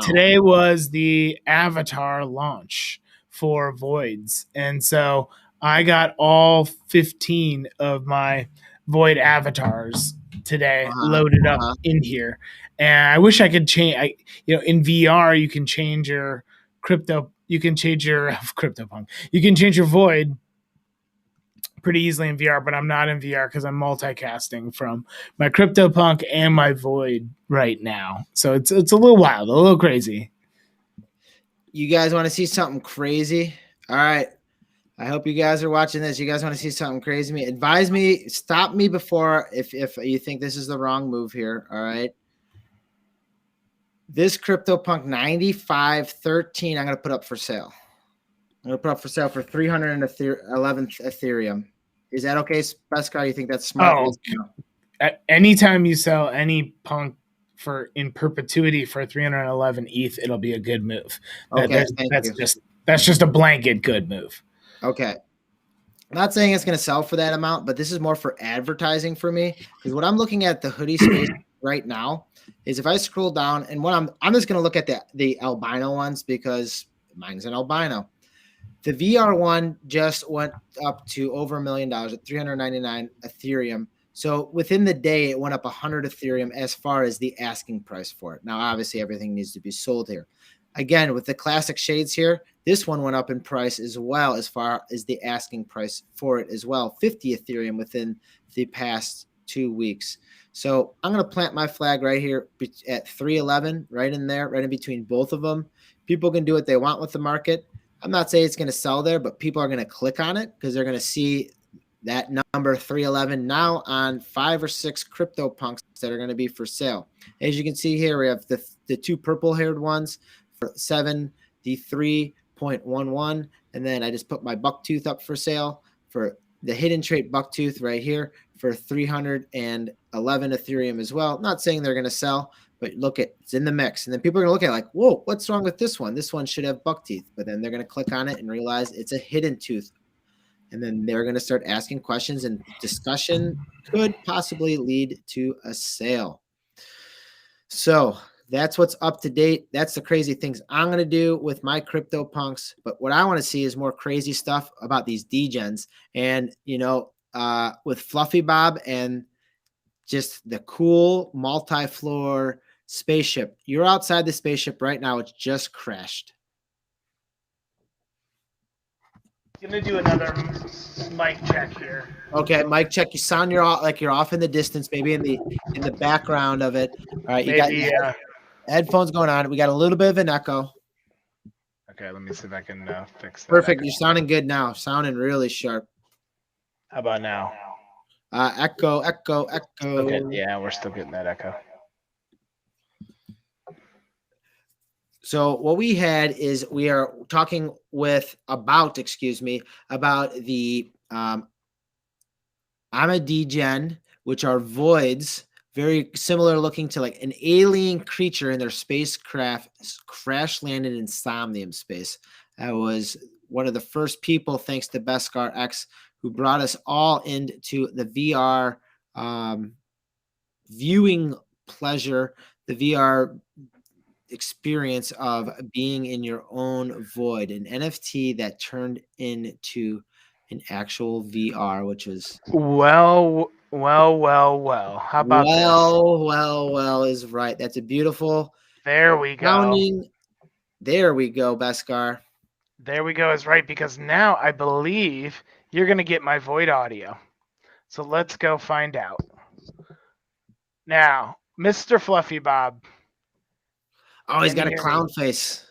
today was the avatar launch for Voids. And so I got all 15 of my Void avatars today loaded up in here. And I wish I could change. In VR, you can change your you can change your CryptoPunk. You can change your Void pretty easily in VR, but I'm not in VR because I'm multicasting from my CryptoPunk and my Void right now. So it's a little wild, a little crazy. You guys want to see something crazy? All right. I hope you guys are watching this. You guys want to see something crazy? Advise me, stop me before if you think this is the wrong move here. All right. This CryptoPunk 9513, I'm going to put up for sale. I'm going to put up for sale for 311 Ethereum. Is that okay, Beskar? You think that's smart? Oh, anytime you sell any punk in perpetuity for 311 ETH, it'll be a good move. Okay, that's just a blanket good move. Okay. I'm not saying it's going to sell for that amount, but this is more for advertising for me. Because what I'm looking at the hoodie space right now is if I scroll down, and what I'm just going to look at the albino ones because mine's an albino. The VR one just went up to over $1 million at 399 Ethereum. So within the day, it went up 100 Ethereum as far as the asking price for it. Now, obviously, everything needs to be sold here. Again, with the classic shades here, this one went up in price as well as far as the asking price for it as well. 50 Ethereum within the past 2 weeks. So I'm going to plant my flag right here at 311, right in there, right in between both of them. People can do what they want with the market. I'm not saying it's going to sell there, but people are going to click on it because they're going to see that number 311 now on 5 or 6 crypto punks that are going to be for sale. As you can see here, we have the 2 purple haired ones for 73.11. And then I just put my bucktooth up for sale for the hidden trait bucktooth right here for 311 Ethereum as well. Not saying they're going to sell, but look at it's in the mix. And then people are going to look at it like, whoa, what's wrong with this one? This one should have buck teeth. But then they're going to click on it and realize it's a hidden tooth. And then they're going to start asking questions, and discussion could possibly lead to a sale. So that's what's up to date. That's the crazy things I'm going to do with my crypto punks. But what I want to see is more crazy stuff about these degens. And, with Fluffy Bob and just the cool multi-floor spaceship. You're outside the spaceship right now. It's just crashed. Gonna do another mic check here. Okay, mic check. You sound you're off in the distance, maybe in the background of it. All right, you got headphones going on. We got a little bit of an echo. Okay, let me see if I can fix that. Perfect. You're sounding good now. Sounding really sharp. How about now? Echo. Okay, yeah, we're still getting that echo. So what we had is we are talking about the I'm a degen, which are voids, very similar looking to like an alien creature in their spacecraft crash landed in Somnium space. I was one of the first people, thanks to Beskar X, who brought us all into the VR viewing pleasure, the VR experience of being in your own void, an NFT that turned into an actual VR, which was well. How about this? Well is right. That's a beautiful. There we go. There we go, Beskar. There we go is right, because now I believe you're going to get my void audio. So let's go find out. Now, Mr. Fluffy Bob. Oh, he's got a clown face.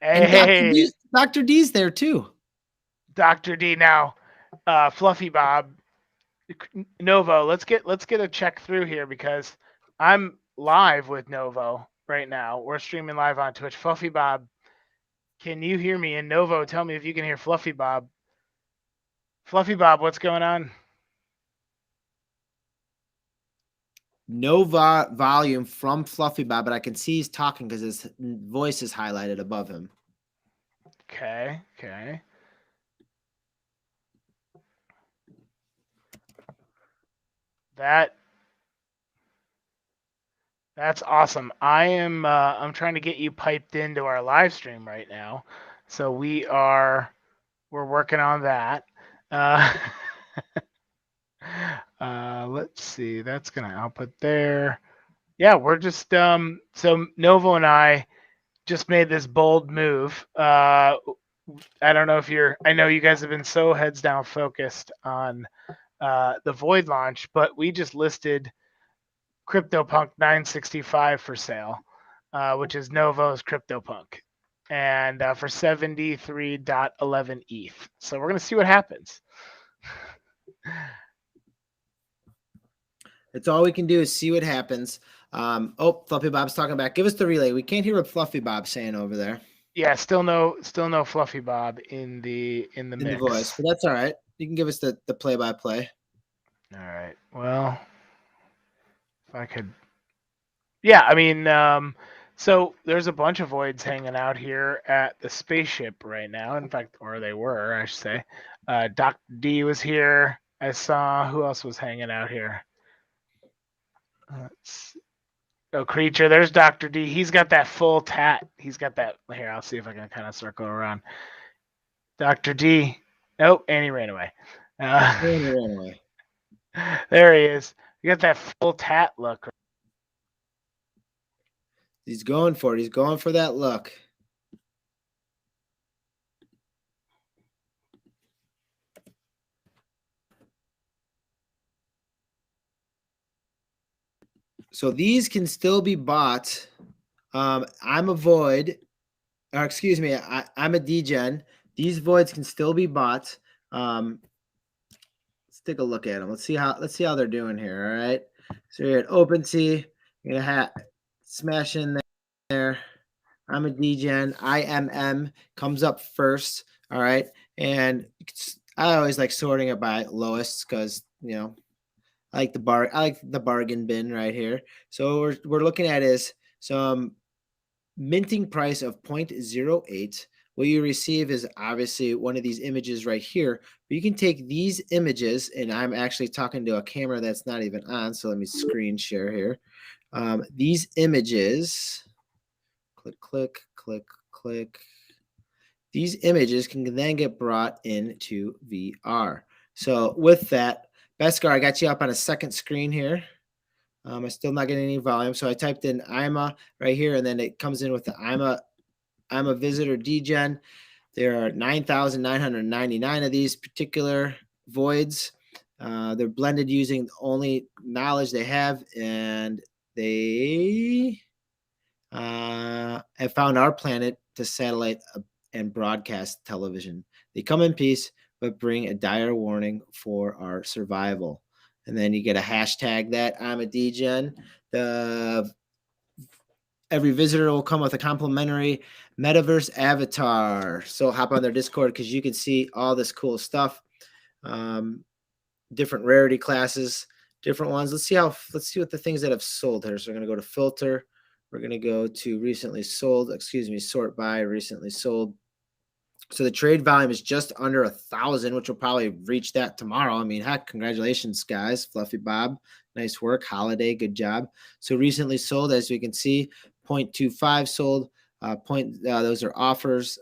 Hey, and Dr. D's there too. Dr. D. Now, Fluffy Bob, Novo, let's get a check through here, because I'm live with Novo right now. We're streaming live on Twitch. Fluffy Bob, can you hear me? And Novo, tell me if you can hear Fluffy Bob. Fluffy Bob, what's going on? No volume from Fluffy Bob, but I can see he's talking because his voice is highlighted above him. Okay. That's awesome. I'm trying to get you piped into our live stream right now. So we're working on that. Let's see. That's gonna output there. Yeah, we're just so Novo and I just made this bold move. I don't know if I know you guys have been so heads down focused on the Void launch, but we just listed CryptoPunk 965 for sale, which is Novo's CryptoPunk, and for 73.11 ETH. So we're gonna see what happens. It's all we can do is see what happens. Fluffy Bob's talking back. Give us the relay. We can't hear what Fluffy Bob's saying over there. Yeah, still no Fluffy Bob in the mix. The voice, but that's all right. You can give us the play-by-play. All right. Well, if I could. Yeah, I mean, so there's a bunch of voids hanging out here at the spaceship right now. In fact, or they were, I should say. Dr. D was here. I saw who else was hanging out here. Oh, creature. There's Dr. D. He's got that full tat. He's got that. Here, I'll see if I can kind of circle around. Dr. D. Nope, and he ran away. Anyway, There he is. You got that full tat look. he's going for it. He's going for that look. So these can still be bought. I'm a void, or excuse me, I'm a degen. These voids can still be bought. Let's take a look at them. Let's see how they're doing here. All right. So you're at OpenSea. You're gonna smash in there. I'm a degen. IMM comes up first. All right. And I always like sorting it by lowest because I like the bargain bin right here. So we're looking at is some minting price of 0.08. What you receive is obviously one of these images right here. But you can take these images, and I'm actually talking to a camera that's not even on. So let me screen share here. These images, click. These images can then get brought into VR. So with that, Beskar, I got you up on a second screen here. I'm still not getting any volume. So I typed in IMA right here, and then it comes in with the I'm a visitor degen. There are 9,999 of these particular voids. They're blended using the only knowledge they have, and they have found our planet to satellite and broadcast television. They come in peace, but bring a dire warning for our survival. And then you get a hashtag that I'm a degen. Every visitor will come with a complimentary metaverse avatar. So hop on their Discord because you can see all this cool stuff. Different rarity classes, different ones. Let's see what the things that have sold here. So we're going to go to filter. We're going to go to recently sold, sort by recently sold. So the trade volume is just under 1,000, which will probably reach that tomorrow. I mean, heck, congratulations, guys. Fluffy Bob, nice work. Holiday, good job. So recently sold, as we can see, 0.25 sold. Those are offers.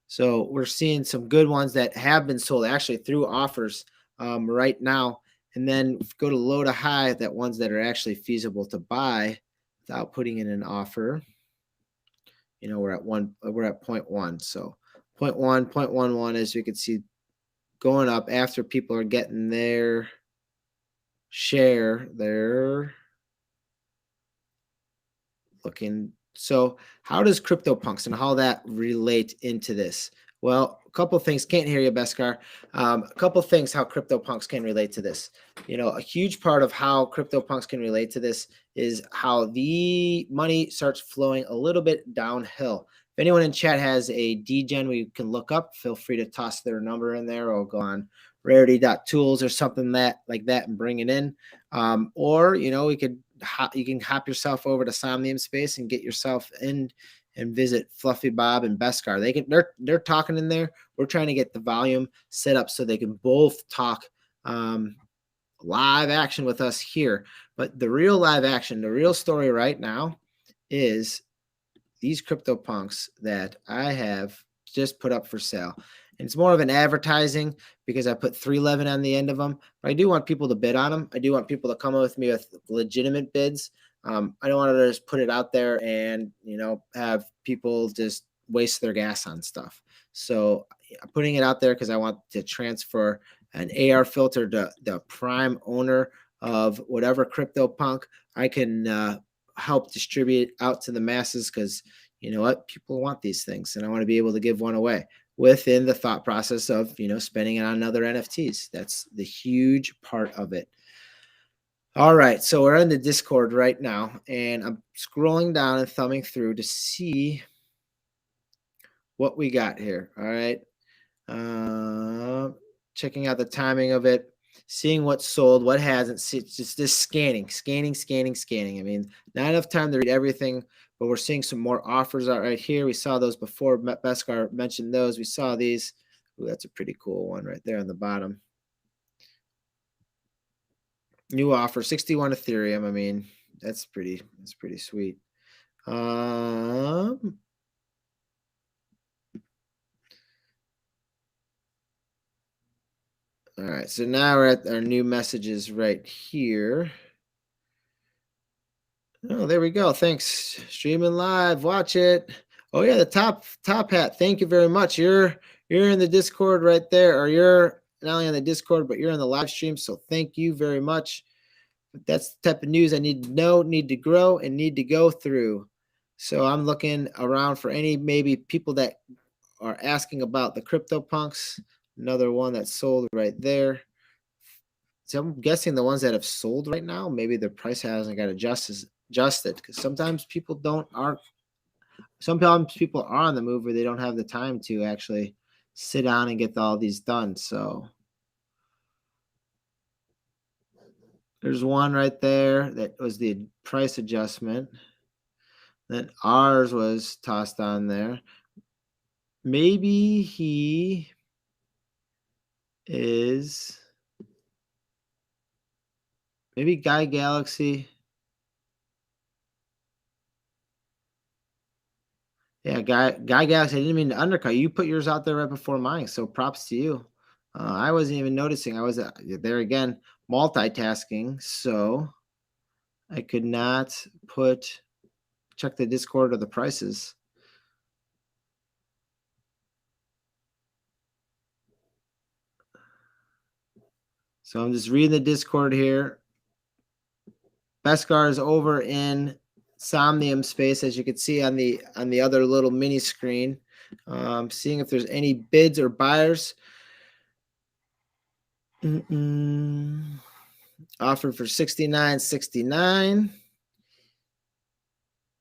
So we're seeing some good ones that have been sold actually through offers right now. And then go to low to high, that ones that are actually feasible to buy without putting in an offer. We're at 0.1. So 0.11, as we can see, going up after people are getting their share. They're looking. So how does CryptoPunks and how that relate into this? Well, a couple of things. Can't hear you, Beskar. A couple of things how CryptoPunks can relate to this. A huge part of how CryptoPunks can relate to this is how the money starts flowing a little bit downhill. If anyone in chat has a degen we can look up, feel free to toss their number in there or go on rarity.tools or something like that and bring it in. Or, you can hop yourself over to Somnium Space and get yourself in and visit Fluffy Bob and Beskar. They're talking in there. We're trying to get the volume set up so they can both talk live action with us here. But the real live action, the real story right now is these CryptoPunks that I have just put up for sale. And it's more of an advertising because I put 311 on the end of them. But I do want people to bid on them. I do want people to come with me with legitimate bids. I don't want to just put it out there and, have people just waste their gas on stuff. So I'm putting it out there because I want to transfer an AR filter to the prime owner of whatever CryptoPunk I can help distribute out to the masses because you know what? People want these things and I want to be able to give one away within the thought process of, spending it on other NFTs. That's the huge part of it. All right, so we're in the Discord right now, and I'm scrolling down and thumbing through to see what we got here. All right, checking out the timing of it, seeing what's sold, what hasn't. It's just this scanning. I mean, not enough time to read everything, but we're seeing some more offers out right here. We saw those before. Beskar mentioned those. We saw these. Ooh, that's a pretty cool one right there on the bottom. New offer, 61 Ethereum. I mean, that's pretty sweet. All right, so now we're at our new messages right here. Oh, there we go. Thanks. Streaming live. Watch it. Oh yeah, the top hat. Thank you very much. You're in the Discord right there, or you're not only on the Discord, but you're in the live stream. So thank you very much. But that's the type of news I need to know, need to grow, and need to go through. So I'm looking around for any maybe people that are asking about the CryptoPunks. Another one that's sold right there. So I'm guessing the ones that have sold right now, maybe their price hasn't got adjusted because sometimes people sometimes people are on the move where they don't have the time to actually sit down and get all these done. So there's one right there that was the price adjustment. Then ours was tossed on there. Maybe he is, maybe Guy Galaxy. Yeah, Guy Galaxy, I didn't mean to undercut. You put yours out there right before mine, so props to you. I wasn't even noticing. I was there again, multitasking, so I could not check the Discord or the prices. So I'm just reading the Discord here. Beskar is over in Somnium space, as you can see on the other little mini screen. Seeing if there's any bids or buyers. Offered for $69.69.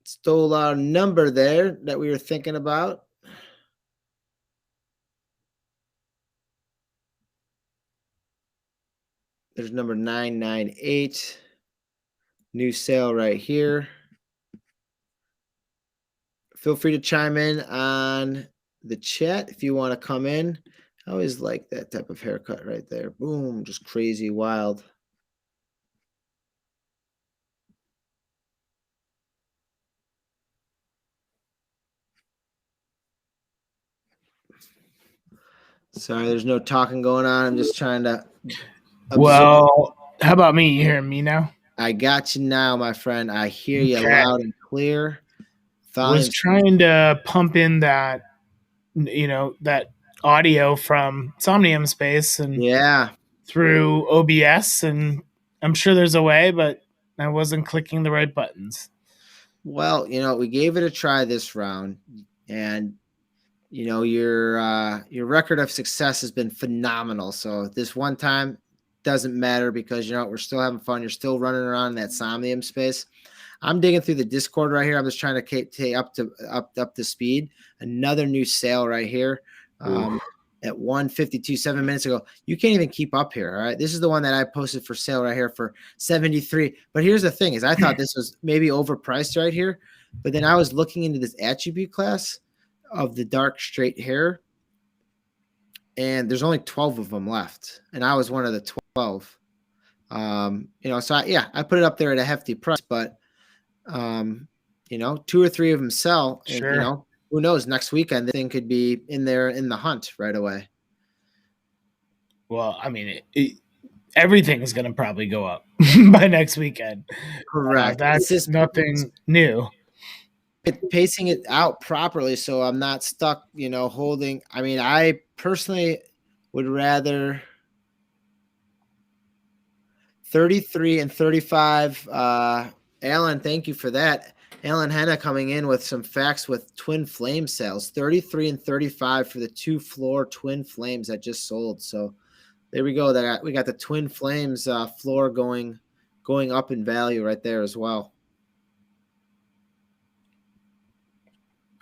Stole our number there that we were thinking about. There's number 998. New sale right here. Feel free to chime in on the chat if you want to come in. I always like that type of haircut right there. Boom, just crazy, wild. Sorry, there's no talking going on. I'm just trying to observe. Well, how about me? You hearing me now? I got you now, my friend. I hear you loud and clear. Was trying to pump in that, that audio from Somnium Space and through OBS, and I'm sure there's a way, but I wasn't clicking the right buttons. Well, we gave it a try this round, and your record of success has been phenomenal. So this one time doesn't matter because we're still having fun. You're still running around in that Somnium space. I'm digging through the Discord right here. I'm just trying to take up to speed. Another new sale right here at 1:52, 7 minutes ago. You can't even keep up here. All right, this is the one that I posted for sale right here for 73. But here's the thing: is I thought this was maybe overpriced right here, but then I was looking into this attribute class of the dark straight hair, and there's only 12 of them left, and I was one of the 12. So I put it up there at a hefty price, but 2 or 3 of them sell, and sure. Who knows, next weekend the thing could be in there in the hunt right away. Well, I mean, everything is going to probably go up by next weekend. Correct. That's nothing new. Pacing it out properly so I'm not stuck, holding. I mean, I personally would rather 33 and 35. Alan, thank you for that. Alan Henna coming in with some facts with twin flame sales. 33 and 35 for the 2 floor twin flames that just sold. So there we go. We got the twin flames floor going up in value right there as well.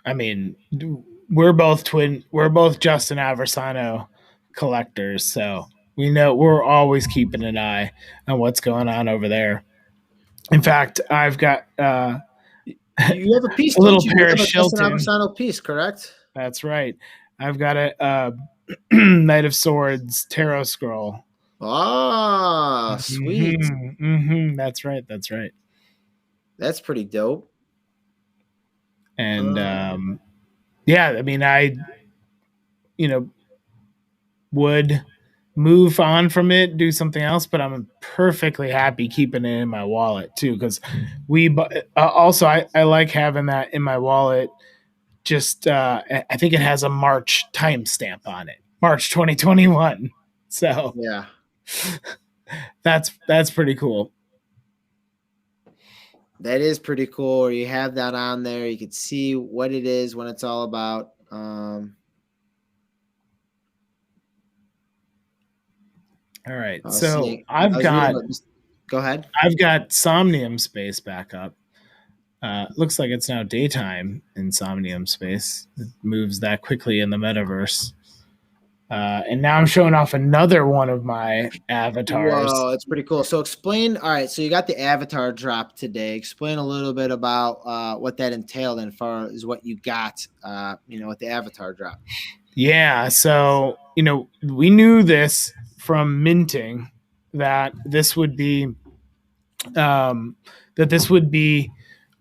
I mean, we're both Justin Aversano collectors, so we know we're always keeping an eye on what's going on over there. In fact, I've got you have a piece, a little pair of Shilton. Justin Aversano piece, correct? That's right. I've got a Knight of Swords tarot scroll Oh, sweet. That's right. That's right. That's pretty dope. And yeah, I mean, I would move on from it, do something else, but I'm perfectly happy keeping it in my wallet too, because also I like having that in my wallet. Just I think it has a March timestamp on it, March 2021. So yeah, that's pretty cool. that is pretty cool. Or you have that on there, you can see what it is, when it's all about. All right, so Go ahead. I've got Somnium Space back up. Looks like it's now daytime in Somnium Space. It moves that quickly in the metaverse. And now I'm showing off another one of my avatars. Whoa, that's pretty cool. So explain. All right, so you got the avatar drop today. Explain a little bit about what that entailed and far as what you got, with the avatar drop. Yeah, so we knew this from minting that this would be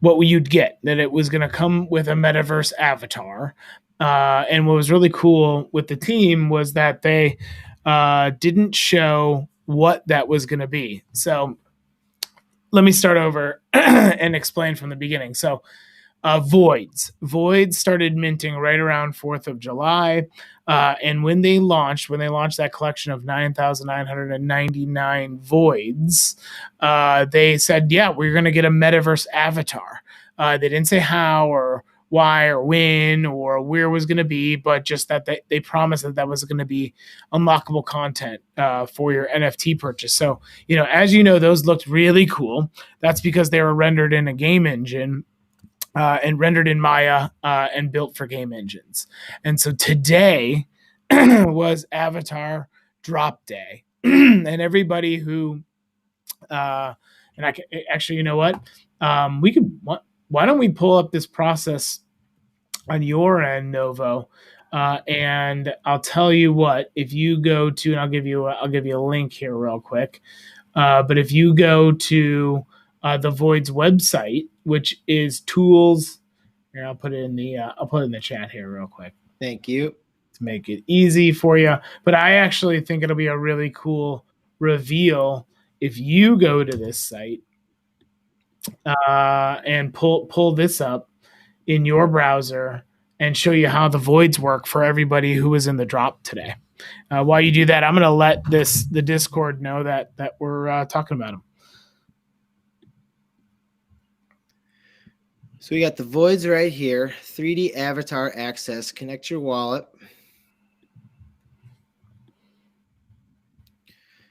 what you'd get, that it was going to come with a metaverse avatar. And what was really cool with the team was that they didn't show what that was going to be. So let me start over and explain from the beginning. So Voids started minting right around 4th of July. And when they launched that collection of 9,999 Voids, they said, yeah, we're going to get a metaverse avatar. They didn't say how or why or when or where it was going to be, but just that they promised that was going to be unlockable content for your NFT purchase. So, as those looked really cool. That's because they were rendered in a game engine. And rendered in Maya and built for game engines. And so today was Avatar drop day. And everybody who, and I can, actually, you know what? Why don't we pull up this process on your end, Novo? And I'll tell you what, if you go to, and I'll give you a link here real quick. But if you go to the Void's website, which is tools. Here, I'll put it in the chat here real quick. Thank you. To make it easy for you. But I actually think it'll be a really cool reveal if you go to this site and pull this up in your browser and show you how the voids work for everybody who was in the drop today. While you do that, I'm going to let the Discord know that we're talking about them. So we got the voids right here, 3D avatar access, connect your wallet.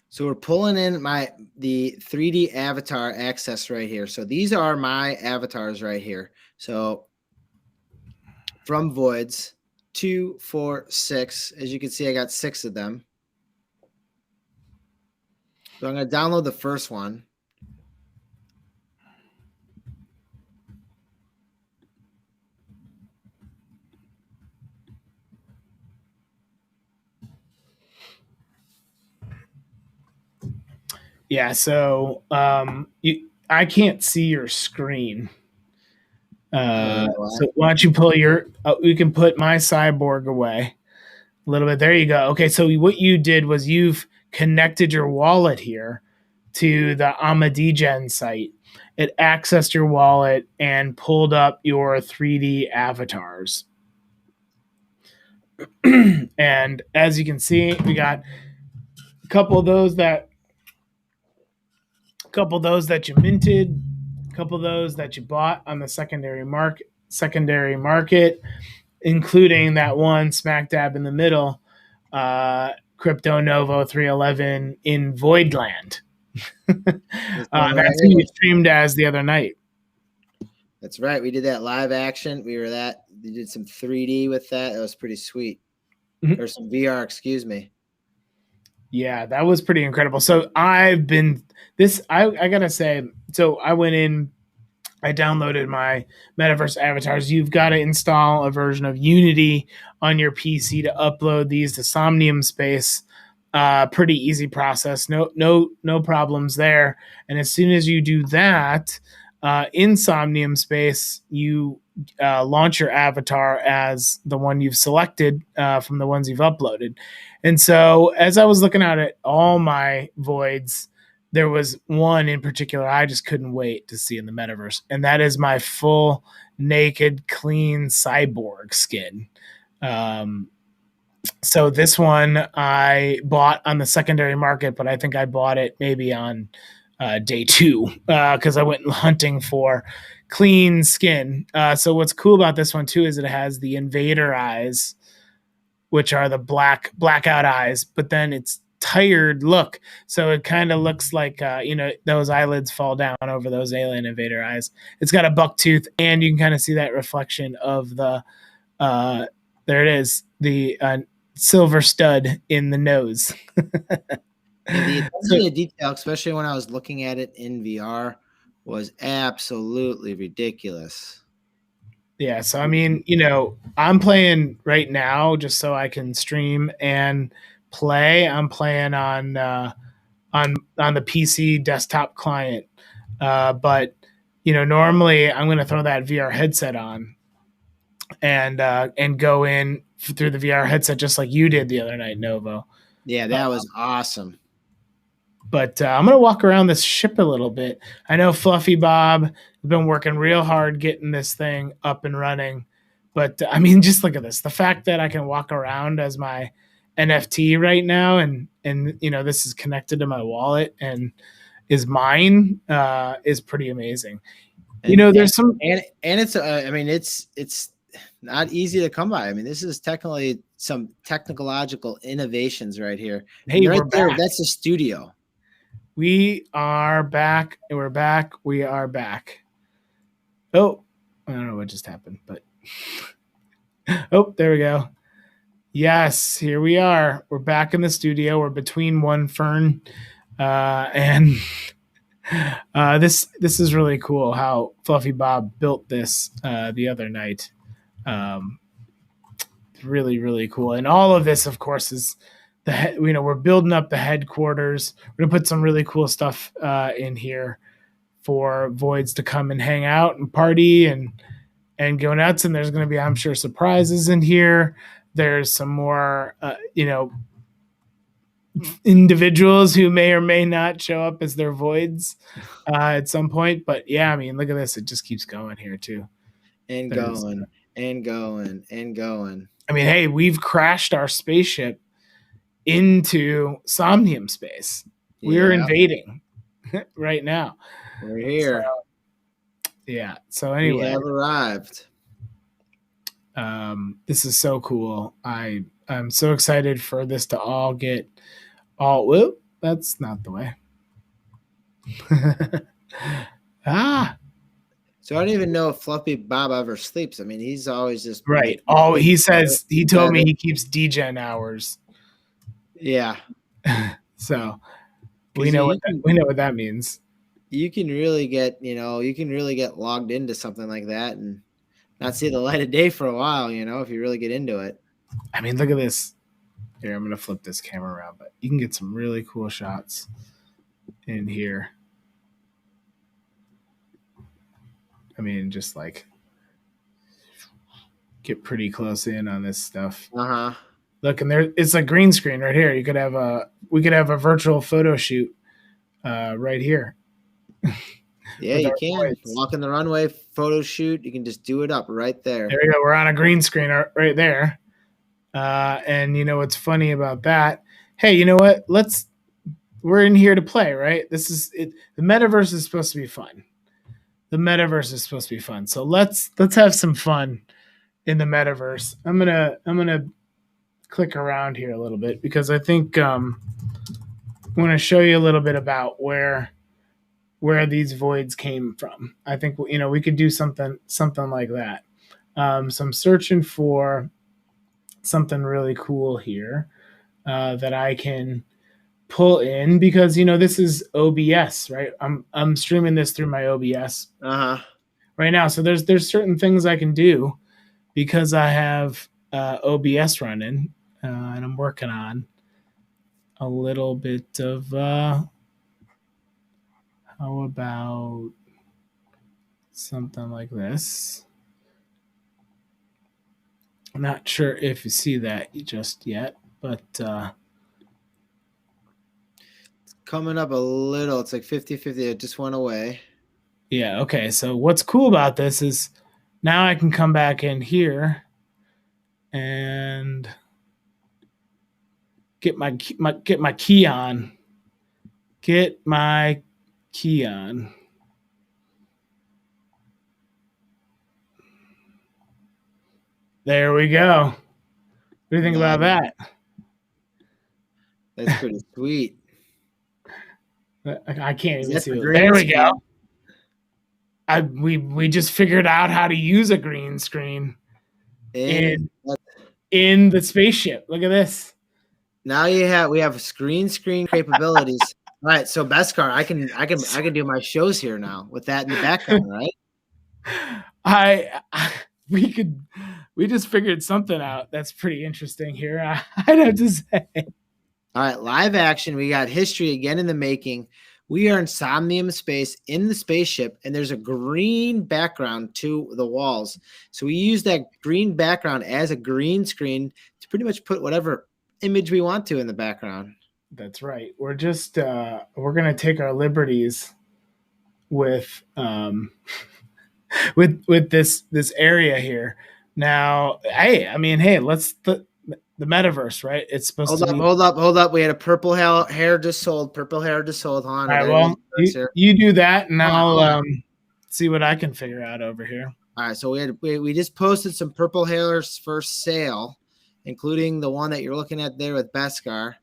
So we're pulling in the 3D avatar access right here. So these are my avatars right here. So from voids, 2, 4, 6. As you can see, I got 6 of them. So I'm going to download the first one. Yeah, so I can't see your screen. So why don't you pull you can put my cyborg away a little bit. There you go. Okay, so what you did was you've connected your wallet here to the DEGEN site. It accessed your wallet and pulled up your 3D avatars. And as you can see, we got a couple of those that you minted, a couple of those that you bought on the secondary market, including that one smack dab in the middle, Crypto Novo 311 in Voidland. That's who you streamed as the other night. That's right. We did that live action. We did some 3D with that. That was pretty sweet. Mm-hmm. Or some VR, excuse me. Yeah, that was pretty incredible. So I gotta say, so I went in, I downloaded my metaverse avatars. You've got to install a version of Unity on your PC to upload these to Somnium Space. Pretty easy process. No problems there. And as soon as you do that, in Somnium Space, you launch your avatar as the one you've selected from the ones you've uploaded. And so as I was looking at all my voids, there was one in particular I just couldn't wait to see in the metaverse. And that is my full naked, clean cyborg skin. So this one I bought on the secondary market, but I think I bought it maybe on day 2 because I went hunting for clean skin. So what's cool about this one too is it has the invader eyes, which are the blackout eyes, but then it's tired look. So it kind of looks like, those eyelids fall down over those alien invader eyes. It's got a buck tooth, and you can kind of see that reflection of the, there it is, the silver stud in the nose. And the attention to detail, especially when I was looking at it in VR, was absolutely ridiculous. Yeah, so I mean, I'm playing right now just so I can stream and play. I'm playing on the PC desktop client, but normally I'm going to throw that VR headset on and go in through the VR headset just like you did the other night, Novo. Yeah, that was awesome. But I'm going to walk around this ship a little bit. I know Fluffy Bob has been working real hard getting this thing up and running. But, I mean, just look at this. The fact that I can walk around as my NFT right now and this is connected to my wallet and is mine is pretty amazing. There's some... And it's, it's not easy to come by. I mean, this is technically some technological innovations right here. Hey, right we're there, back. that's a studio. We are back. We're back. We are back. Oh, I don't know what just happened, but oh, there we go. Yes, here we are. We're back in the studio. We're between one fern, and this is really cool how Fluffy Bob built this the other night. Really, really cool. And all of this, of course, is we're building up the headquarters. We're gonna put some really cool stuff in here for voids to come and hang out and party and go nuts. And there's gonna be, I'm sure, surprises in here. There's some more, individuals who may or may not show up as their voids at some point. But yeah, I mean, look at this. It just keeps going here too. And going and going and going. I mean, hey, we've crashed our spaceship into Somnium Space. We're invading right now. We're here. So anyway, we have arrived. This is so cool. I'm so excited for this to all get all. Whoop, that's not the way. So I don't even know if Fluffy Bob ever sleeps. I mean, he's always just right. Oh, he says he told me he keeps degen hours. Yeah. So we know what that means. You can really get logged into something like that and not see the light of day for a while, if you really get into it. I mean, look at this. Here, I'm going to flip this camera around, but you can get some really cool shots in here. I mean, just like get pretty close in on this stuff. Uh-huh. Look, and it's a green screen right here. We could have a virtual photo shoot right here. Yeah, you can walk in the runway, photo shoot. You can just do it up right there. There we go. We're on a green screen right there. And what's funny about that? Hey, you know what? We're in here to play, right? This is it. The metaverse is supposed to be fun. So let's have some fun in the metaverse. I'm gonna click around here a little bit because I think I want to show you a little bit about where these voids came from. I think we could do something like that. So I'm searching for something really cool here that I can pull in because this is OBS, right? I'm streaming this through my OBS right now. So there's certain things I can do because I have OBS running and I'm working on a little bit of how about something like this? I'm not sure if you see that just yet, but Coming up a little. It's like 50-50. It just went away. yeah, okay. So what's cool about this is now I can come back in here and get my key on. Get my key on. There we go. What do you think about that? That's pretty sweet. I can't Is even that see the it. green There we screen? go. We just figured out how to use a green screen in the spaceship. Look at this. Now we have screen capabilities. All right, so Beskar, I can do my shows here now with that in the background, right? We just figured something out that's pretty interesting here. I'd have to say. All right, live action. We got history again in the making. We are in Somnium space in the spaceship, and there's a green background to the walls. So we use that green background as a green screen to pretty much put whatever image we want to in the background. That's right. We're just we're gonna take our liberties with with this area here. Now, hey, let's the metaverse, right? It's supposed to be. Hold up. We had a purple hair just sold. Purple hair just sold. Hold on. All right, well, you do that, and I'll see what I can figure out over here. All right, so we just posted some purple hairs for sale, including the one that you're looking at there with Beskar.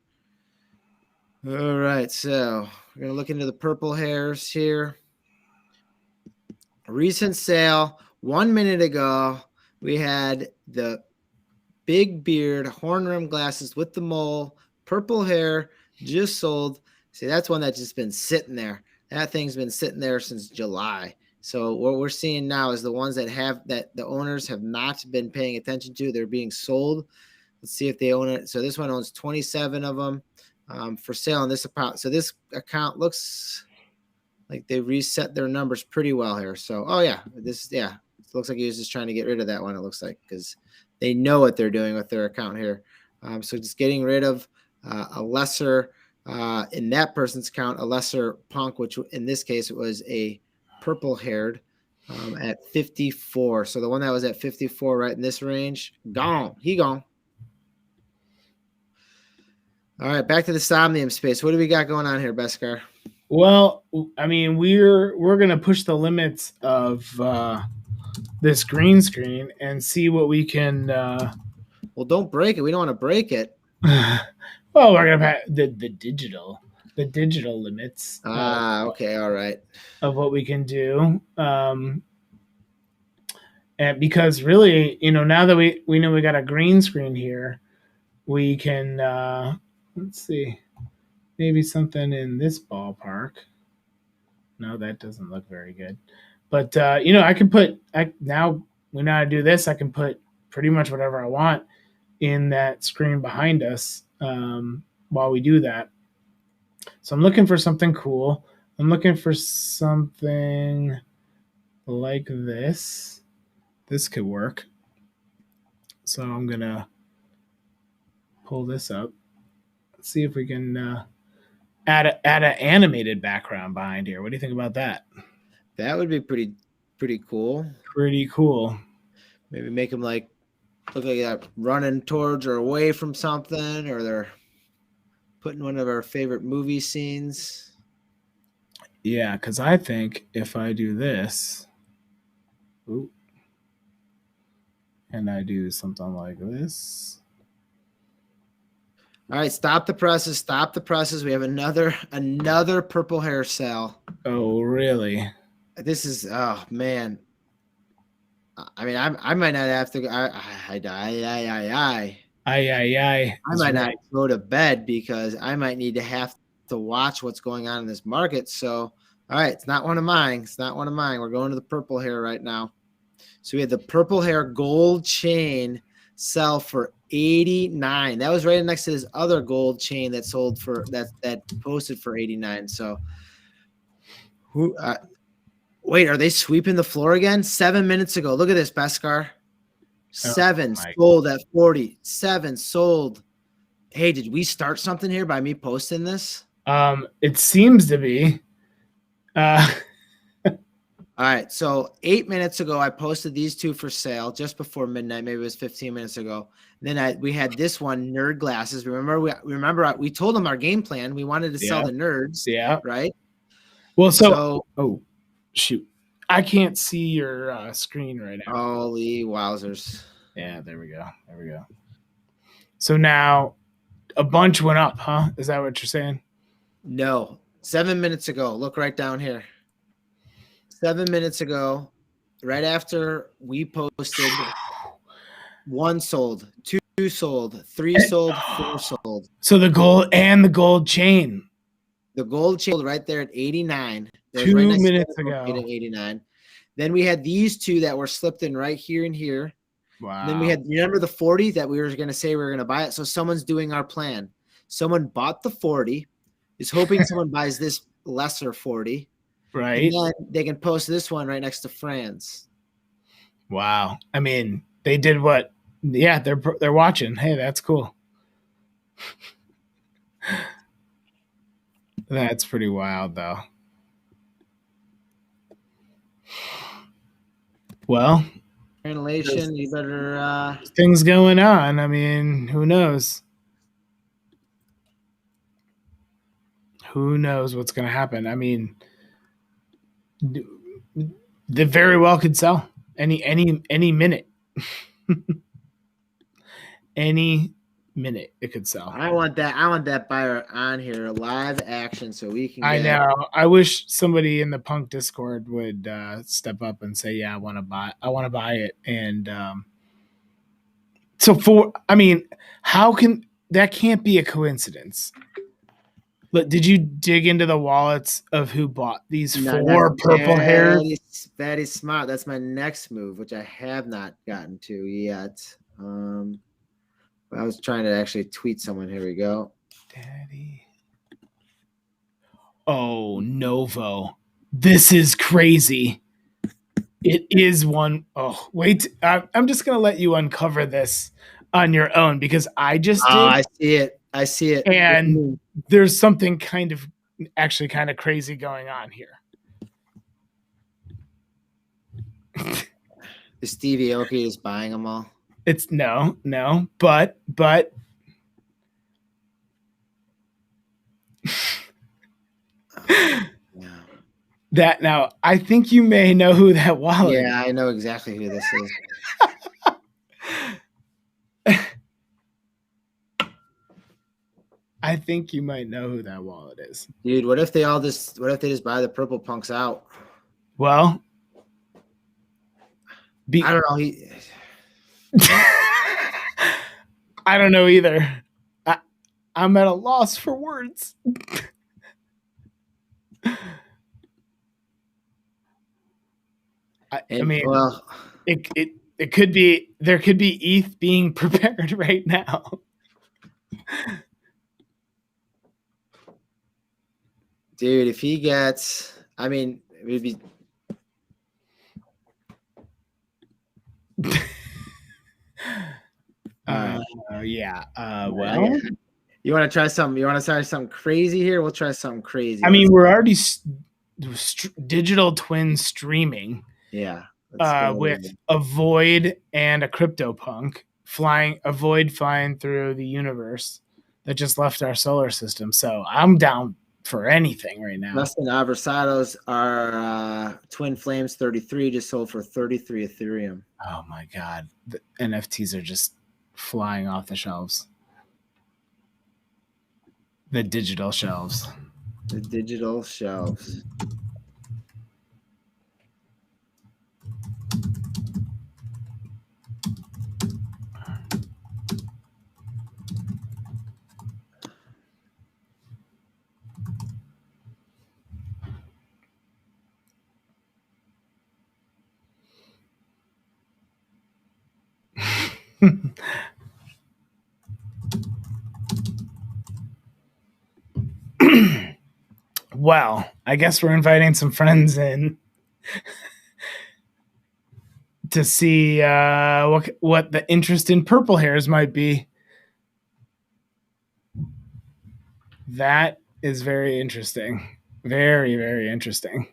All right, so we're gonna look into the purple hairs here. Recent sale 1 minute ago. We had the big beard, horn rim glasses with the mole, purple hair, just sold. See, that's one that's just been sitting there. That thing's been sitting there since July. So what we're seeing now is the ones that the owners have not been paying attention to. They're being sold. Let's see if they own it. So this one owns 27 of them for sale on this account. So this account looks like they reset their numbers pretty well here. So, it looks like he was just trying to get rid of that one. It looks like because they know what they're doing with their account here. So just getting rid of a lesser in that person's account, a lesser punk, which in this case it was a purple haired at 54. So the one that was at 54 right in this range, gone. He gone. All right, back to the Somnium space. What do we got going on here, Beskar? Well, I mean, we're gonna push the limits of this green screen and see what we can. Well, don't break it. We don't want to break it. Well, we're gonna have the digital limits. Okay, all right. Of what we can do, and because really, now that we know we got a green screen here, we can let's see, maybe something in this ballpark. No, that doesn't look very good. But I can put now we know how to do this. I can put pretty much whatever I want in that screen behind us while we do that. So I'm looking for something cool. I'm looking for something like this. This could work. So I'm gonna pull this up. Let's see if we can add an animated background behind here. What do you think about that? That would be pretty cool. Pretty cool. Maybe make them look like they're running towards or away from something, or they're putting one of our favorite movie scenes. Yeah, because I think if I do this, and I do something like this. All right, stop the presses. Stop the presses. We have another purple hair sale. Oh, really? This is, oh man. I mean, I might not have to. I might not go to bed because I might need to have to watch what's going on in this market. So, all right, it's not one of mine. It's not one of mine. We're going to the purple hair right now. So we have the purple hair gold chain sell for 89. That was right next to this other gold chain that sold for that posted for 89. So who wait, are they sweeping the floor again? 7 minutes ago. Look at this, Beskar. 7 sold at 40. 7 sold. Hey, did we start something here by me posting this? It seems to be. All right, so 8 minutes ago, I posted these two for sale just before midnight. Maybe it was 15 minutes ago. Then we had this one, nerd glasses. Remember we told them our game plan. We wanted to sell the nerds. Yeah. Right. Well, so oh shoot, I can't see your screen right now. Holy wowzers! Yeah, there we go. There we go. So now a bunch went up, huh? Is that what you're saying? No, 7 minutes ago. Look right down here. 7 minutes ago, right after we posted, 1 sold, 2 sold, 3 sold, 4 sold. So the gold chain. The gold chain right there at 89. 2 minutes ago. At 89. Then we had these two that were slipped in right here and here. Wow. And then we had, remember the 40 that we were going to say we were going to buy it. So someone's doing our plan. Someone bought the 40, is hoping someone buys this lesser 40. Right. And then they can post this one right next to Fran's. Wow. I mean, they did what? Yeah, they're watching. Hey, that's cool. That's pretty wild, though. Well, Translation, you better things going on. I mean, who knows? Who knows what's going to happen? I mean, they very well could sell any minute. Any minute it could sell. I want that buyer on here, live action, so we can. I know. I wish somebody in the Punk Discord would step up and say, "Yeah, I want to buy it." And how can that can't be a coincidence? But did you dig into the wallets of who bought these 4 purple hairs? That is smart. That's my next move, which I have not gotten to yet. I was trying to actually tweet someone. Here we go. Daddy. Oh, Novo. This is crazy. It is one. Oh, wait. I'm just going to let you uncover this on your own because I just did. I see it. I see it. And there's something kind of crazy going on here. Is Stevie Aoki is buying them all? It's no, but that now I think you may know who that wallet is. Yeah, I know exactly who this is. I think you might know who that wallet is. Dude, what if they just buy the purple punks out? Well, I don't know. I don't know either. I'm at a loss for words. I mean, well, it could be, there could be ETH being prepared right now. Dude, if he gets, I mean, it would be. Yeah. Well, you want to try something? You want to try something crazy here? We'll try something crazy. I mean, we're already digital twin streaming. Yeah. With a Void and a CryptoPunk flying through the universe that just left our solar system. So I'm down for anything right now. Justin Aversados are Twin Flames 33 just sold for 33 Ethereum. Oh my God. The NFTs are just flying off the shelves. The digital shelves. The digital shelves. Well, I guess we're inviting some friends in to see what the interest in purple hairs might be. That is very interesting. Very, very interesting.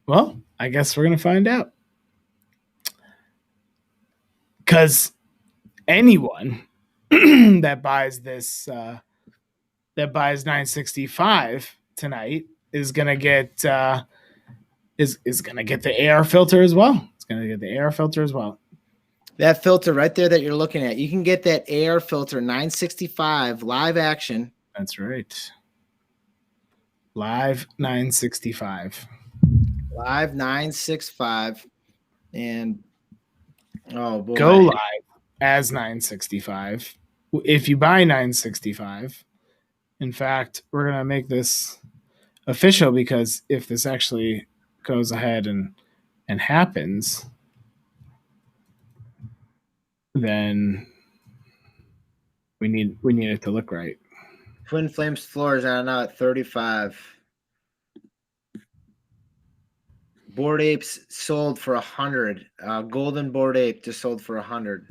Well, I guess we're going to find out. Because anyone that buys this, that buys 965 tonight is going to get is going to get the AR filter as well. It's going to get the AR filter as well. That filter right there that you're looking at, you can get that AR filter 965 live action. That's right. Live 965. Live 965. And oh boy. Go live as 965. If you buy 965, in fact, we're going to make this official, because if this actually goes ahead and happens, then we need it to look right. Twin Flames floors are now at 35. Bored Apes sold for 100. Golden Bored Ape just sold for 100.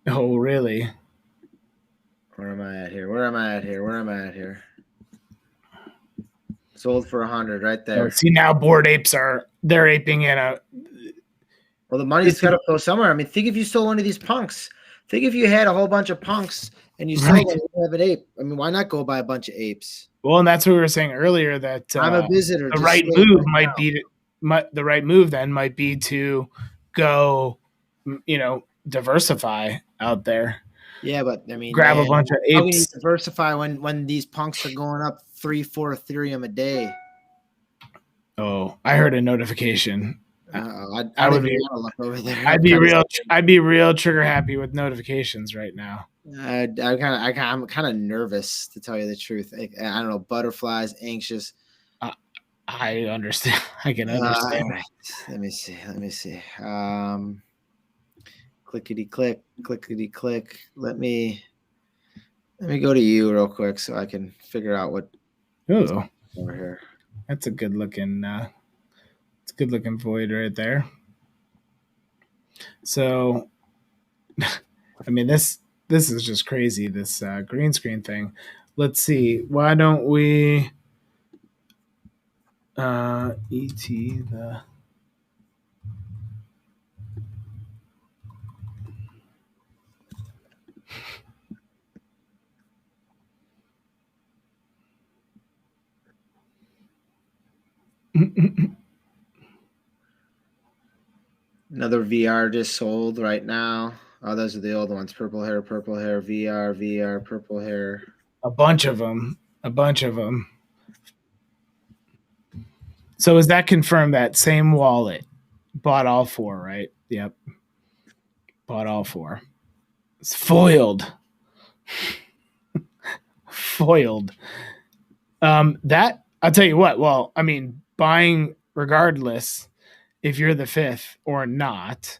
Oh, really? Where am I at here? Sold for 100 right there. Oh, see, now Bored Apes they're aping in a. Well, the money's got to flow somewhere. I mean, think if you sold one of these punks. Think if you had a whole bunch of punks and you sold them, you have an ape. I mean, why not go buy a bunch of apes? Well, and that's what we were saying earlier, that I'm a visitor. The right move might be the right move then might be to go, diversify out there. Yeah, but I mean, grab a bunch of apes. How can you diversify when these punks are going up 3-4 Ethereum a day? Oh, I heard a notification. I would be look over there. I'd be real trigger happy with notifications right now. I'm kind of nervous, to tell you the truth. I don't know, butterflies, anxious. I understand. I can understand. Let me see. Clickety click. Let me go to you real quick so I can figure out what. Oh, over here. That's a good looking. It's a good looking void right there. So, I mean, this is just crazy. This green screen thing. Let's see. Why don't we ET the. Another VR just sold right now. Oh, those are the old ones. Purple hair, VR, purple hair. A bunch of them. So is that confirmed that same wallet bought all four, right? Yep. Bought all four. It's foiled. That, I'll tell you what. Well, I mean, buying regardless if you're the fifth or not,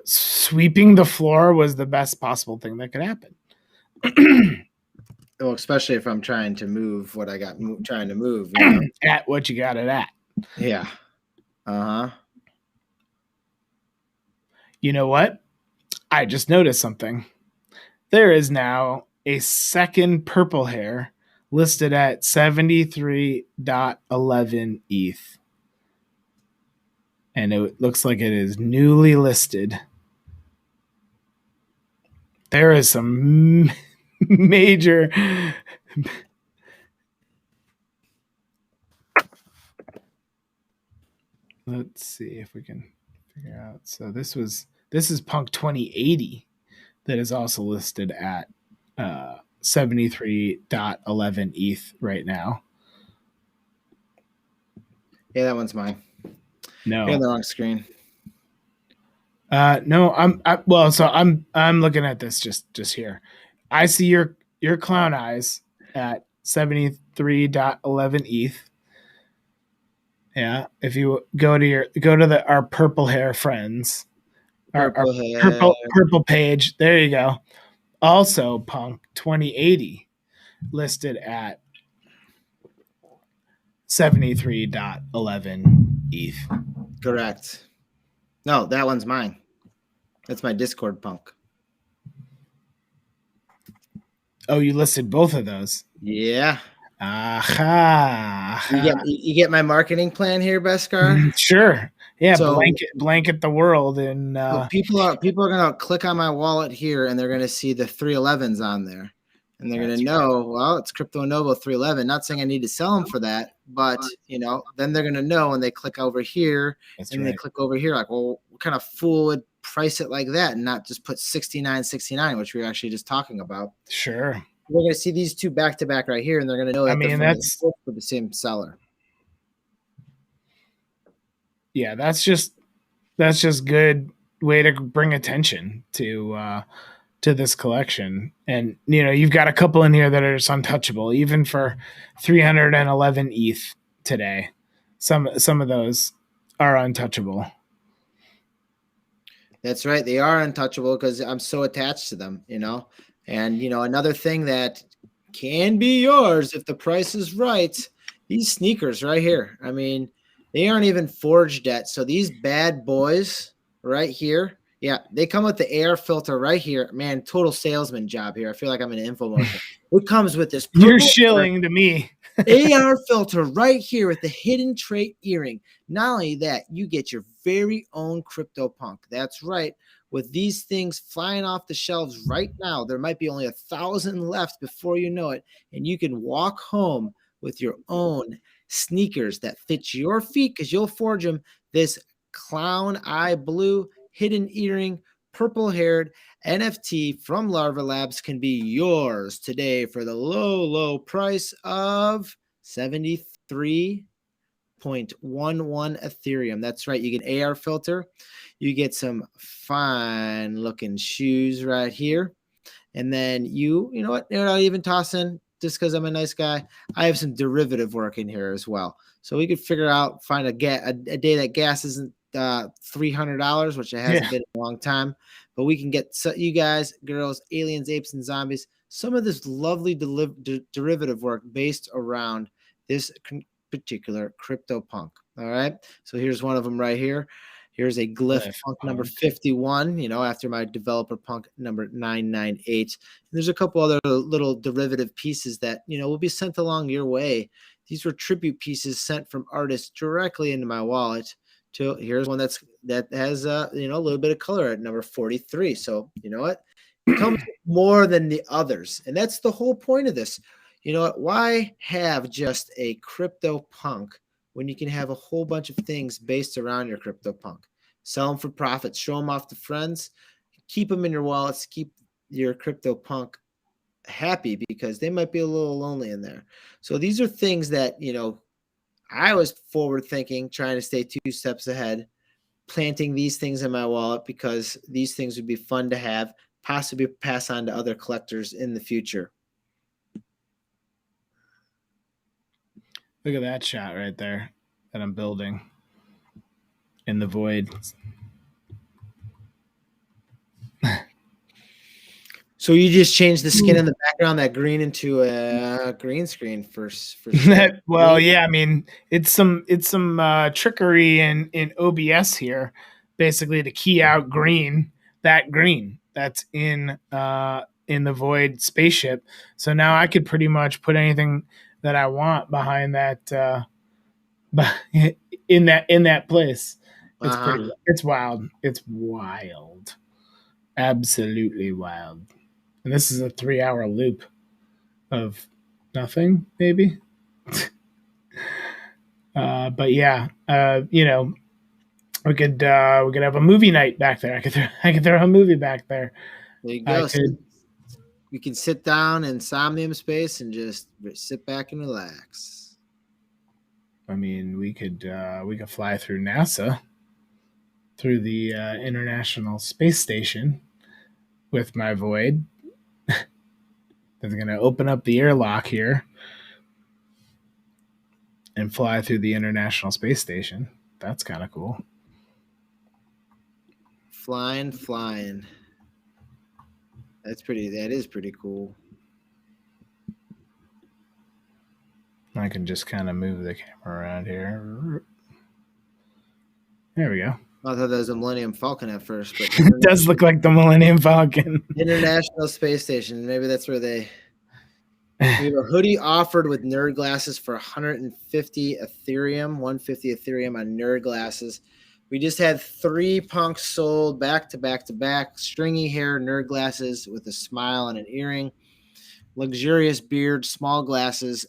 sweeping the floor was the best possible thing that could happen. Well, especially if I'm trying to move what I got trying to move. At what you got it at. Yeah. Uh-huh. You know what? I just noticed something. There is now a second purple hair listed at 73.11 ETH. And it looks like it is newly listed. There is some major... Let's see if we can figure out. So this is Punk 2080 that is also listed at 73.11 ETH right now. Yeah, that one's mine. No, you're on the wrong screen. No, I'm looking at this just here. I see your clown eyes at 73.11 ETH. Yeah, if you go to our purple hair friends, our Purple hair. purple page. There you go. Also, Punk 2080 listed at 73.11 ETH. Correct. No, that one's mine. That's my Discord punk. Oh, you listed both of those. Yeah. Aha. You get my marketing plan here, Beskar? Sure. Yeah, So- blanket the world and So people are gonna click on my wallet here and they're gonna see the 311s on there. And they're gonna know, well, it's Crypto Novo 311. Not saying I need to sell them for that, but then they're gonna know when they click over here they click over here, like, well, what kind of fool would price it like that and not just put 69.69, which we were actually just talking about. Sure. We're gonna see these two back to back right here, and they're gonna know that that's for the same seller. Yeah, that's just good way to bring attention to this collection. And you've got a couple in here that are just untouchable, even for 311 ETH today. Some of those are untouchable. That's right. They are untouchable because I'm so attached to them, And, another thing that can be yours if the price is right, these sneakers right here. I mean, they aren't even forged yet. So these bad boys right here, yeah, they come with the air filter right here. Man, total salesman job here. I feel like I'm in an infomercial. It comes with this. You're shilling to me. AR filter right here with the hidden trait earring. Not only that, you get your very own CryptoPunk. That's right. With these things flying off the shelves right now, there might be only 1,000 left before you know it. And you can walk home with your own sneakers that fit your feet because you'll forge them. This clown eye blue hidden earring, purple haired NFT from Larva Labs can be yours today for the low price of 73.11 Ethereum. That's right. You get AR filter. You get some fine looking shoes right here. And then you know what? They're not even tossing just because I'm a nice guy. I have some derivative work in here as well. So we could find a day that gas isn't $300, which it hasn't been in a long time. But we can get you guys, girls, aliens, apes, and zombies, some of this lovely derivative work based around this particular CryptoPunk. All right. So here's one of them right here. Here's a glyph punk number 51, after my developer punk number 998. And there's a couple other little derivative pieces that, will be sent along your way. These were tribute pieces sent from artists directly into my wallet. Here's one that has a little bit of color at number 43. So you know what? It comes more than the others. And that's the whole point of this. You know what? Why have just a CryptoPunk when you can have a whole bunch of things based around your CryptoPunk? Sell them for profit, show them off to friends, keep them in your wallets, keep your CryptoPunk happy because they might be a little lonely in there. So these are things that, I was forward thinking, trying to stay 2 steps ahead, planting these things in my wallet because these things would be fun to have, possibly pass on to other collectors in the future. Look at that shot right there that I'm building in the void. So you just changed the skin in the background, that green, into a green screen for well, yeah, I mean, it's some trickery in OBS here, basically to key out green that's in the void spaceship. So now I could pretty much put anything that I want behind that in that place. It's it's wild. It's wild. Absolutely wild. And this is a 3-hour loop of nothing, maybe. But yeah, we could have a movie night back there. I could throw a movie back there. There you go. We can sit down in Somnium space and just sit back and relax. I mean, we could fly through NASA, through the International Space Station with my void. They're going to open up the airlock here. and fly through the International Space Station. That's kind of cool. Flying. That is pretty cool. I can just kind of move the camera around here. There we go. I thought that was a Millennium Falcon at first, but It does look like the Millennium Falcon. International Space Station. Maybe that's where they. We have a hoodie offered with nerd glasses for 150 Ethereum, 150 Ethereum on nerd glasses. We just had 3 punks sold back to back to back. Stringy hair, nerd glasses with a smile and an earring. Luxurious beard, small glasses.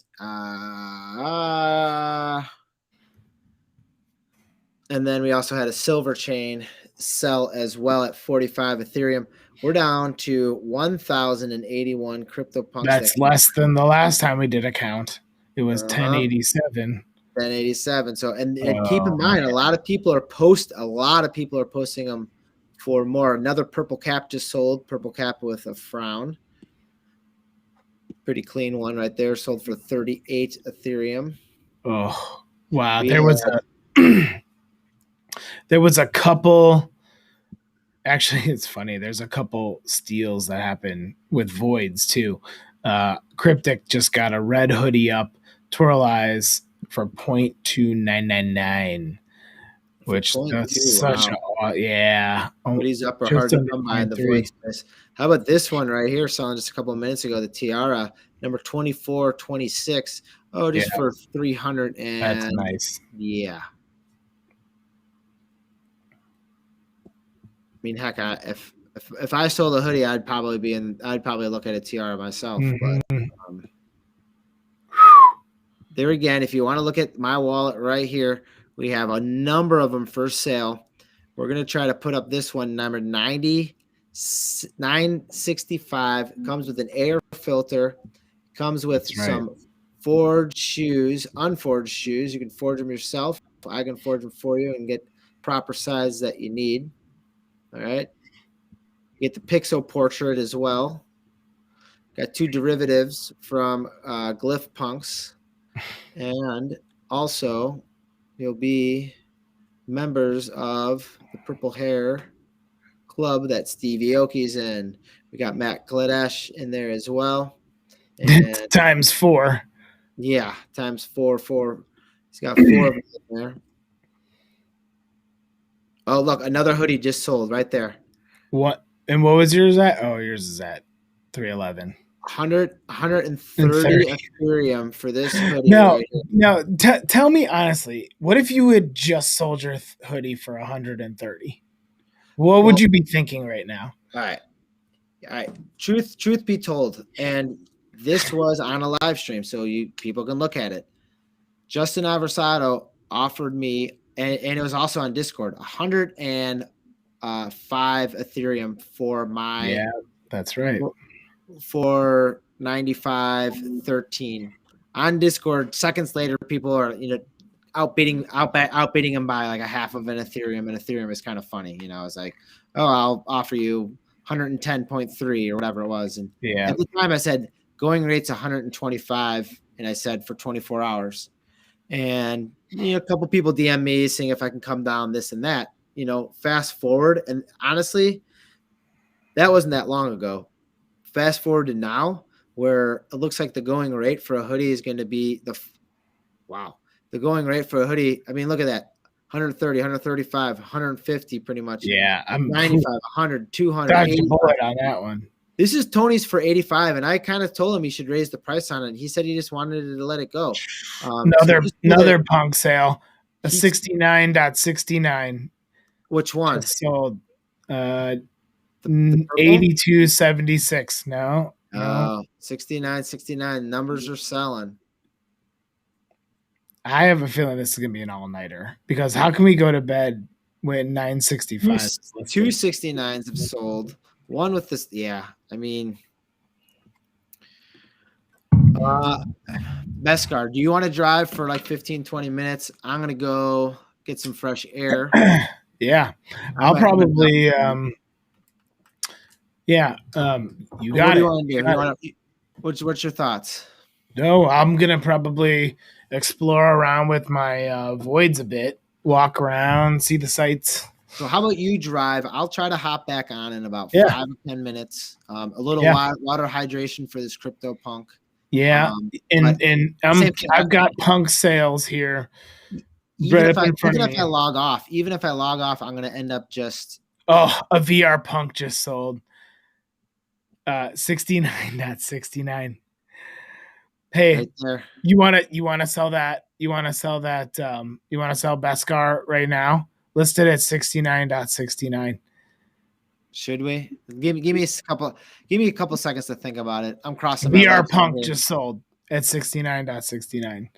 And then we also had a silver chain sell as well at 45 Ethereum. We're down to 1,081 CryptoPunks. That's less than the last time we did a count. It was 1087. 1087. So, and keep in mind, a lot of people are posting them for more. Another purple cap just sold. Purple cap with a frown. Pretty clean one right there. Sold for 38 Ethereum. Oh, wow. There was a couple. Actually, it's funny. There's a couple steals that happen with voids too. Cryptic just got a red hoodie up, Twirl Eyes for 0.2999, which that's such a yeah. Hoodies up are hard to come by in the void space. How about this one right here? Selling just a couple of minutes ago, the Tiara number 2426. Oh, just for 300 and that's nice. Yeah. I mean, heck, if I sold a hoodie, I'd probably look at a Tiara myself. Mm-hmm. But there again, if you want to look at my wallet right here, we have a number of them for sale. We're gonna try to put up this one, number 965. It comes with an air filter. Comes with some forged shoes, unforged shoes. You can forge them yourself. I can forge them for you and get proper size that you need. All right. You get the Pixel portrait as well. Got 2 derivatives from Glyph Punks. And also, you'll be members of the Purple Hair Club that Steve Aoki's in. We got Matt Gladesh in there as well. And times 4. Yeah, times 4. He's got 4 of them in there. Oh, look, another hoodie just sold right there. What? And what was yours at? Oh, yours is at 311. 130 Ethereum for this hoodie. No. Tell me honestly, what if you had just sold your hoodie for 130? What would you be thinking right now? All right. Truth be told, and this was on a live stream, so people can look at it. Justin Aversado offered me, and it was also on Discord, 105 Ethereum for my. Yeah, that's right. For 95.13 on Discord. Seconds later, people are outbidding him by like a half of an Ethereum, and Ethereum is kind of funny. I was like, oh, I'll offer you 110.3 or whatever it was, and at the time I said going rate's 125, and I said for 24 hours, and a couple people DM me saying if I can come down this and that. Fast forward, and honestly, that wasn't that long ago. Fast forward to now, where it looks like the going rate for a hoodie is going to be the going rate for a hoodie. I mean, look at that. 130, 135, 150 pretty much. Yeah. I'm 95, 100, 200. Dodged a bullet on that one. This is Tony's for 85, and I kind of told him he should raise the price on it. He said he just wanted to let it go. Another punk sale, a 69.69. Which one? Sold 82.76. No. 69. Numbers are selling. I have a feeling this is gonna be an all-nighter, because how can we go to bed when 965? 2 69s have sold. One with this, yeah. I mean, Beskar, do you want to drive for like 15-20 minutes? I'm gonna go get some fresh air. Yeah, I'll probably. You got it. What's your thoughts? No, I'm gonna probably explore around with my voids a bit, walk around, see the sights. So how about you drive? I'll try to hop back on in about Yeah. 5 or 10 minutes. A little Yeah. water hydration for this crypto punk. Yeah, But and same thing. I've got punk sales here Even right if up in front of me. I log off, I'm gonna end up just A VR punk just sold 69.69. Hey, right there. you wanna sell that? You wanna sell Beskar right now? Listed at 69.69. Should we? Give me a couple seconds to think about it. I'm crossing my VR legs. punk just sold at 69.69.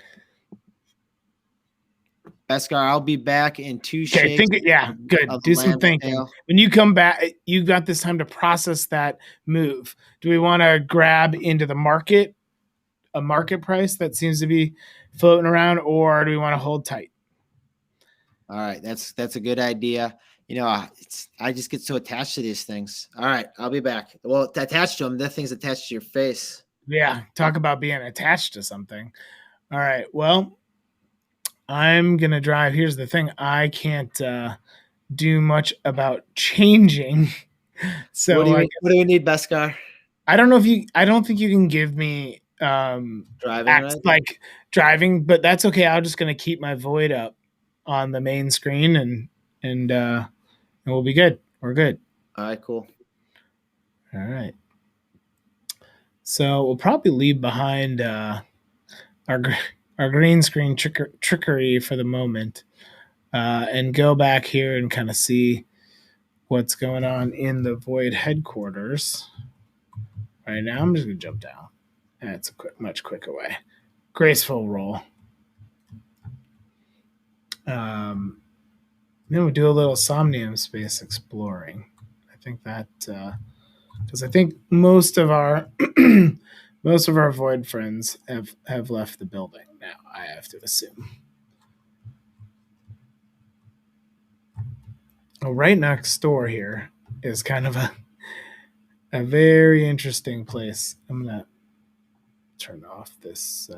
Beskar, I'll be back in 2 Okay, shakes. good. Of Do some lamb thinking. tail. When you come back, you got this time to process that move. Do we want to grab into the market, a market price that seems to be floating around, or do we want to hold tight? All right, that's a good idea. I just get so attached to these things. All right, I'll be back. Well, attached to them, that thing's attached to your face. Yeah, talk about being attached to something. All right, well, I'm gonna drive. Here's the thing: I can't do much about changing. So What do we need, Beskar? I don't know if you. I don't think you can give me Driving, right? like driving, but that's okay. I'm just gonna keep my void up on the main screen, and we'll be good. We're good. All right, cool. All right. So we'll probably leave behind our green screen trickery for the moment, and go back here and kind of see what's going on in the void headquarters. Right now, I'm just gonna jump down. That's a much quicker way. Graceful roll. Then we'll do a little Somnium space exploring. I think that because I think most of our void friends have left the building now. I have to assume. Well, right next door here is kind of a very interesting place. I'm gonna turn off this.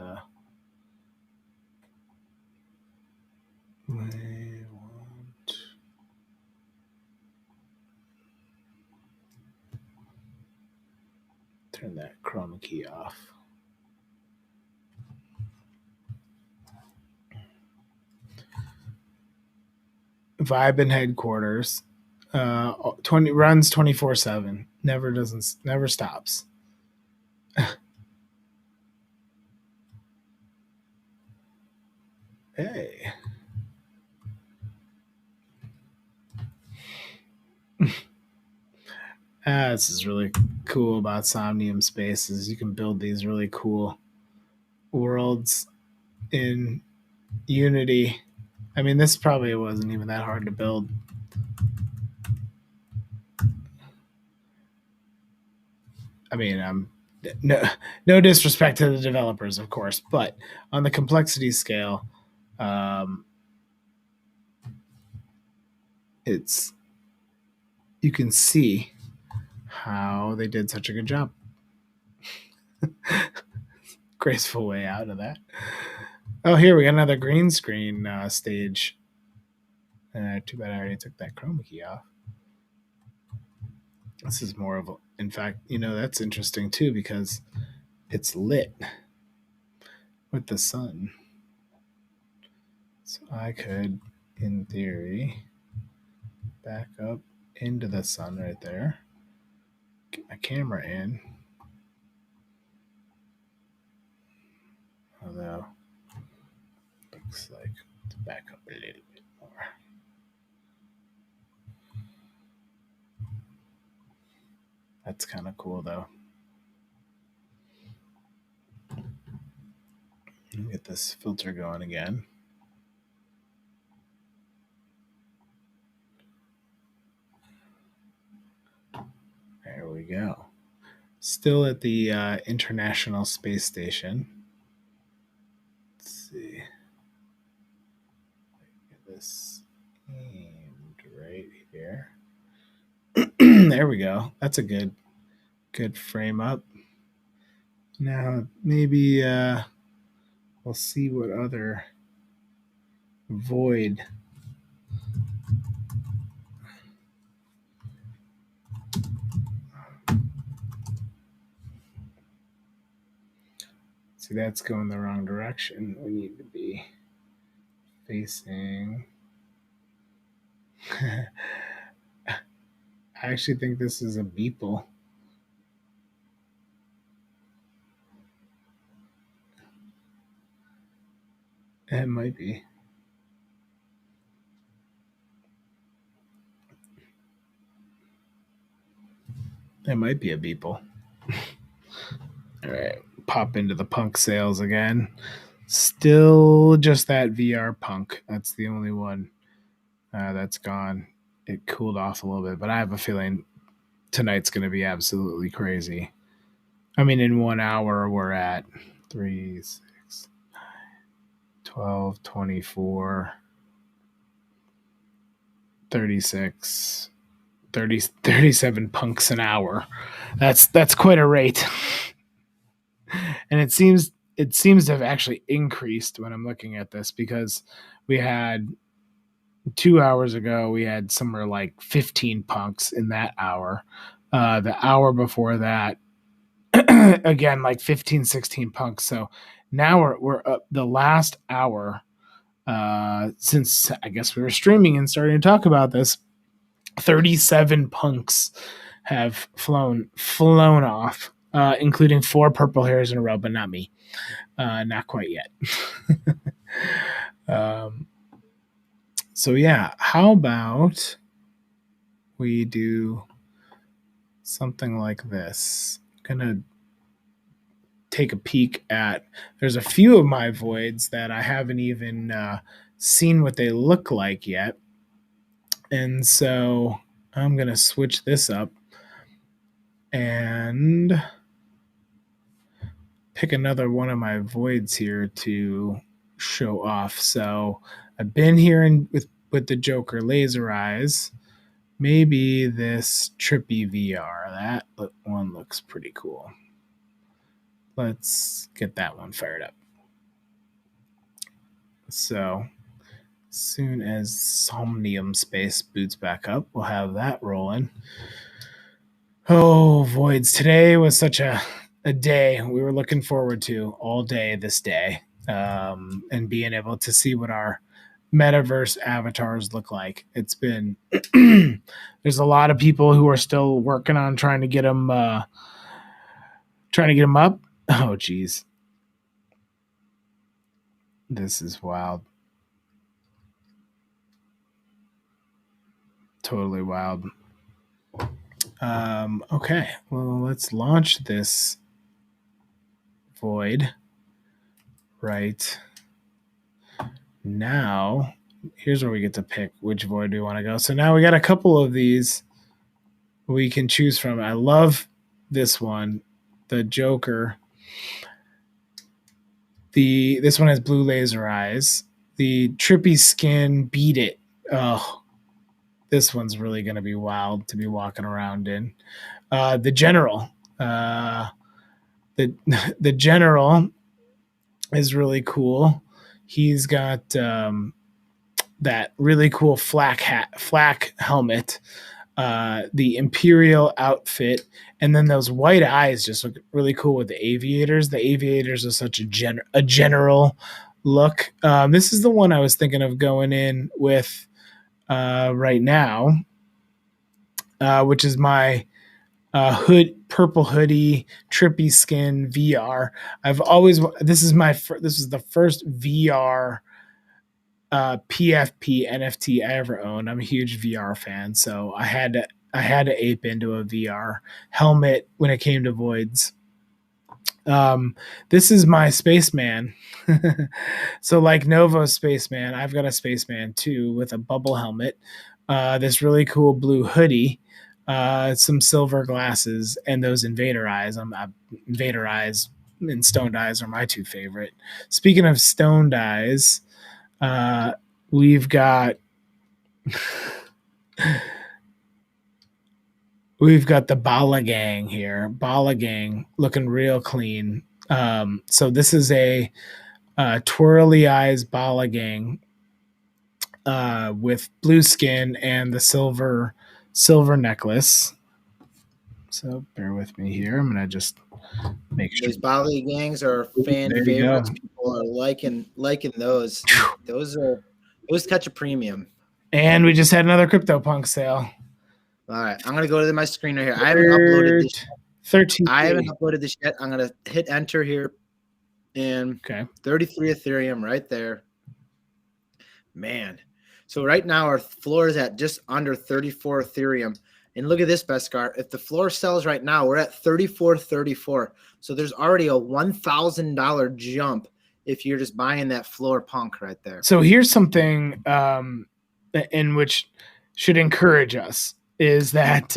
Turn that chroma key off. Vibe in headquarters. 20 runs 24/7. Never stops. Hey. This is really cool about Somnium spaces. You can build these really cool worlds in Unity. I mean, this probably wasn't even that hard to build. I mean, no disrespect to the developers, of course, but on the complexity scale, it's you can see how they did such a good job. Graceful way out of that. Oh, here we got another green screen stage. Too bad I already took that chroma key off. This is more of a, in fact, that's interesting too because it's lit with the sun. So I could, in theory, back up into the sun right there. Get my camera in. Although, looks like to back up a little bit more. That's kind of cool though. Get this filter going again. There we go. Still at the International Space Station. Let's see. Get this aimed right here. There we go. That's a good frame up. Now maybe we'll see what other void. See, that's going the wrong direction. We need to be facing. I actually think this is a beeple. It might be. It might be a beeple. All right, pop into the punk sales again. Still just that VR punk. That's the only one that's gone. It cooled off a little bit, but I have a feeling tonight's going to be absolutely crazy. I mean, in 1 hour, we're at 3, 6, 9, 12, 24, 36, 30, 37 punks an hour. That's quite a rate. And it seems to have actually increased when I'm looking at this, because we had 2 hours ago, we had somewhere like 15 punks in that hour. The hour before that, again, like 15, 16 punks. So now we're up the last hour, since I guess we were streaming and starting to talk about this, 37 punks have flown off, including 4 purple hairs in a row, but not me. Not quite yet. So yeah, how about we do something like this? I'm gonna take a peek at. There's a few of my voids that I haven't even seen what they look like yet, and so I'm gonna switch this up and pick another one of my voids here to show off. So I've been here with the Joker Laser Eyes. Maybe this trippy VR. That one looks pretty cool. Let's get that one fired up. So as soon as Somnium Space boots back up, we'll have that rolling. Oh, voids. Today was such a day we were looking forward to all day this day, and being able to see what our metaverse avatars look like. It's been there's a lot of people who are still working on trying to get them up. Oh geez, this is wild. Totally wild. Okay, well, let's launch this void right now. Here's where we get to pick which void we want to go. So now we got a couple of these we can choose from. I love this one, the Joker. This one has blue laser eyes. The trippy skin, beat it. Oh, this one's really going to be wild to be walking around in. The general. The general is really cool. He's got that really cool flak helmet, the Imperial outfit, and then those white eyes just look really cool with the aviators. The aviators are such a general look. This is the one I was thinking of going in with right now, which is my purple hoodie, trippy skin VR. This is the first VR PFP NFT I ever owned. I'm a huge VR fan, so I had to ape into a VR helmet when it came to voids. This is my spaceman. So like Novo's spaceman, I've got a spaceman too with a bubble helmet, this really cool blue hoodie, some silver glasses, and those invader eyes. Invader eyes and stoned eyes are my two favorite. Speaking of stoned eyes, we've got We've got the Bala Gang here. Bala Gang looking real clean. So this is a twirly eyes Bala Gang with blue skin and the silver necklace. So bear with me here. I'm gonna just make sure. These Bali gangs are fan There you favorites. go. People are liking those. Those catch a premium. And we just had another CryptoPunk sale. All right, I'm gonna go to my screen right here. I haven't uploaded this. 13. I haven't uploaded this yet. I'm gonna hit enter here, and Okay. 33 Ethereum right there. Man, so right now our floor is at just under 34 Ethereum. And look at this, Beskar. If the floor sells right now, we're at 34.34. So there's already a $1,000 jump if you're just buying that floor punk right there. So here's something in which should encourage us is that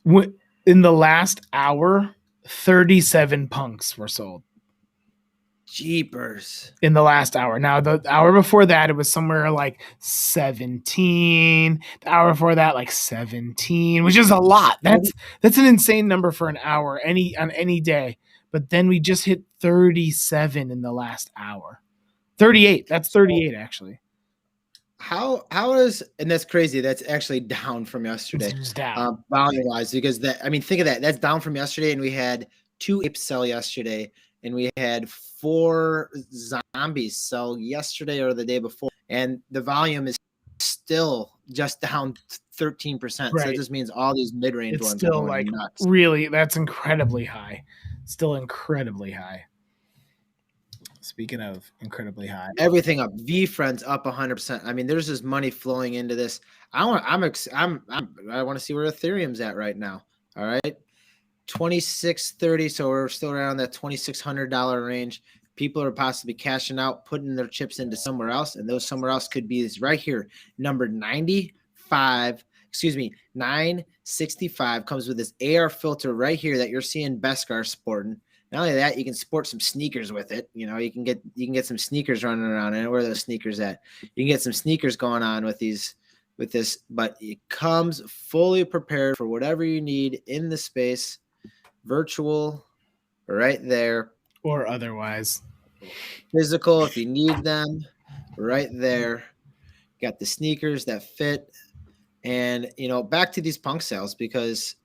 in the last hour, 37 punks were sold. Jeepers. In the last hour. Now, the hour before that, it was somewhere like 17. The hour before that, like 17, which is a lot. That's an insane number for an hour on any day. But then we just hit 37 in the last hour. 38. That's 38 actually. How is, and that's crazy. That's actually down from yesterday. It's down. Volume wise, because think of that. That's down from yesterday, and we had 2 apes sell yesterday, and we had 4 zombies sell yesterday or the day before, and the volume is still just down 13%. Right. So that just means all these mid-range ones still are like nuts. Really, that's incredibly high. Still incredibly high. Speaking of incredibly high, everything up. VFriends up 100%. I mean, there's just money flowing into this. I want to see where Ethereum's at right now. All right, 2630. So we're still around that $2,600 range. People are possibly cashing out, putting their chips into somewhere else, and those somewhere else could be this right here, number 965 comes with this AR filter right here that you're seeing Beskar sporting. Not only that, you can sport some sneakers with it. You know, you can get some sneakers running around. And where are those sneakers at? You can get some sneakers going on with this, but it comes fully prepared for whatever you need in the space, virtual, right there, or otherwise, physical if you need them, right there. Got the sneakers that fit, and back to these punk sales because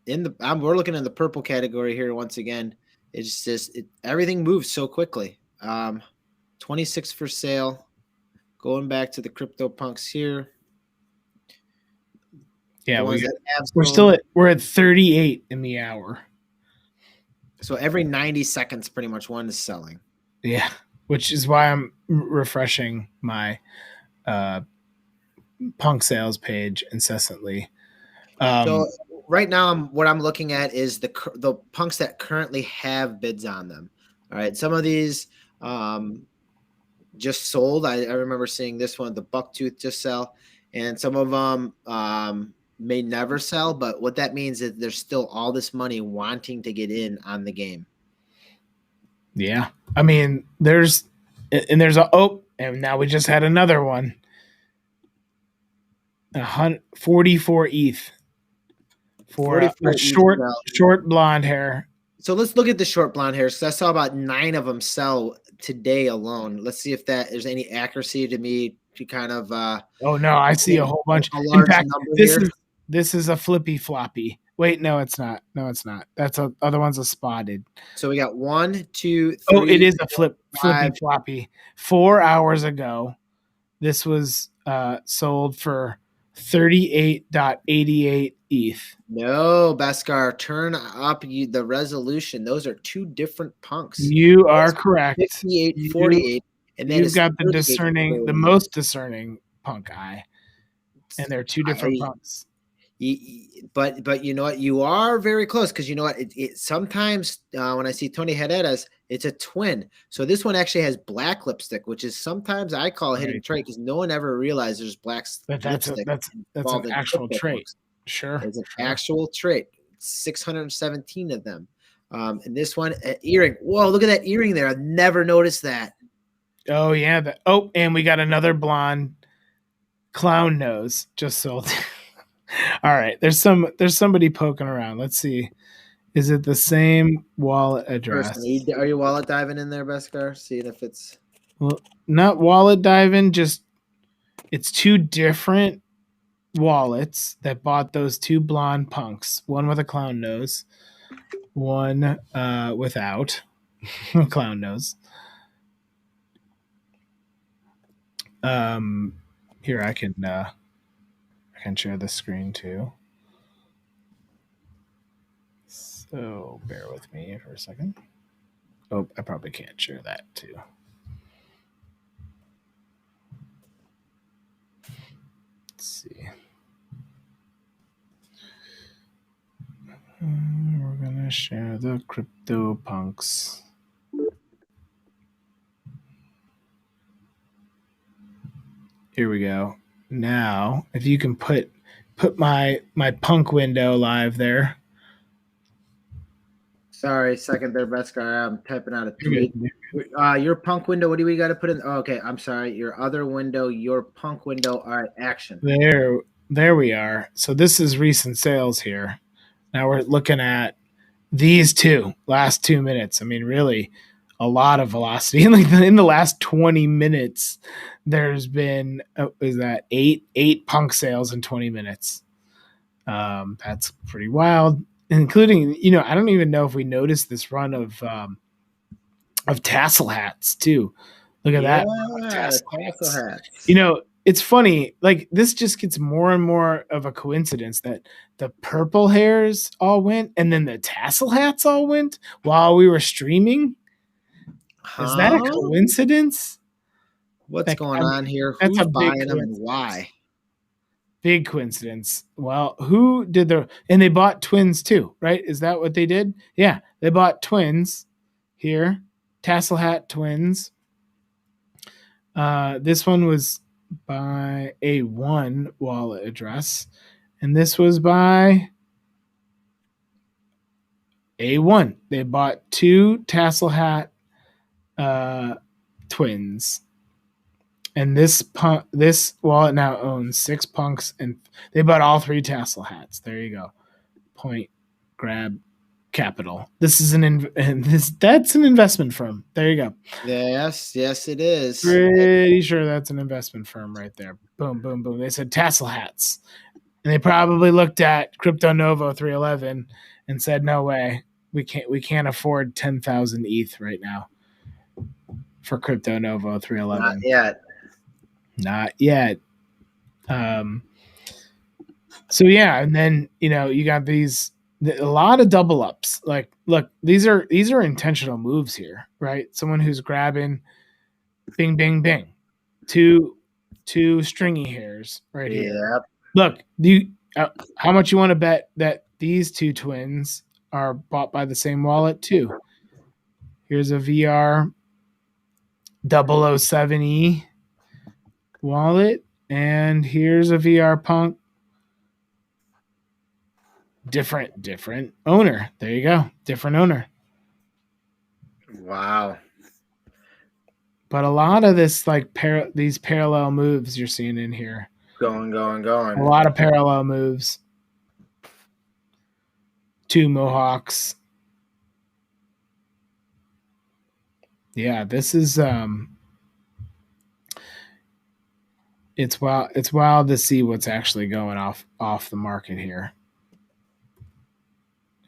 we're looking in the purple category here once again. It's just everything moves so quickly. 26 for sale. Going back to the CryptoPunks here. Yeah, we're at 38 in the hour. So every 90 seconds, pretty much one is selling. Yeah, which is why I'm refreshing my punk sales page incessantly. So right now, what I'm looking at is the punks that currently have bids on them. All right, some of these just sold. I remember seeing this one, the Bucktooth, just sell, and some of them may never sell. But what that means is there's still all this money wanting to get in on the game. Yeah, I mean, and now we just had another one. 44 ETH. For a short blonde hair. So let's look at the short blonde hair. So I saw about 9 of them sell today alone. Let's see if there's any accuracy to me to kind of. Oh no, I see a whole bunch. In fact, this is a flippy floppy. Wait, no, it's not. No, it's not. That's other one's a spotted. So we got 1, 2, 3. Oh, it is a flippy floppy. 4 hours ago, this was sold for 38.88 ETH. No, Beskar, turn up the resolution. Those are 2 different punks. You are correct. 58.48, and then you've got the most discerning punk eye, and they're 2 different punks. But you know what? You are very close because you know what? It sometimes when I see Tony Heredas, it's a twin. So this one actually has black lipstick, which is sometimes I call a hidden trait because no one ever realized there's black lipstick. That's an actual trait. Books. Sure, it's an actual trait. 617 of them. And this one, earring. Whoa, look at that earring there. I've never noticed that. Oh yeah. And we got another blonde clown nose just sold. All right. There's somebody poking around. Let's see. Is it the same wallet address? Person, are you wallet diving in there, Beskar? Seeing if it's Well, not wallet diving, just it's two different wallets that bought those two blonde punks. One with a clown nose, one without a clown nose. Here I can share the screen too. So bear with me for a second. Oh, I probably can't share that too. Let's see. We're gonna share the crypto punks. Here we go. Now, if you can put my punk window live there. Sorry, second there, Beskar. I'm typing out a tweet. Your punk window, what do we got to put in? Oh, okay, I'm sorry. Your other window, your punk window. All right, action. There we are. So this is recent sales here. Now we're looking at these last 2 minutes. I mean, really a lot of velocity. In the last 20 minutes, there's been, is that eight punk sales in 20 minutes. That's pretty wild. Including, I don't even know if we noticed this run of tassel hats too. Look at that. Tassel hats. It's funny. Like, this just gets more and more of a coincidence that the purple hairs all went and then the tassel hats all went while we were streaming. Is that a coincidence? What's going on here? Who's buying them and why? Big coincidence. Well, who did and they bought twins too, right? Is that what they did? Yeah, they bought twins here, tassel hat twins. This one was by A1 wallet address, and this was by A1. They bought two tassel hat twins. And this wallet now owns 6 punks, and they bought all 3 tassel hats. There you go. Point grab capital. This is that's an investment firm. There you go. Yes, it is. Pretty sure that's an investment firm right there. Boom, boom, boom. They said tassel hats, and they probably looked at Crypto Novo 311 and said, "No way, we can't afford 10,000 ETH right now for Crypto Novo 311." Not yet. So yeah, and then you got a lot of double ups. Like, look, these are intentional moves here, right? Someone who's grabbing, bing, bing, bing, two stringy hairs right here. Look, how much you want to bet that these two twins are bought by the same wallet too? Here's a VR 007E wallet, and here's a VR punk. Different owner. There you go. Different owner. Wow. But a lot of this, like, these parallel moves you're seeing in here. Going. A lot of parallel moves. 2 Mohawks. Yeah, this is it's wild to see what's actually going off the market here.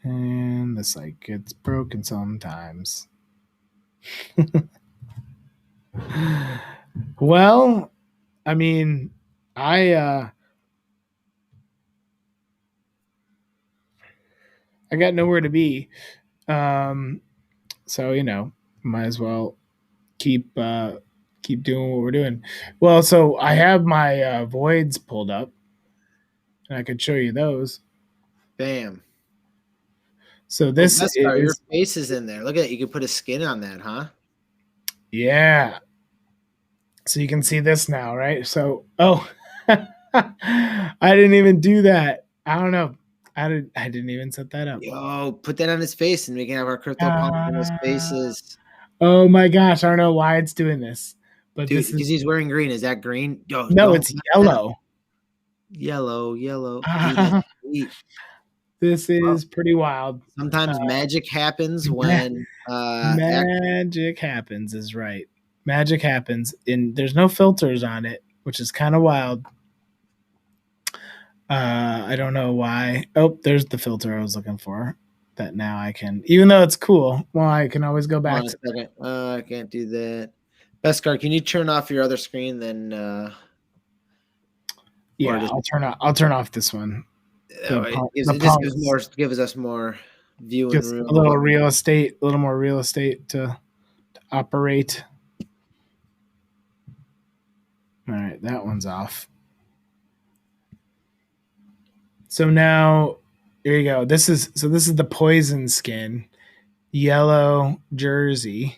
And the site gets broken sometimes. Well, I mean, I got nowhere to be. So, might as well keep doing what we're doing. Well, so I have my voids pulled up, and I could show you those. Bam. So this is your face is in there. Look at it. You can put a skin on that, huh? Yeah. So you can see this now, right? So, I didn't even do that. I don't know. I didn't even set that up. Yo, put that on his face, and we can have our crypto punk on his faces. Oh my gosh, I don't know why it's doing this, but dude, because he's wearing green. Is that green? Yo, no, it's yellow. Yellow. Ooh, that's sweet. This is pretty wild. Sometimes magic happens when Magic happens is right. Magic happens, and there's no filters on it, which is kind of wild. I don't know why. Oh, there's the filter I was looking for. That now I can, even though it's cool. Well, I can always go back. Hold on a second. I can't do that. Beskar, can you turn off your other screen? Then yeah, just, I'll turn off this one. Gives us more viewing just room. A little more real estate to operate. All right, that one's off. So now here you go. This is the poison skin, yellow jersey.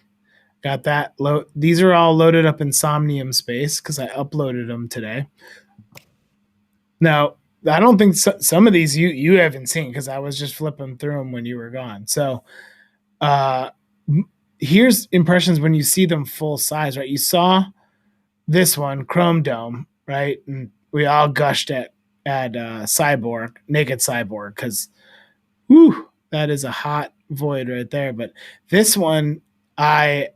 Got that. These are all loaded up in Somnium space because I uploaded them today. Now, I don't think some of these you haven't seen because I was just flipping through them when you were gone. So here's impressions when you see them full size, right? You saw this one, Chrome Dome, right? And we all gushed at Cyborg, Naked Cyborg, because that is a hot void right there. But this one I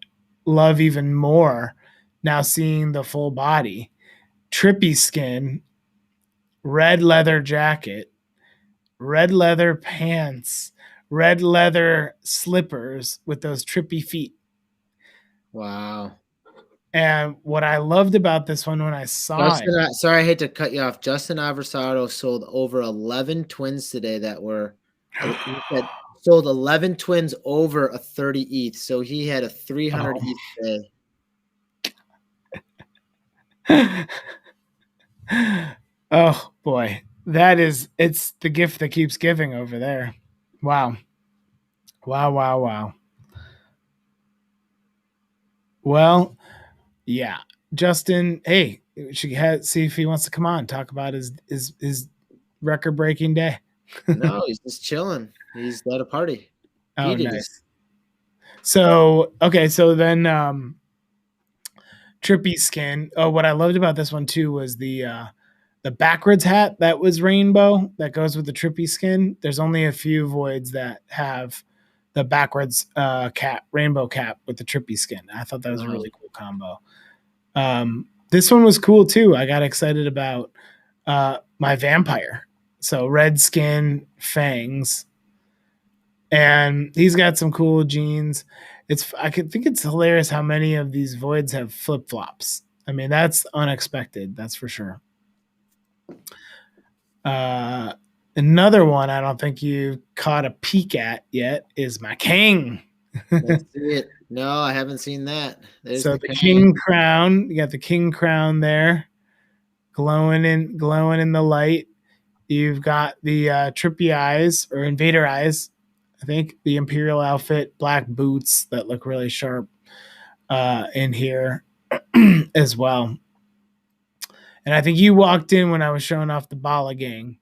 love even more now seeing the full body. Trippy skin, red leather jacket, red leather pants, red leather slippers with those trippy feet. Wow. And what I loved about this one when I saw it. Sorry, I hate to cut you off. Justin Aversado sold over 11 twins today that were sold 11 twins over a 30 ETH. So he had a 300 ETH day. Oh boy. It's the gift that keeps giving over there. Wow. Well, yeah. Justin, hey, we should see if he wants to come on, talk about his record-breaking day. No, he's just chilling. He's at a party. Oh, nice. So, okay, so then Trippy skin. Oh, what I loved about this one too was the backwards hat that was rainbow that goes with the Trippy skin. There's only a few voids that have the backwards rainbow cap with the Trippy skin. I thought that was a really cool combo. This one was cool too. I got excited about my vampire. So red skin, fangs, and he's got some cool jeans. I think it's hilarious how many of these voids have flip flops. I mean, that's unexpected. That's for sure. Another one I don't think you caught a peek at yet is my king. Let's see it. No, I haven't seen that. There's the king crown. You got the king crown there, glowing in the light. You've got the trippy eyes or invader eyes. I think the imperial outfit, black boots that look really sharp in here as well. And I think you walked in when I was showing off the Bala gang.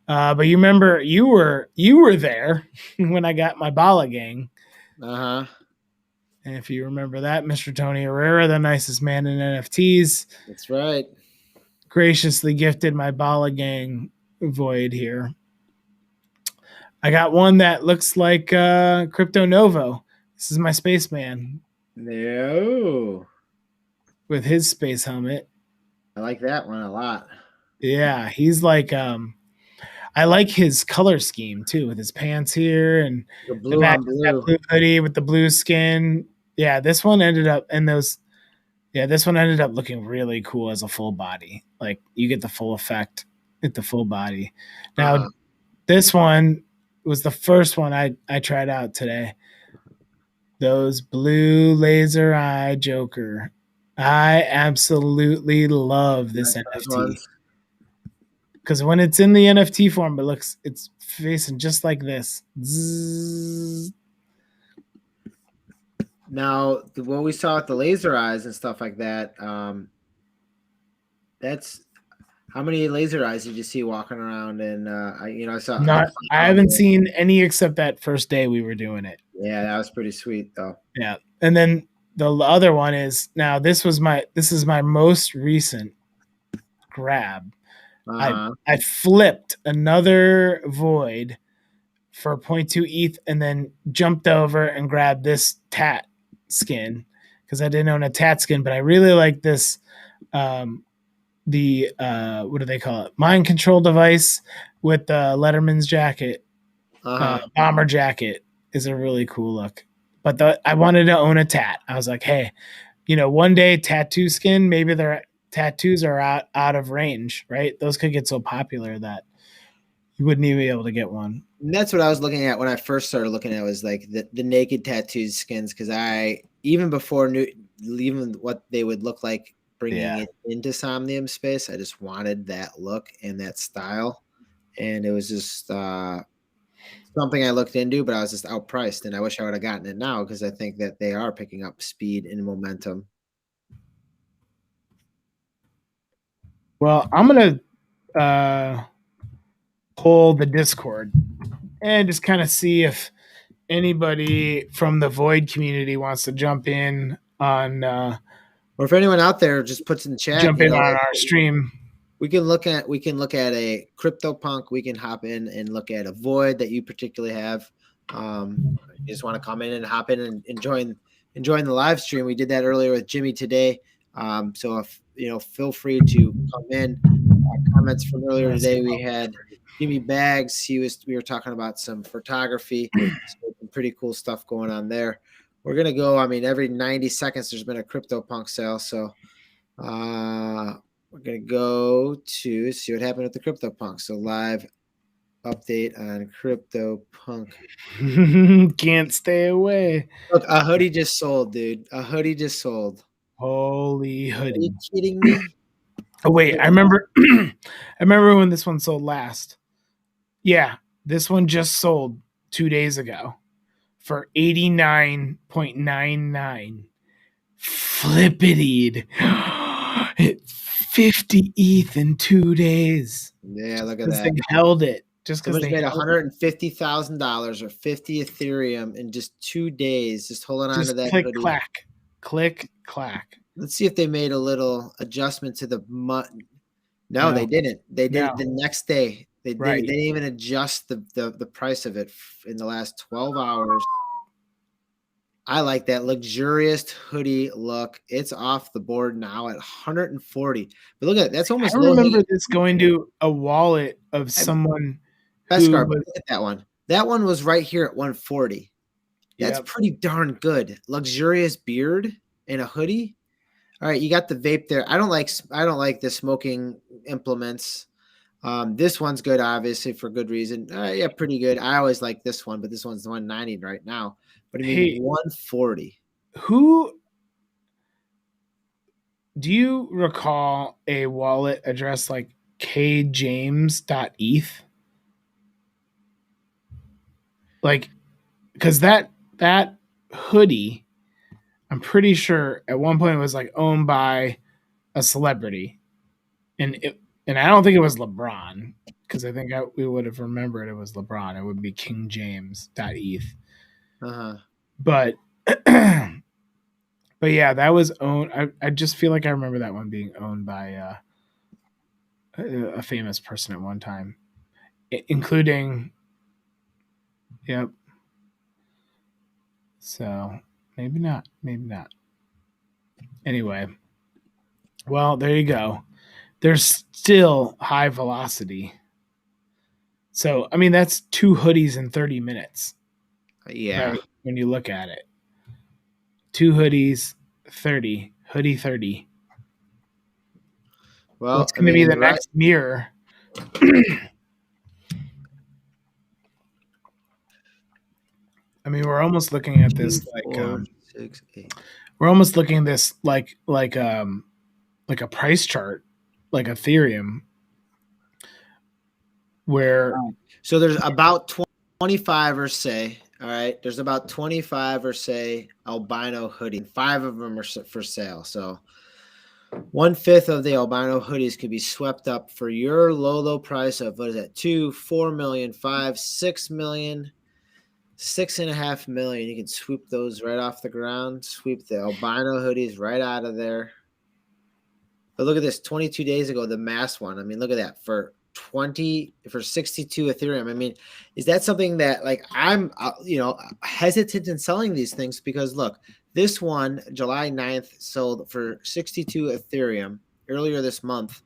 But you remember you were there when I got my Bala gang. Uh-huh. And if you remember that, Mr. Tony Herrera, the nicest man in NFTs. That's right. Graciously gifted my Bala gang void here. I got one that looks like Crypto Novo. This is my spaceman. No. With his space helmet. I like that one a lot. Yeah, he's like I like his color scheme too, with his pants here and the blue on blue. Blue hoodie with the blue skin. Yeah, this one ended up looking really cool as a full body. Like you get the full effect with the full body. Now, this one was the first one I tried out today. Those blue laser eye Joker. I absolutely love this NFT. Because when it's in the NFT form, it's facing just like this. Zzz. Now, what we saw with the laser eyes and stuff like that, that's how many laser eyes did you see walking around? And I saw. I haven't seen any except that first day we were doing it. Yeah, that was pretty sweet though. Yeah, and then the other one is now this is my most recent grab. I flipped another void for 0.2 ETH and then jumped over and grabbed this tat skin because I didn't own a tat skin, but I really like this. The what do they call it? Mind control device with the Letterman's jacket, bomber jacket is a really cool look. But I wanted to own a tat. I was like, hey, one day tattoo skin, maybe their tattoos are out of range, right? Those could get so popular that you wouldn't even be able to get one. And that's what I was looking at when I first started looking at was like the naked tattoos skins, because I even before knew even what they would look like bringing it into Somnium space, I just wanted that look and that style, and it was just something I looked into, but I was just outpriced, and I wish I would have gotten it now because I think that they are picking up speed and momentum. Well, I'm gonna pull the Discord and just kind of see if anybody from the Void community wants to jump in on or if anyone out there just puts in the chat, jump in on our stream. We can look at a CryptoPunk. We can hop in and look at a Void that you particularly have. You just want to come in and hop in and join the live stream. We did that earlier with Jimmy today. So if feel free to come in. Comments from earlier today, we had Jimmy Bags. We were talking about some photography, some pretty cool stuff going on there. We're gonna go. I mean, every 90 seconds there's been a CryptoPunk sale, so we're gonna go to see what happened with the CryptoPunk. So live update on CryptoPunk. Can't stay away. Look, a hoodie just sold, dude. A hoodie just sold. Holy hoodie! Are you kidding me? Oh wait, I remember. I remember when this one sold last. Yeah, this one just sold 2 days ago for 89.99. Flippitied. 50 ETH in 2 days. Yeah, look at that. They held it. Just because they made $150,000 or 50 Ethereum in just 2 days. Just holding on to that. Click, clack. Click, clack. Let's see if they made a little adjustment to the No, they didn't. They did it the next day. They didn't even adjust the price of it in the last 12 hours. I like that luxurious hoodie look. It's off the board now at 140. But look at it. That's almost. I remember this going to a wallet of someone. Beskar, look at that one. That one was right here at 140. That's pretty darn good. Luxurious beard and a hoodie. All right, you got the vape there. I don't like the smoking implements. This one's good, obviously, for good reason. Yeah, pretty good. I always like this one, but this one's 190 right now. But I mean, 140. Who do you recall a wallet address like kjames.eth? Like, because that hoodie, I'm pretty sure at one point it was like owned by a celebrity, and I don't think it was LeBron, because I think we would have remembered it was LeBron. It would be kingjames.eth. But yeah, that was owned. I just feel like I remember that one being owned by a famous person at one time, including. Yep. So maybe not. Anyway, well, there you go. There's still high velocity. So, I mean, that's 2 hoodies in 30 minutes. Yeah. Right? When you look at it. 2 hoodies, 30. Hoodie 30. Well, it's going to be the next mirror. I mean, we're almost looking at this like 6, 8. We're almost looking at this like a price chart, like Ethereum, where so there's about 25 or say, all right, there's about 25 or say albino hoodie. 5 of them are for sale. So 1/5 of the albino hoodies could be swept up for your low price of what is that? 2, 4 million, 5, 6 million. 6.5 million. You can swoop those right off the ground. Sweep the albino hoodies right out of there. But look at this, 22 days ago, the mass one. I mean, look at that for 62 Ethereum. I mean, is that something that like I'm, hesitant in selling these things because look, this one, July 9th, sold for 62 Ethereum earlier this month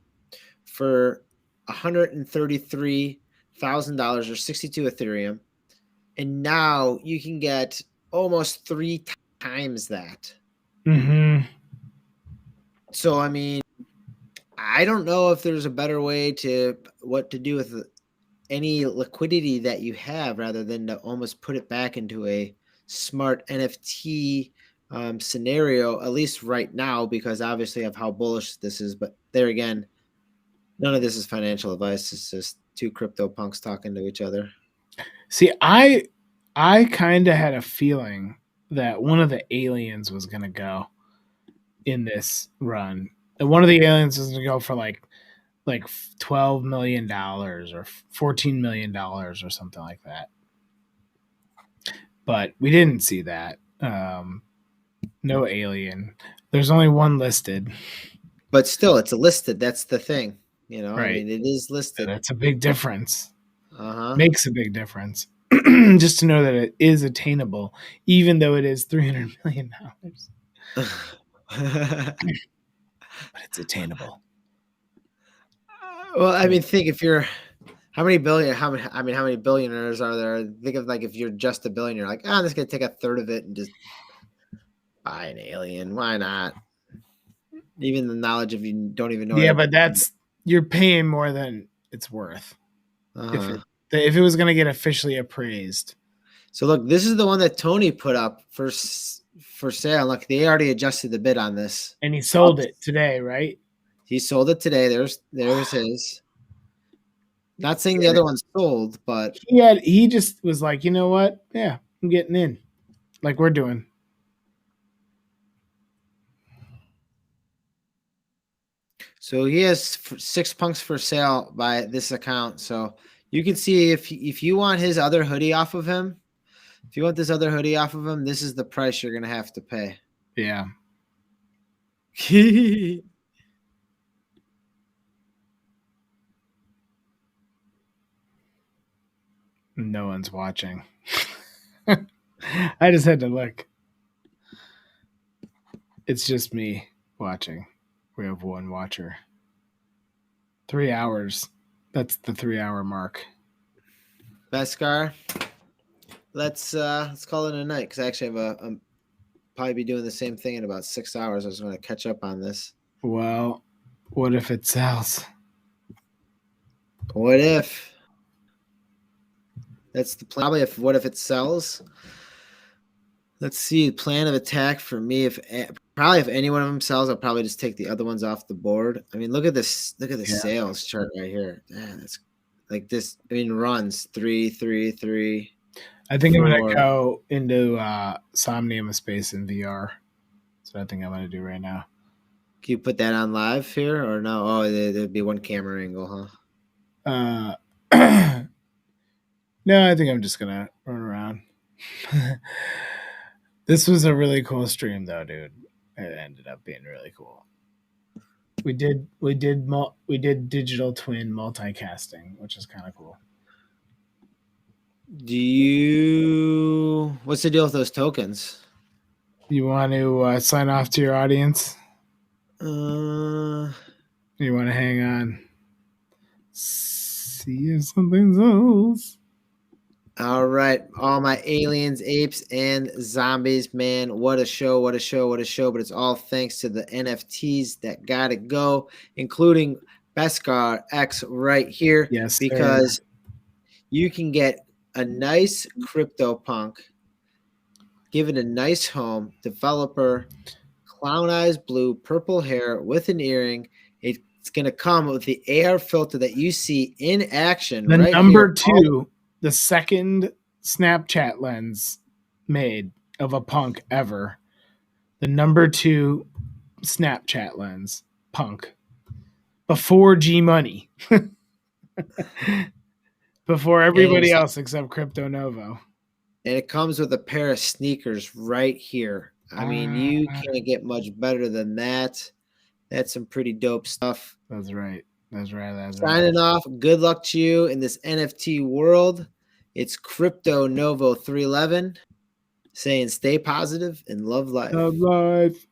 for $133,000 or 62 Ethereum. And now you can get almost 3 times that. Mm-hmm. So, I mean, I don't know if there's a better way to what to do with any liquidity that you have rather than to almost put it back into a smart NFT scenario, at least right now, because obviously of how bullish this is. But there again, none of this is financial advice. It's just two crypto punks talking to each other. See, I kind of had a feeling that one of the aliens was going to go in this run. And one of the aliens was going to go for like $12 million or $14 million or something like that. But we didn't see that. No alien. There's only one listed. But still, it's listed. That's the thing. Right. I mean, it is listed. That's a big difference. Uh-huh. Makes a big difference. Just to know that it is attainable, even though it is $300 million. But it's attainable. Well, I mean, think if you're how many billionaires are there? Think of like if you're just a billionaire, like, I'm just gonna take a third of it and just buy an alien. Why not? Even the knowledge of you don't even know. Yeah, but you're paying more than it's worth. Uh-huh. If it was gonna get officially appraised. So look, this is the one that Tony put up for sale. Look, they already adjusted the bid on this, and he sold it today, right? He sold it today. There's his. Not saying the other one's sold, but he just was like, you know what? Yeah, I'm getting in, like we're doing. So he has 6 punks for sale by this account. So you can see if you want his other hoodie off of him, if you want this other hoodie off of him, this is the price you're gonna have to pay. Yeah. No one's watching. I just had to look. It's just me watching. We have one watcher. 3 hours. That's the 3-hour mark. Beskar, let's call it a night because I actually have probably be doing the same thing in about 6 hours. I was going to catch up on this. Well, what if it sells? What if? That's the plan. Probably what if it sells? Let's see. Plan of attack for me. If any one of them sells, I'll probably just take the other ones off the board. I mean, look at this. Look at the sales chart right here. Man, it's like this. I mean, runs 3, 3, 3. I think 4. I'm gonna go into Somnium Space in VR. That's what I think I'm gonna do right now. Can you put that on live here or no? Oh, there'd be one camera angle, huh? No, I think I'm just gonna run around. This was a really cool stream, though, dude. It ended up being really cool. We did digital twin multicasting, which is kind of cool. What's the deal with those tokens? You want to sign off to your audience? You want to hang on? See if something else. All right. All my aliens, apes, and zombies, man. What a show, what a show, what a show. But it's all thanks to the NFTs that got to go, including Beskar X right here. Yes, because you can get a nice CryptoPunk, give it a nice home, developer, clown eyes blue, purple hair with an earring. It's going to come with the AR filter that you see in action. The right number here. 2. The second Snapchat lens made of a punk ever. The number 2 Snapchat lens punk. Before G Money. Before everybody else except Crypto Novo. And it comes with a pair of sneakers right here. I mean, you can't get much better than that. That's some pretty dope stuff. That's right. That's right. Signing off. Good luck to you in this NFT world. It's Crypto Novo 311 saying stay positive and love life. Love life.